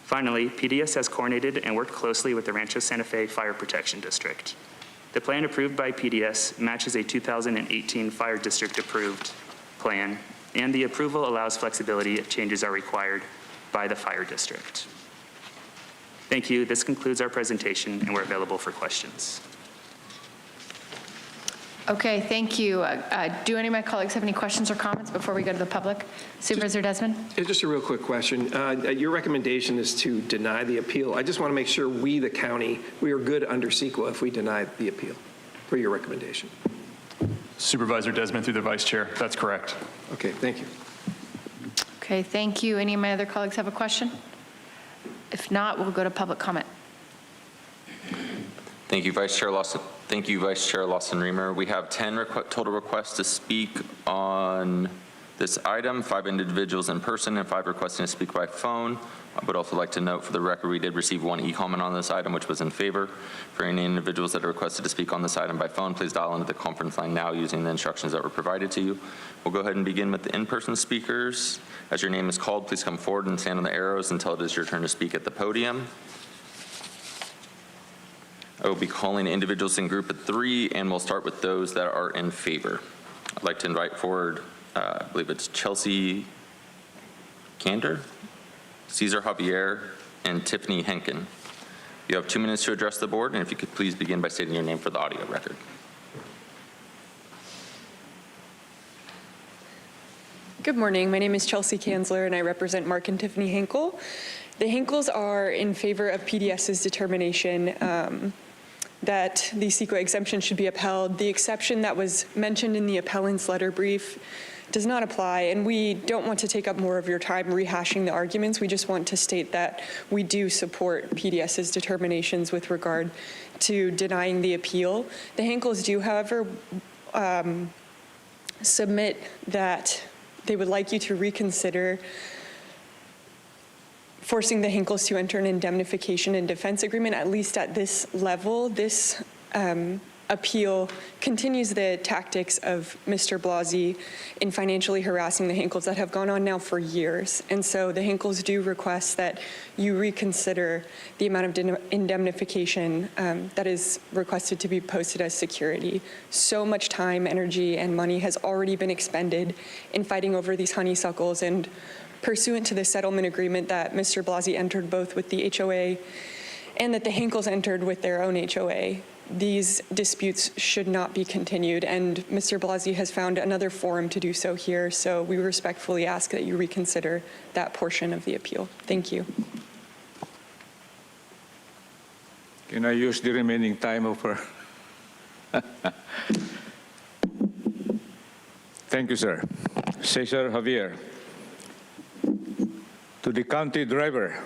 Finally, PDS has coordinated and worked closely with the Rancho Santa Fe Fire Protection District. The plan approved by PDS matches a 2018 Fire District approved plan, and the approval allows flexibility if changes are required by the Fire District. Thank you. This concludes our presentation, and we're available for questions. Okay, thank you. Do any of my colleagues have any questions or comments before we go to the public? Supervisor Desmond? Just a real quick question. Your recommendation is to deny the appeal. I just want to make sure we, the county, we are good under CEQA if we deny the appeal for your recommendation. Supervisor Desmond through the Vice Chair. That's correct. Okay, thank you. Okay, thank you. Any of my other colleagues have a question? If not, we'll go to public comment. Thank you, Vice Chair Lawson. Thank you, Vice Chair Lawson-Remer. We have 10 total requests to speak on this item, 5 individuals in person and 5 requesting to speak by phone. I would also like to note for the record, we did receive 1 e-comment on this item, which was in favor. For any individuals that are requested to speak on this item by phone, please dial into the conference line now using the instructions that were provided to you. We'll go ahead and begin with the in-person speakers. As your name is called, please come forward and stand on the arrows until it is your turn to speak at the podium. I will be calling individuals in group of 3, and we'll start with those that are in favor. I'd like to invite forward, I believe it's Chelsea Kander, Cesar Javier, and Tiffany Henkin. You have 2 minutes to address the board, and if you could please begin by stating your name for the audio record. Good morning. My name is Chelsea Kanzler, and I represent Mark and Tiffany Hinkle. The Hinkles are in favor of PDS's determination that the CEQA exemption should be upheld. The exception that was mentioned in the appellant's letter brief does not apply, and we don't want to take up more of your time rehashing the arguments. We just want to state that we do support PDS's determinations with regard to denying the appeal. The Hinkles do, however, submit that they would like you to reconsider forcing the Hinkles to enter an indemnification and defense agreement, at least at this level. This appeal continues the tactics of Mr. Blasey in financially harassing the Hinkles that have gone on now for years. And so the Hinkles do request that you reconsider the amount of indemnification that is requested to be posted as security. So much time, energy, and money has already been expended in fighting over these honeysuckles, and pursuant to the settlement agreement that Mr. Blasey entered both with the HOA and that the Hinkles entered with their own HOA, these disputes should not be continued, and Mr. Blasey has found another forum to do so here, so we respectfully ask that you reconsider that portion of the appeal. Thank you. Can I use the remaining time of her? Thank you, sir. Cesar Javier. To the county driver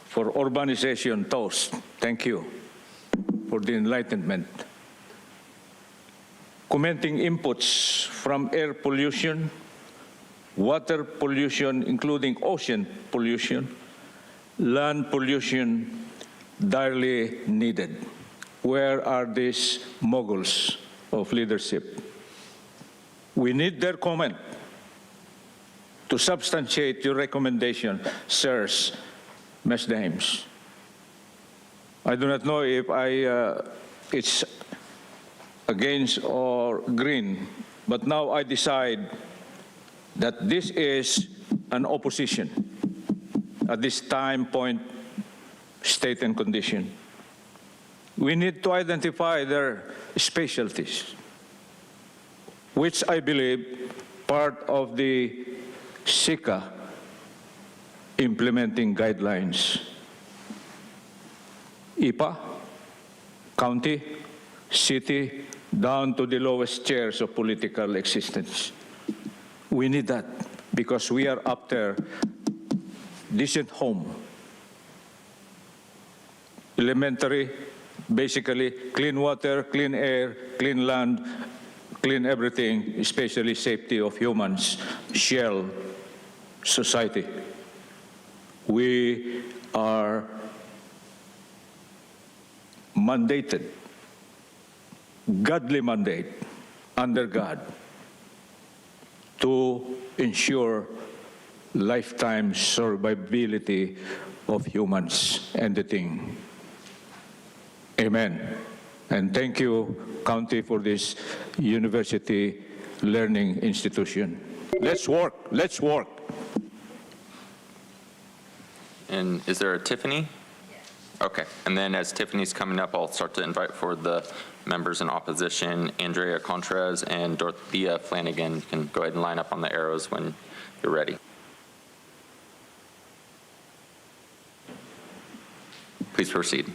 for urbanization toast, thank you for the enlightenment. Commenting inputs from air pollution, water pollution, including ocean pollution, land pollution, direly needed. Where are these moguls of leadership? We need their comment to substantiate your recommendation, sirs, Ms. Dames. I do not know if it's against or green, but now I decide that this is an opposition at this time, point, state, and condition. We need to identify their specialties, which I believe part of the CEQA implementing guidelines. IPA, county, city, down to the lowest chairs of political existence. We need that because we are after decent home. Elementary, basically clean water, clean air, clean land, clean everything, especially safety of humans, shell society. We are mandated, godly mandate under God to ensure lifetime survivability of humans and the thing. Amen. And thank you, County, for this university learning institution. Let's work, let's work. And is there a Tiffany? Okay, and then as Tiffany's coming up, I'll start to invite for the members in opposition, Andrea Contreras and Dorothea Flanagan. You can go ahead and line up on the arrows when you're ready. Please proceed.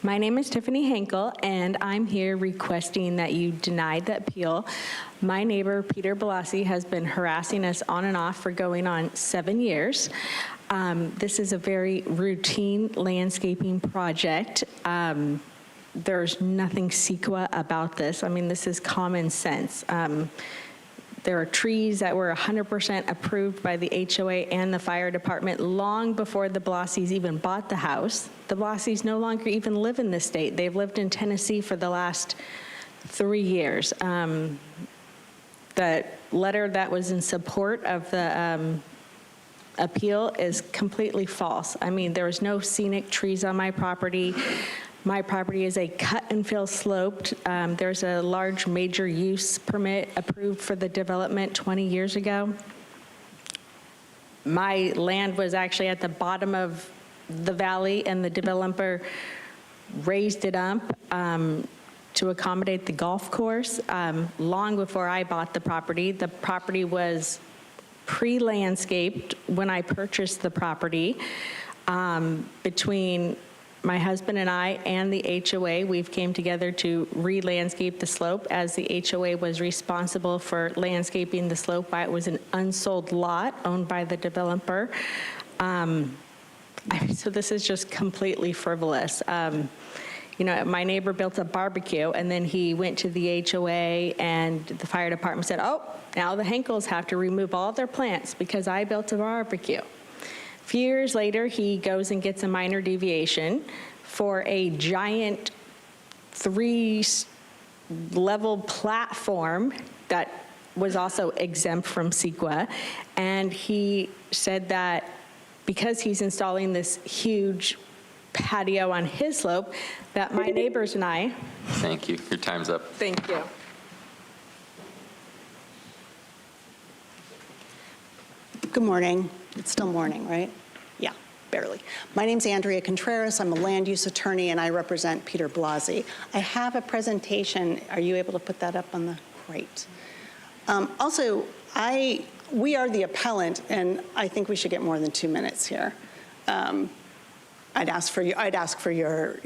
My name is Tiffany Henkel, and I'm here requesting that you deny the appeal. My neighbor, Peter Blasey, has been harassing us on and off for going on 7 years. This is a very routine landscaping project. There's nothing CEQA about this. I mean, this is common sense. There are trees that were 100% approved by the HOA and the fire department long before the Blaseys even bought the house. The Blaseys no longer even live in this state. They've lived in Tennessee for the last 3 years. The letter that was in support of the appeal is completely false. I mean, there was no scenic trees on my property. My property is a cut and fill sloped. There's a large major use permit approved for the development 20 years ago. My land was actually at the bottom of the valley and the developer raised it up to accommodate the golf course. Long before I bought the property was pre-landscaped when I purchased the property. Between my husband and I and the HOA, we've came together to re-landscape the slope, as the HOA was responsible for landscaping the slope. It was an unsold lot owned by the developer. So this is just completely frivolous. You know, my neighbor built a barbecue, and then he went to the HOA, and the fire department said, oh, now the Henkels have to remove all their plants because I built a barbecue. A few years later, he goes and gets a minor deviation for a giant 3-level platform that was also exempt from CEQA. And he said that because he's installing this huge patio on his slope, that my neighbors and I... Thank you. Your time's up. Thank you. Good morning. It's still morning, right? Yeah, barely. My name's Andrea Contreras. I'm a land use attorney, and I represent Peter Blasey. I have a presentation. Are you able to put that up on the... Great. Also, we are the appellant, and I think we should get more than 2 minutes here. I'd ask for your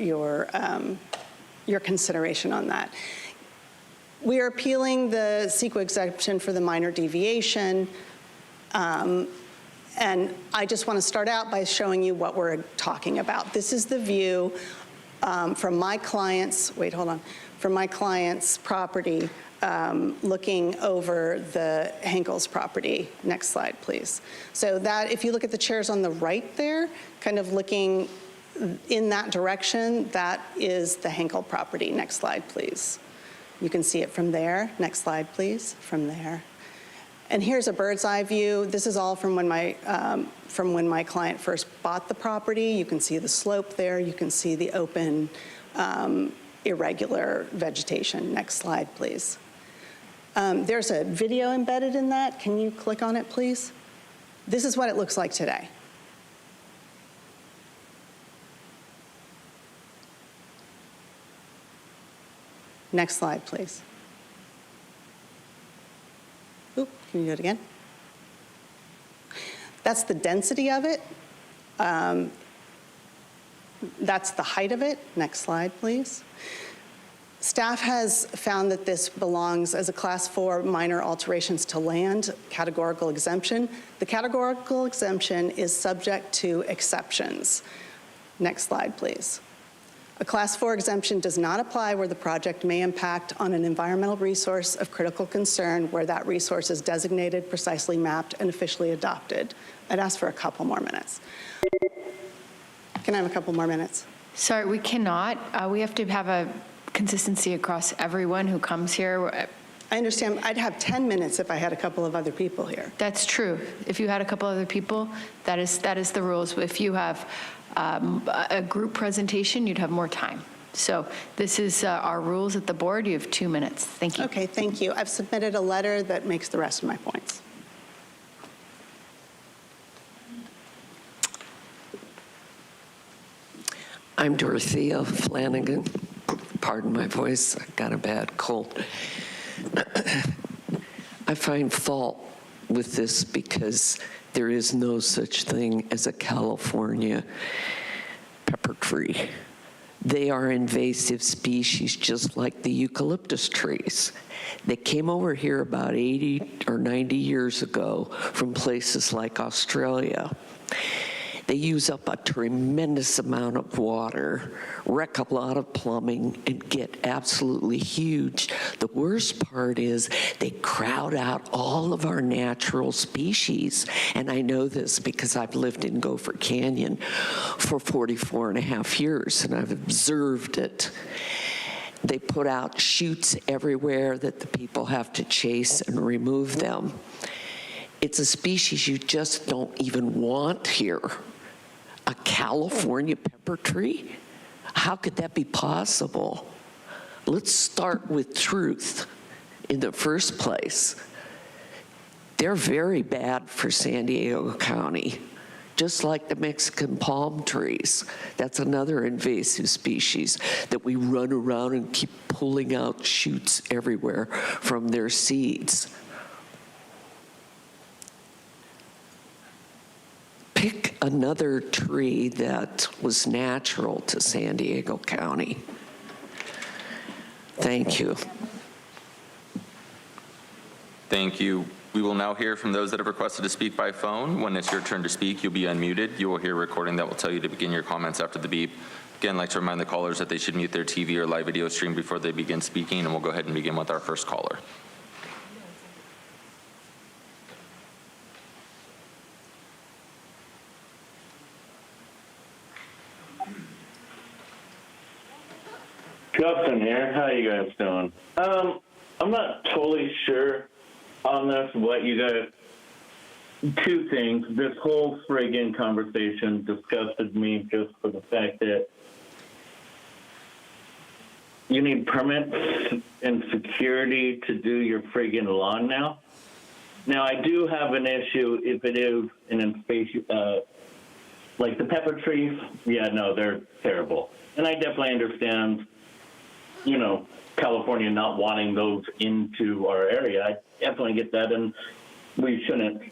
consideration on that. We are appealing the CEQA exemption for the minor deviation. And I just want to start out by showing you what we're talking about. This is the view from my client's, from my client's property, looking over the Henkels property. Next slide, please. So that, if you look at the chairs on the right there, kind of looking in that direction, that is the Henkel property. Next slide, please. You can see it from there. Next slide, please, from there. And here's a bird's eye view. This is all from when my client first bought the property. You can see the slope there. You can see the open, irregular vegetation. Next slide, please. There's a video embedded in that. Can you click on it, please? This is what it looks like today. Next slide, please. Oop, can you do it again? That's the density of it. That's the height of it. Next slide, please. Staff has found that this belongs as a Class 4 minor alterations to land categorical exemption. The categorical exemption is subject to exceptions. Next slide, please. A Class 4 exemption does not apply where the project may impact on an environmental resource of critical concern where that resource is designated, precisely mapped, and officially adopted. I'd ask for a couple more minutes. Can I have a couple more minutes? Sorry, we cannot. We have to have a consistency across everyone who comes here. I understand. I'd have 10 minutes if I had a couple of other people here. That's true. If you had a couple other people, that is the rules. If you have a group presentation, you'd have more time. So this is our rules at the board. You have 2 minutes. Thank you. Okay, thank you. I've submitted a letter that makes the rest of my points. I'm Dorothea Flanagan. Pardon my voice, I got a bad cold. I find fault with this because there is no such thing as a California pepper tree. They are invasive species just like the eucalyptus trees. They came over here about 80 or 90 years ago from places like Australia. They use up a tremendous amount of water, wreck a lot of plumbing, and get absolutely huge. The worst part is they crowd out all of our natural species. And I know this because I've lived in Gopher Canyon for 44 and a half years, and I've observed it. They put out chutes everywhere that the people have to chase and remove them. It's a species you just don't even want here. A California pepper tree? How could that be possible? Let's start with truth in the first place. They're very bad for San Diego County. just like the Mexican palm trees. That's another invasive species that we run around and keep pulling out shoots everywhere from their seeds. Pick another tree that was natural to San Diego County. Thank you. Thank you. We will now hear from those that have requested to speak by phone. When it's your turn to speak, you'll be unmuted. You will hear a recording that will tell you to begin your comments after the beep. Again, I'd like to remind the callers that they should mute their TV or live video stream before they begin speaking, and we'll go ahead and begin with our first caller. Justin here. How you guys doing? I'm not totally sure on this, what you guys... Two things. This whole friggin' conversation disgusted me just for the fact that you need permits and security to do your friggin' lawn now. Now, I do have an issue if it is an invasive, like the pepper trees. Yeah, no, they're terrible. And I definitely understand, you know, California not wanting those into our area. I definitely get that, and we shouldn't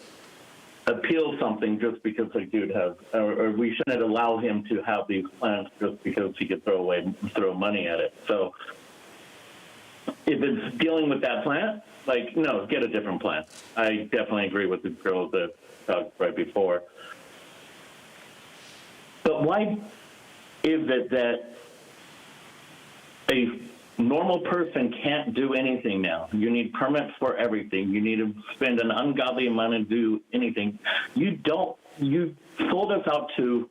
appeal something just because a dude has, or we shouldn't allow him to have these plants just because he could throw money at it. So if it's dealing with that plant, like, no, get a different plant. I definitely agree with the girl that talked right before. But why is it that a normal person can't do anything now? You need permits for everything. You need to spend an ungodly amount to do anything. You sold us out to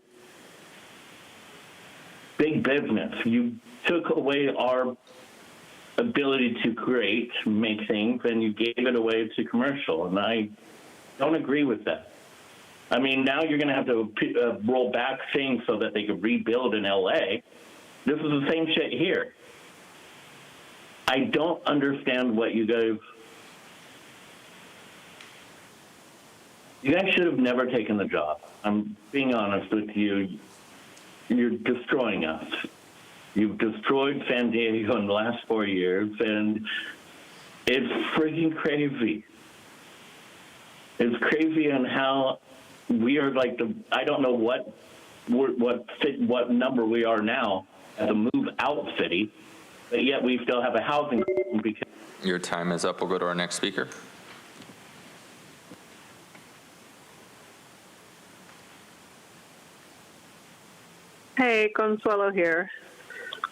big business. You took away our ability to create, make things, and you gave it away to commercial. And I don't agree with that. I mean, now you're going to have to roll back things so that they could rebuild in LA. This is the same shit here. I don't understand what you guys should have never taken the job. I'm being honest with you. You're destroying us. You've destroyed San Diego in the last 4 years, and it's freaking crazy. It's crazy on how we are like I don't know what number we are now as a move out city, but yet we still have a housing problem because... Your time is up. We'll go to our next speaker. Hey, Consuelo here.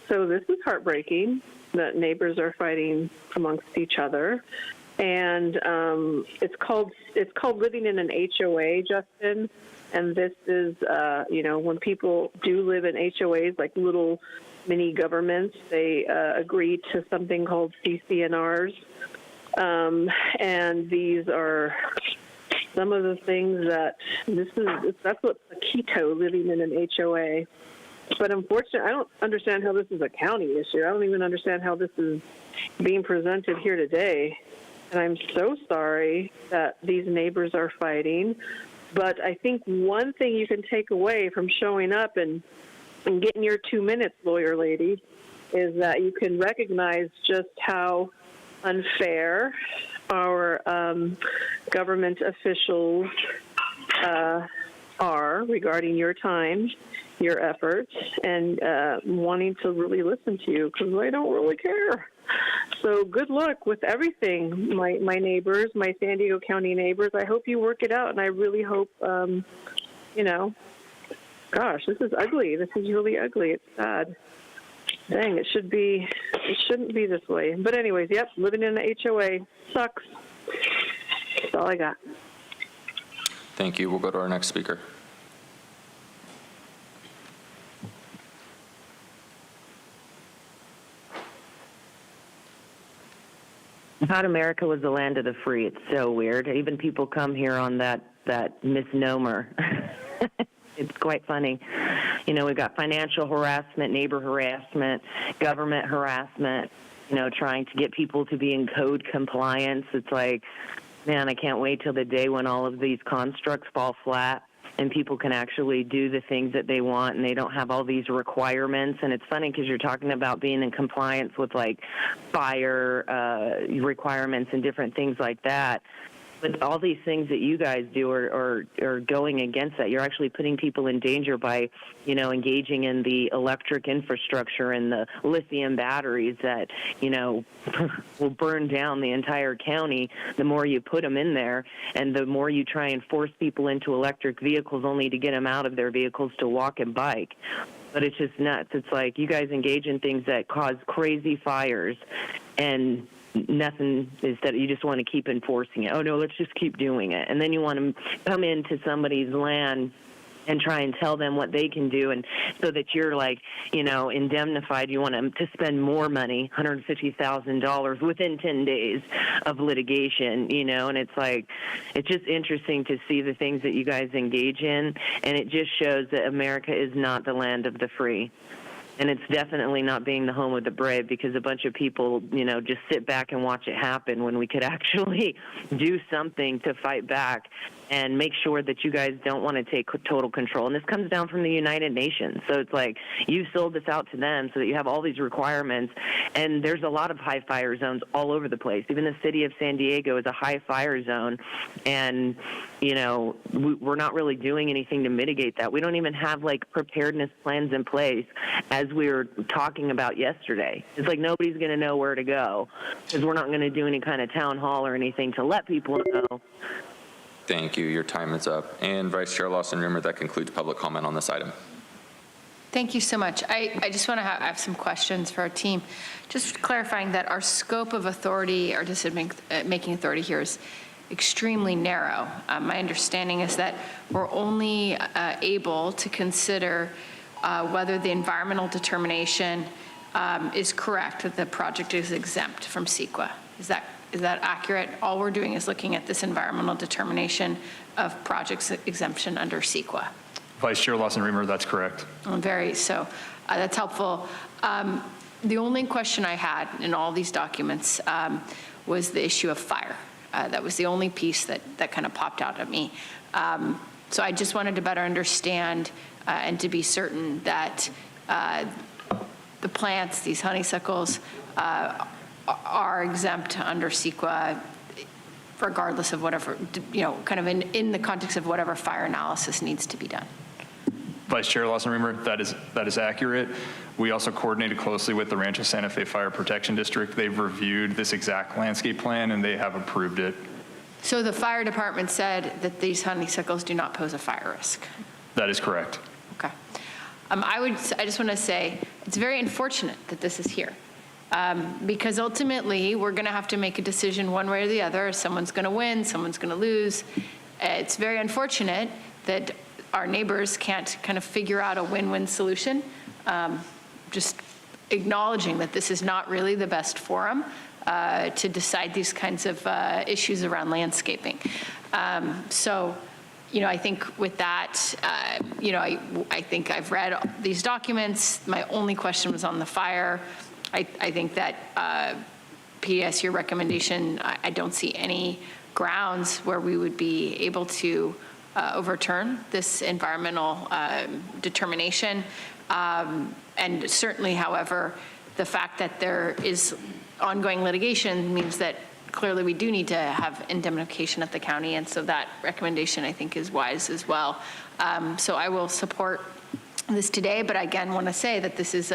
So this is heartbreaking that neighbors are fighting amongst each other. And it's called living in an HOA, Justin. And this is, when people do live in HOAs, like little mini governments, they agree to something called CC&Rs. And these are some of the things that's what's the keto, living in an HOA. But unfortunately, I don't understand how this is a county issue. I don't even understand how this is being presented here today. And I'm so sorry that these neighbors are fighting. But I think one thing you can take away from showing up and getting your 2 minutes, lawyer lady, is that you can recognize just how unfair our government officials are regarding your time, your efforts, and wanting to really listen to you, because they don't really care. So good luck with everything, my neighbors, my San Diego County neighbors. I hope you work it out, and I really hope, gosh, this is ugly. This is really ugly. It's sad. Dang, it shouldn't be this way. But anyways, yep, living in an HOA sucks. That's all I got. Thank you. We'll go to our next speaker. I thought America was the land of the free. It's so weird. Even people come here on that misnomer. It's quite funny. You know, we've got financial harassment, neighbor harassment, government harassment, trying to get people to be in code compliance. It's like, man, I can't wait till the day when all of these constructs fall flat. and people can actually do the things that they want, and they don't have all these requirements. And it's funny because you're talking about being in compliance with like fire requirements and different things like that. But all these things that you guys do are going against that. You're actually putting people in danger by, you know, engaging in the electric infrastructure and the lithium batteries that, you know, will burn down the entire county the more you put them in there, and the more you try and force people into electric vehicles only to get them out of their vehicles to walk and bike. But it's just nuts. It's like you guys engage in things that cause crazy fires, and nothing is that you just want to keep enforcing it. Oh, no, let's just keep doing it. And then you want to come into somebody's land and try and tell them what they can do, and so that you're like, you know, indemnified. You want them to spend more money, $150,000 within 10 days of litigation, you know, and it's like, it's just interesting to see the things that you guys engage in, and it just shows that America is not the land of the free. And it's definitely not being the home of the brave, because a bunch of people, you know, just sit back and watch it happen when we could actually do something to fight back and make sure that you guys don't want to take total control. And this comes down from the United Nations. So it's like you sold this out to them so that you have all these requirements. And there's a lot of high fire zones all over the place. Even the city of San Diego is a high fire zone. And, you know, we're not really doing anything to mitigate that. We don't even have like preparedness plans in place, as we were talking about yesterday. It's like nobody's going to know where to go, because we're not going to do any kind of town hall or anything to let people know. Thank you. Your time is up. And Vice Chair Lawson-Remer, that concludes public comment on this item. Thank you so much. I just want to have some questions for our team. Just clarifying that our scope of authority, our decision-making authority here is extremely narrow. My understanding is that we're only able to consider whether the environmental determination is correct, that the project is exempt from CEQA. Is that accurate? All we're doing is looking at this environmental determination of projects exemption under CEQA. Vice Chair Lawson-Remer, that's correct. That's helpful. The only question I had in all these documents was the issue of fire. That was the only piece that kind of popped out at me. So I just wanted to better understand and to be certain that the plants, these honeysuckles, are exempt under CEQA, regardless of whatever, you know, kind of in the context of whatever fire analysis needs to be done. Vice Chair Lawson-Remer, that is accurate. We also coordinated closely with the Rancho Santa Fe Fire Protection District. They've reviewed this exact landscape plan, and they have approved it. So the fire department said that these honeysuckles do not pose a fire risk? That is correct. Okay. I just want to say it's very unfortunate that this is here. Because ultimately, we're going to have to make a decision one way or the other. Someone's going to win, someone's going to lose. It's very unfortunate that our neighbors can't kind of figure out a win-win solution. Just acknowledging that this is not really the best forum to decide these kinds of issues around landscaping. So, you know, I think with that, you know, I think I've read these documents. My only question was on the fire. I think that PDS, your recommendation, I don't see any grounds where we would be able to overturn this environmental determination. And certainly, however, the fact that there is ongoing litigation means that clearly we do need to have indemnification at the county. And so that recommendation, I think, is wise as well. So I will support this today, but I again want to say that this is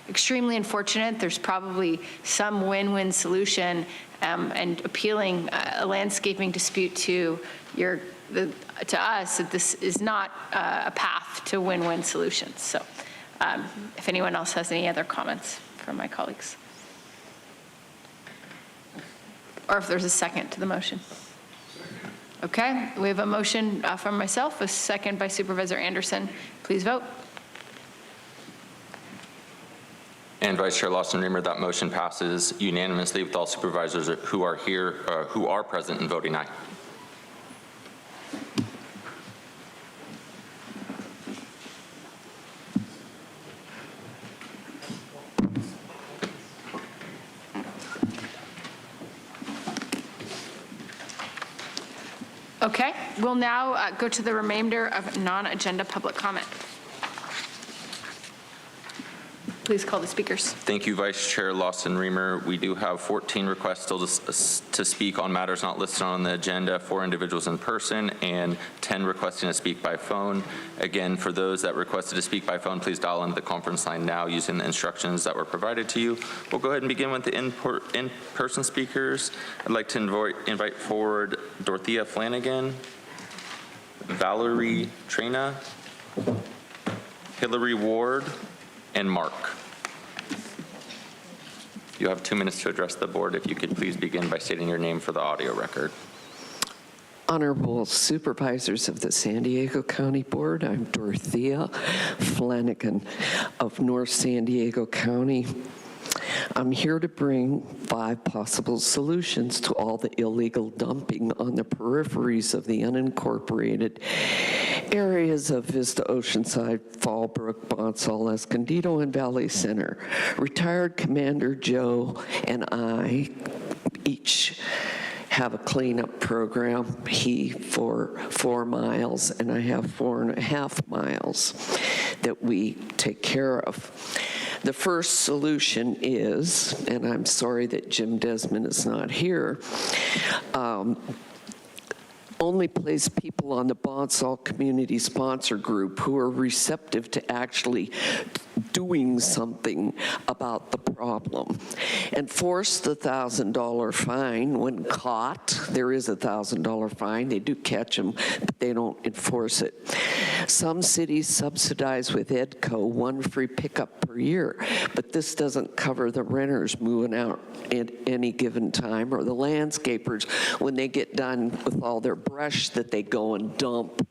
extremely unfortunate. There's probably some win-win solution, and appealing a landscaping dispute to us, that this is not a path to win-win solutions. So if anyone else has any other comments from my colleagues. Or if there's a second to the motion. Okay, we have a motion from myself, a second by Supervisor Anderson. Please vote. And Vice Chair Lawson-Remer, that motion passes unanimously with all supervisors who are here, who are present and voting aye. Okay, we'll now go to the remainder of non-agenda public comment. Please call the speakers. Thank you, Vice Chair Lawson Remer. We do have 14 requests still to speak on matters not listed on the agenda, 4 individuals in person, and 10 requesting to speak by phone. Again, for those that requested to speak by phone, please dial into the conference line now using the instructions that were provided to you. We'll go ahead and begin with the in-person speakers. I'd like to invite forward Dorothea Flanagan, Valerie Trina, Hillary Ward, and Mark. You have 2 minutes to address the board. If you could please begin by stating your name for the audio record. Honorable Supervisors of the San Diego County Board, I'm Dorothea Flanagan of North San Diego County. I'm here to bring 5 possible solutions to all the illegal dumping on the peripheries of the unincorporated areas of Vista, Oceanside, Fallbrook, Bonsall, Escondido, and Valley Center. Retired Commander Joe and I each have a cleanup program. He for 4 miles, and I have 4.5 miles that we take care of. The first solution is, and I'm sorry that Jim Desmond is not here, only place people on the Bonsall Community Sponsor Group who are receptive to actually doing something about the problem. Enforce the $1,000 fine when caught. There is a $1,000 fine. They do catch them, but they don't enforce it. Some cities subsidize with EDCO 1 free pickup per year, but this doesn't cover the renters moving out at any given time or the landscapers when they get done with all their brush that they go and dump.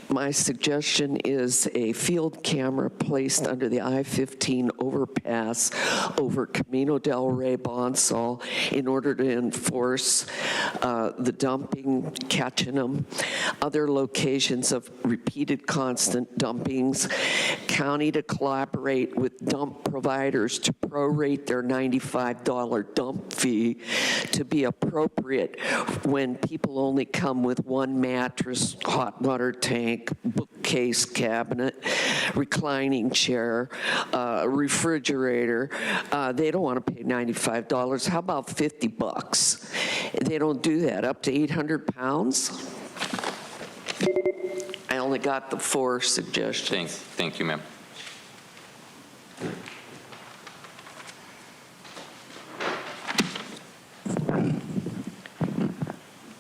My suggestion is a field camera placed under the I-15 overpass over Camino del Rey, Bonsall, in order to enforce the dumping, catching them. Other locations of repeated constant dumpings. County to collaborate with dump providers to prorate their $95 dump fee to be appropriate when people only come with 1 mattress, hot water tank, bookcase cabinet, reclining chair, refrigerator. They don't want to pay $95. How about $50? They don't do that. Up to 800 pounds? I only got the 4 suggestions. Thank you, ma'am.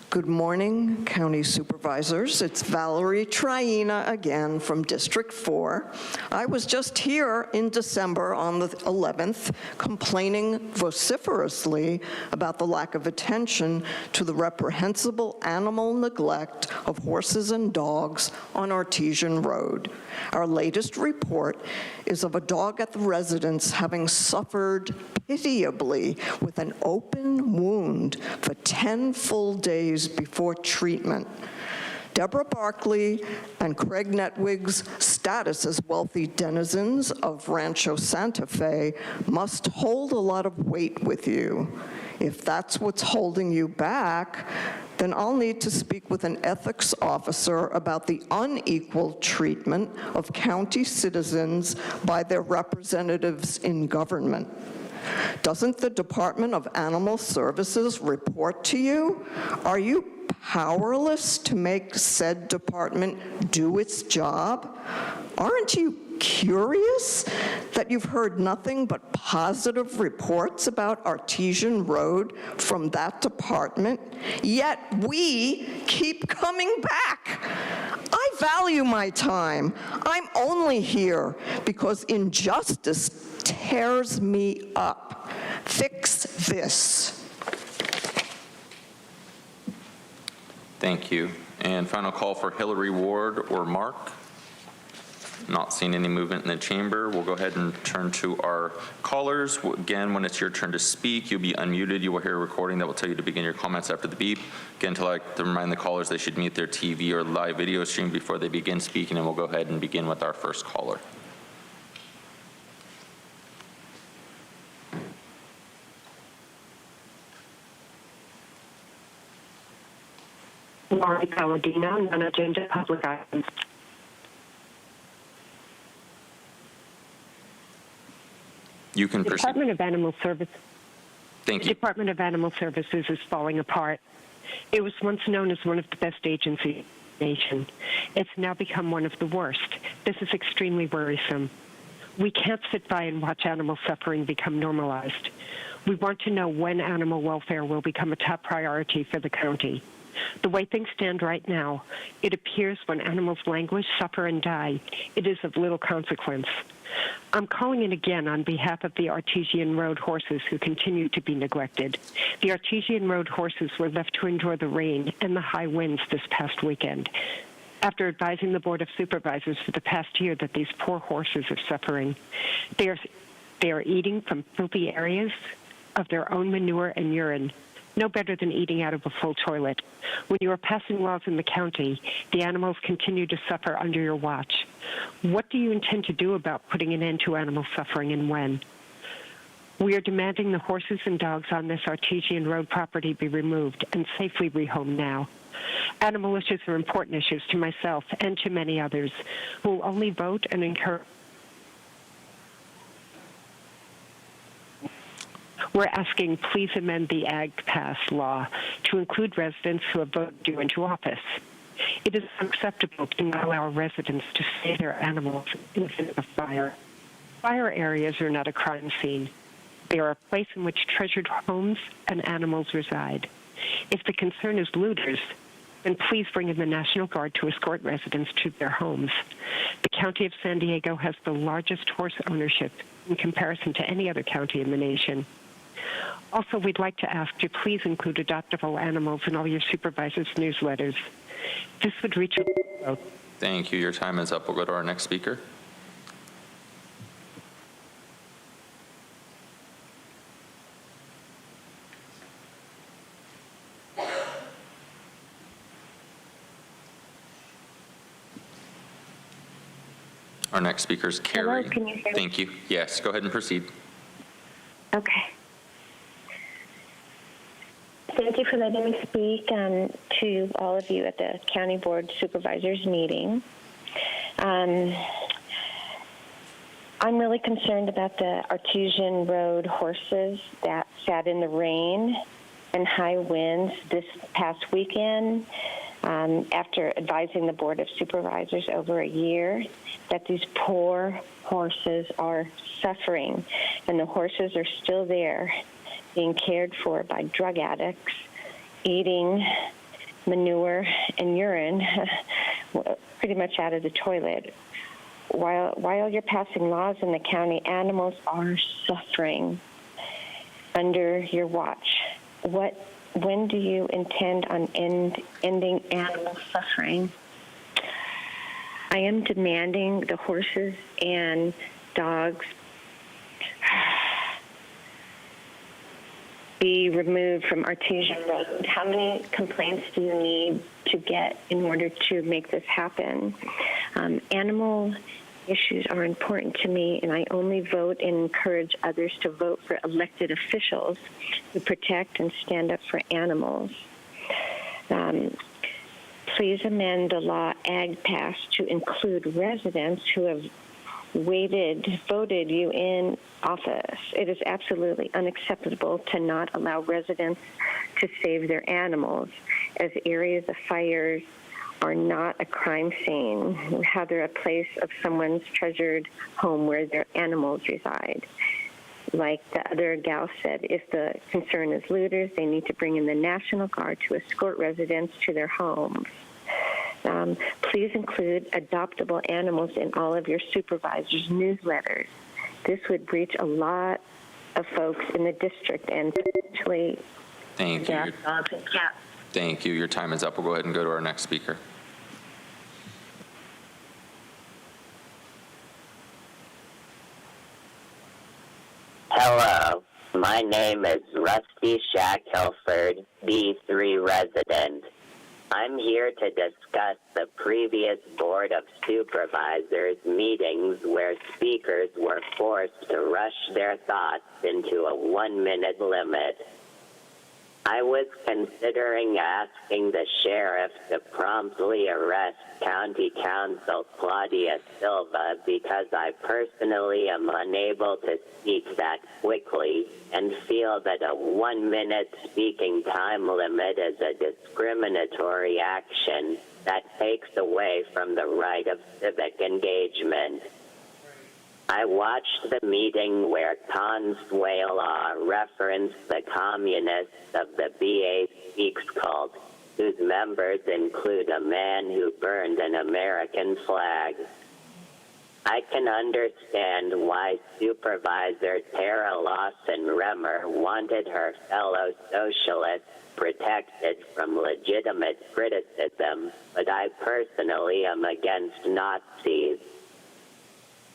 Good morning, County Supervisors. It's Valerie Trina again from District 4. I was just here in December on the 11th complaining vociferously about the lack of attention to the reprehensible animal neglect of horses and dogs on Artesian Road. Our latest report is of a dog at the residence having suffered pitiably with an open wound for 10 full days before treatment. Deborah Barkley and Craig Netwig's status as wealthy denizens of Rancho Santa Fe must hold a lot of weight with you. If that's what's holding you back, then I'll need to speak with an ethics officer about the unequal treatment of county citizens by their representatives in government. Doesn't the Department of Animal Services report to you? Are you powerless to make said department do its job? Aren't you curious that you've heard nothing but positive reports about Artesian Road from that department, yet we keep coming back? I value my time. I'm only here because injustice tears me up. Fix this. Thank you. And final call for Hillary Ward or Mark. Not seeing any movement in the chamber. We'll go ahead and turn to our callers. Again, when it's your turn to speak, you'll be unmuted. You will hear a recording that will tell you to begin your comments after the beep. Again, to like to remind the callers they should mute their TV or live video stream before they begin speaking, and we'll go ahead and begin with our first caller. Laurie Palladino, non-agenda public items. You can proceed. Department of Animal Services. Thank you. The Department of Animal Services is falling apart. It was once known as one of the best agencies in the nation. It's now become one of the worst. This is extremely worrisome. We can't sit by and watch animal suffering become normalized. We want to know when animal welfare will become a top priority for the county. The way things stand right now, it appears when animals languish, suffer, and die, it is of little consequence. I'm calling in again on behalf of the Artesian Road horses who continue to be neglected. The Artesian Road horses were left to endure the rain and the high winds this past weekend. After advising the Board of Supervisors for the past year that these poor horses are suffering, they are eating from filthy areas of their own manure and urine, no better than eating out of a full toilet. When you are passing laws in the county, the animals continue to suffer under your watch. What do you intend to do about putting an end to animal suffering, and when? We are demanding the horses and dogs on this Artesian Road property be removed and safely rehomed now. Animal issues are important issues to myself and to many others who will only vote and encourage. We're asking, please amend the Ag Pass law to include residents who have voted you into office. It is unacceptable to not allow residents to save their animals in the event of fire. Fire areas are not a crime scene. They are a place in which treasured homes and animals reside. If the concern is looters, then please bring in the National Guard to escort residents to their homes. The County of San Diego has the largest horse ownership in comparison to any other county in the nation. Also, we'd like to ask to please include adoptable animals in all your supervisors' newsletters. This would reach a... Thank you. Your time is up. We'll go to our next speaker. Our next speaker is Carrie. Hello, can you hear me? Thank you. Yes, go ahead and proceed. Okay. Thank you for letting me speak to all of you at the County Board Supervisors meeting. I'm really concerned about the Artesian Road horses that sat in the rain and high winds this past weekend after advising the Board of Supervisors over a year that these poor horses are suffering, and the horses are still there being cared for by drug addicts, eating manure and urine pretty much out of the toilet. While you're passing laws in the county, animals are suffering under your watch. When do you intend on ending animal suffering? I am demanding the horses and dogs be removed from Artesian Road. How many complaints do you need to get in order to make this happen? Animal issues are important to me, and I only vote and encourage others to vote for elected officials who protect and stand up for animals. Please amend the law Ag Pass to include residents who have voted you in office. It is absolutely unacceptable to not allow residents to save their animals, as areas of fires are not a crime scene. How they're a place of someone's treasured home where their animals reside. Like the other gal said, if the concern is looters, they need to bring in the National Guard to escort residents to their homes. Please include adoptable animals in all of your supervisors' newsletters. This would reach a lot of folks in the district and potentially Thank you. dogs and cats. Thank you. Your time is up. We'll go ahead and go to our next speaker. Hello, my name is Rusty Shack-Hilford, B3 resident. I'm here to discuss the previous Board of Supervisors meetings where speakers were forced to rush their thoughts into a 1-minute limit. I was considering asking the sheriff to promptly arrest County Counsel Claudia Silva because I personally am unable to speak that quickly and feel that a 1-minute speaking time limit is a discriminatory action that takes away from the right of civic engagement. I watched the meeting where Consuela referenced the communists of the BA Speaks cult, whose members include a man who burned an American flag. I can understand why Supervisor Tara Lawson-Remmer wanted her fellow socialists protected from legitimate criticism, but I personally am against Nazis.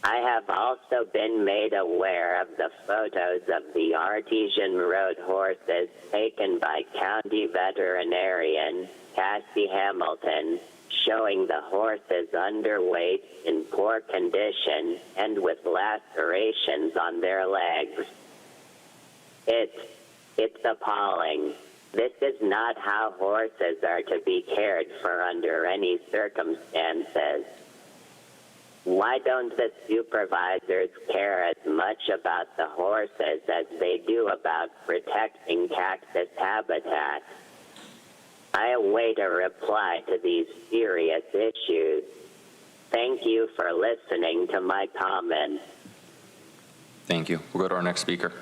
I have also been made aware of the photos of the Artesian Road horses taken by County Veterinarian Cassie Hamilton, showing the horses underweight, in poor condition, and with lacerations on their legs. It's appalling. This is not how horses are to be cared for under any circumstances. Why don't the supervisors care as much about the horses as they do about protecting cactus habitat? I await a reply to these serious issues. Thank you for listening to my comments. Thank you. We'll go to our next speaker.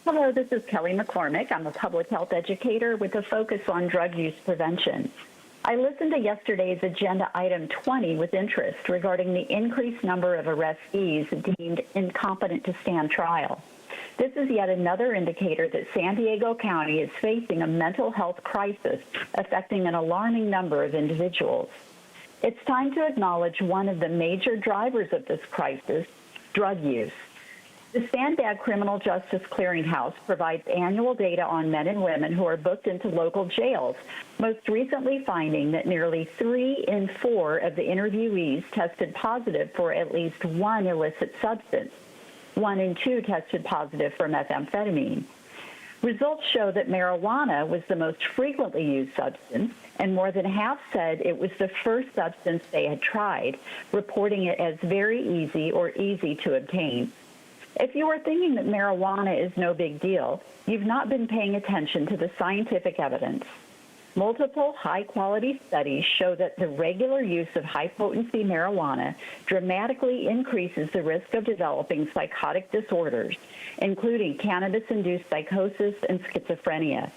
Hello, this is Kelly McCormick. I'm a public health educator with a focus on drug use prevention. I listened to yesterday's agenda item 20 with interest regarding the increased number of arrestees deemed incompetent to stand trial. This is yet another indicator that San Diego County is facing a mental health crisis affecting an alarming number of individuals. It's time to acknowledge one of the major drivers of this crisis, drug use. The Sandbag Criminal Justice Clearinghouse provides annual data on men and women who are booked into local jails, most recently finding that nearly 3 in 4 of the interviewees tested positive for at least one illicit substance. 1 in 2 tested positive for methamphetamine. Results show that marijuana was the most frequently used substance, and more than half said it was the first substance they had tried, reporting it as very easy or easy to obtain. If you are thinking that marijuana is no big deal, you've not been paying attention to the scientific evidence. Multiple high-quality studies show that the regular use of high-potency marijuana dramatically increases the risk of developing psychotic disorders, including cannabis-induced psychosis and schizophrenia.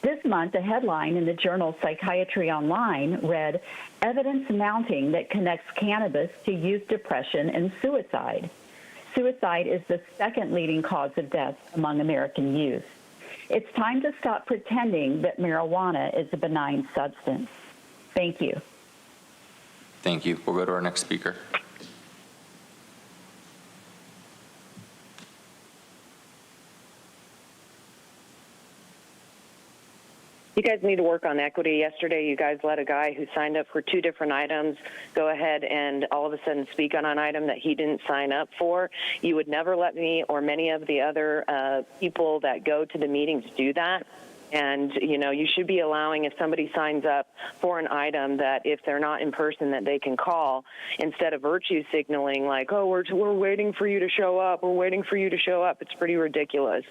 This month, a headline in the journal Psychiatry Online read, "Evidence Mounting that Connects Cannabis to Youth Depression and Suicide." Suicide is the second leading cause of death among American youth. It's time to stop pretending that marijuana is a benign substance. Thank you. Thank you. We'll go to our next speaker. You guys need to work on equity. Yesterday, you guys let a guy who signed up for 2 different items go ahead and all of a sudden speak on an item that he didn't sign up for. You would never let me or many of the other people that go to the meetings do that. And, you know, you should be allowing, if somebody signs up for an item, that if they're not in person, that they can call instead of virtue signaling like, oh, we're waiting for you to show up. We're waiting for you to show up. It's pretty ridiculous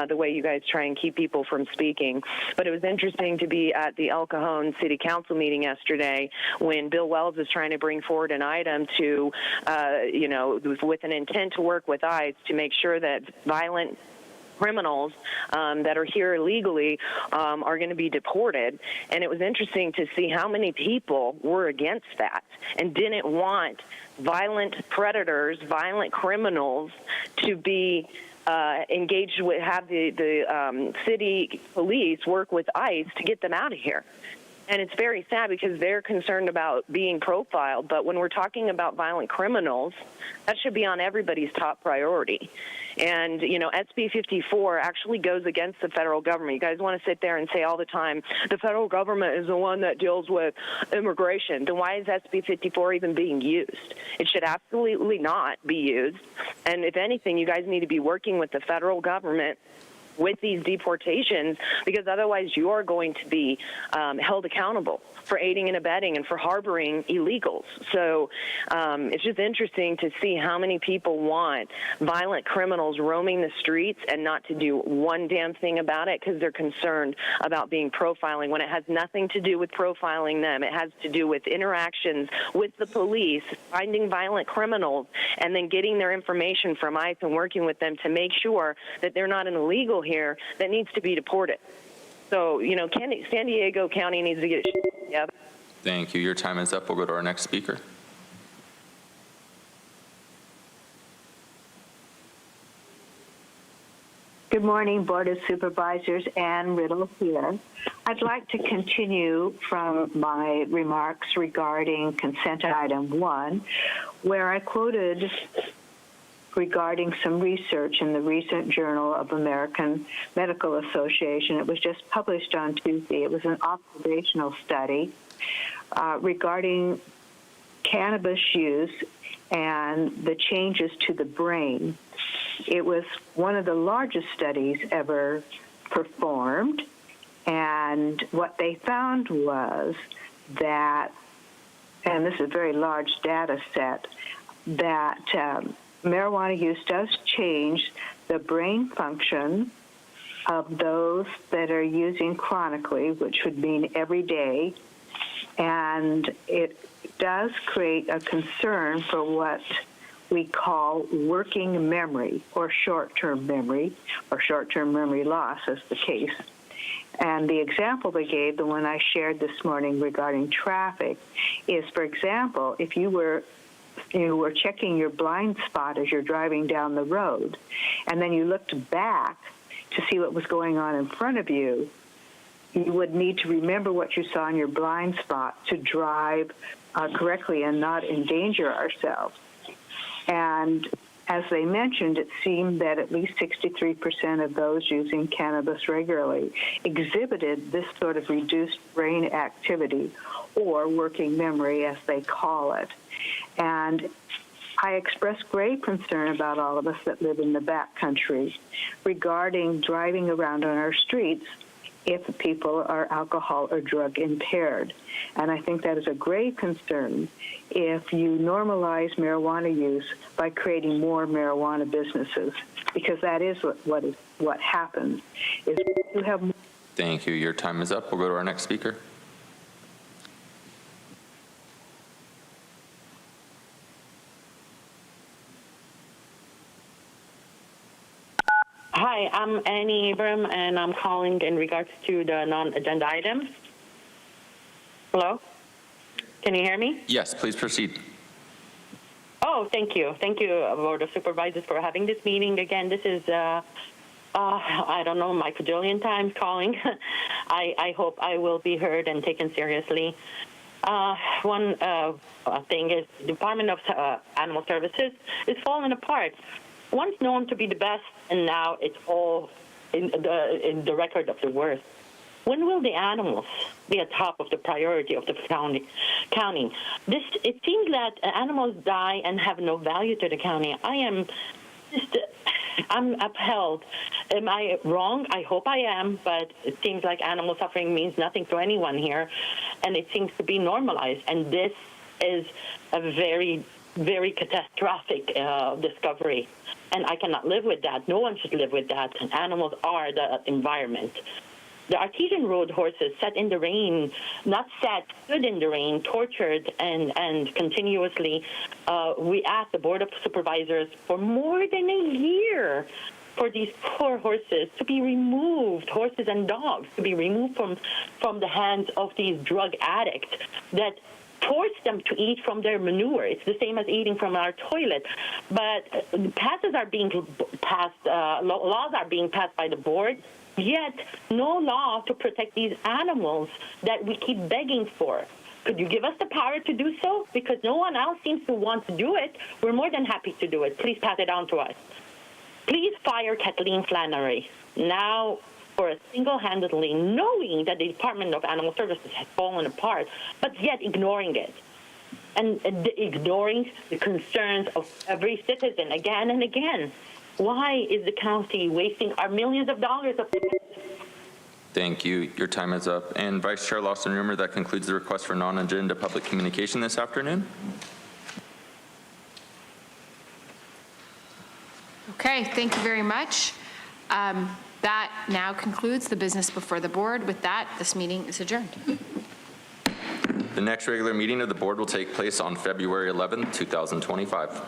the way you guys try and keep people from speaking. But it was interesting to be at the El Cajon City Council meeting yesterday when Bill Wells was trying to bring forward an item to, you know, with an intent to work with ICE to make sure that violent criminals that are here illegally are going to be deported. And it was interesting to see how many people were against that and didn't want violent predators, violent criminals to be engaged with, have the city police work with ICE to get them out of here. And it's very sad because they're concerned about being profiled. But when we're talking about violent criminals, that should be on everybody's top priority. And, you know, SB 54 actually goes against the federal government. You guys want to sit there and say all the time, the federal government is the one that deals with immigration. Then why is SB 54 even being used? It should absolutely not be used. And if anything, you guys need to be working with the federal government with these deportations, because otherwise you are going to be held accountable for aiding and abetting and for harboring illegals. So it's just interesting to see how many people want violent criminals roaming the streets and not to do one damn thing about it because they're concerned about being profiling, when it has nothing to do with profiling them. It has to do with interactions with the police, finding violent criminals, and then getting their information from ICE and working with them to make sure that they're not an illegal here that needs to be deported. So, you know, San Diego County needs to get it together. Thank you. Your time is up. We'll go to our next speaker. Good morning, Board of Supervisors. Ann Riddle here. I'd like to continue from my remarks regarding consent item 1, where I quoted regarding some research in the recent Journal of American Medical Association. It was just published on Tuesday. It was an observational study regarding cannabis use and the changes to the brain. It was one of the largest studies ever performed, and what they found was that, and this is a very large data set, that marijuana use does change the brain function of those that are using chronically, which would mean every day, and it does create a concern for what we call working memory or short-term memory loss, as the case. And the example they gave, the one I shared this morning regarding traffic, is, for example, if you were checking your blind spot as you're driving down the road, and then you looked back to see what was going on in front of you, you would need to remember what you saw in your blind spot to drive correctly and not endanger ourselves. And as they mentioned, it seemed that at least 63% of those using cannabis regularly exhibited this sort of reduced brain activity, or working memory, as they call it. And I express great concern about all of us that live in the backcountry regarding driving around on our streets if people are alcohol or drug impaired. And I think that is a great concern if you normalize marijuana use by creating more marijuana businesses, because that is what happens. Is you have. Thank you. Your time is up. We'll go to our next speaker. Hi, I'm Annie Abram, and I'm calling in regards to the non-agenda items. Hello? Can you hear me? Yes, please proceed. Oh, thank you. Thank you, Board of Supervisors, for having this meeting. Again, this is, I don't know, my cajillion times calling. I hope I will be heard and taken seriously. One thing is the Department of Animal Services is falling apart. Once known to be the best, and now it's all in the record of the worst. When will the animals be atop of the priority of the county? It seems that animals die and have no value to the county. I'm upheld. Am I wrong? I hope I am, but it seems like animal suffering means nothing to anyone here, and it seems to be normalized. And this is a very, very catastrophic discovery. And I cannot live with that. No one should live with that. And animals are the environment. The artesian road horses sat in the rain, stood in the rain, tortured and continuously. We asked the Board of Supervisors for more than a year for these poor horses to be removed, horses and dogs to be removed from the hands of these drug addicts that force them to eat from their manure. It's the same as eating from our toilet. But laws are being passed by the board yet no law to protect these animals that we keep begging for. Could you give us the power to do so? Because no one else seems to want to do it. We're more than happy to do it. Please pass it on to us. Please fire Kathleen Flannery now for single-handedly knowing that the Department of Animal Services has fallen apart, but yet ignoring it. And ignoring the concerns of every citizen again and again. Why is the county wasting our millions of dollars of... Thank you. Your time is up. And Vice Chair Lawson-Remer, that concludes the request for non-agenda public communication this afternoon. Okay, thank you very much. That now concludes the business before the board. With that, this meeting is adjourned. The next regular meeting of the board will take place on February 11th, 2025.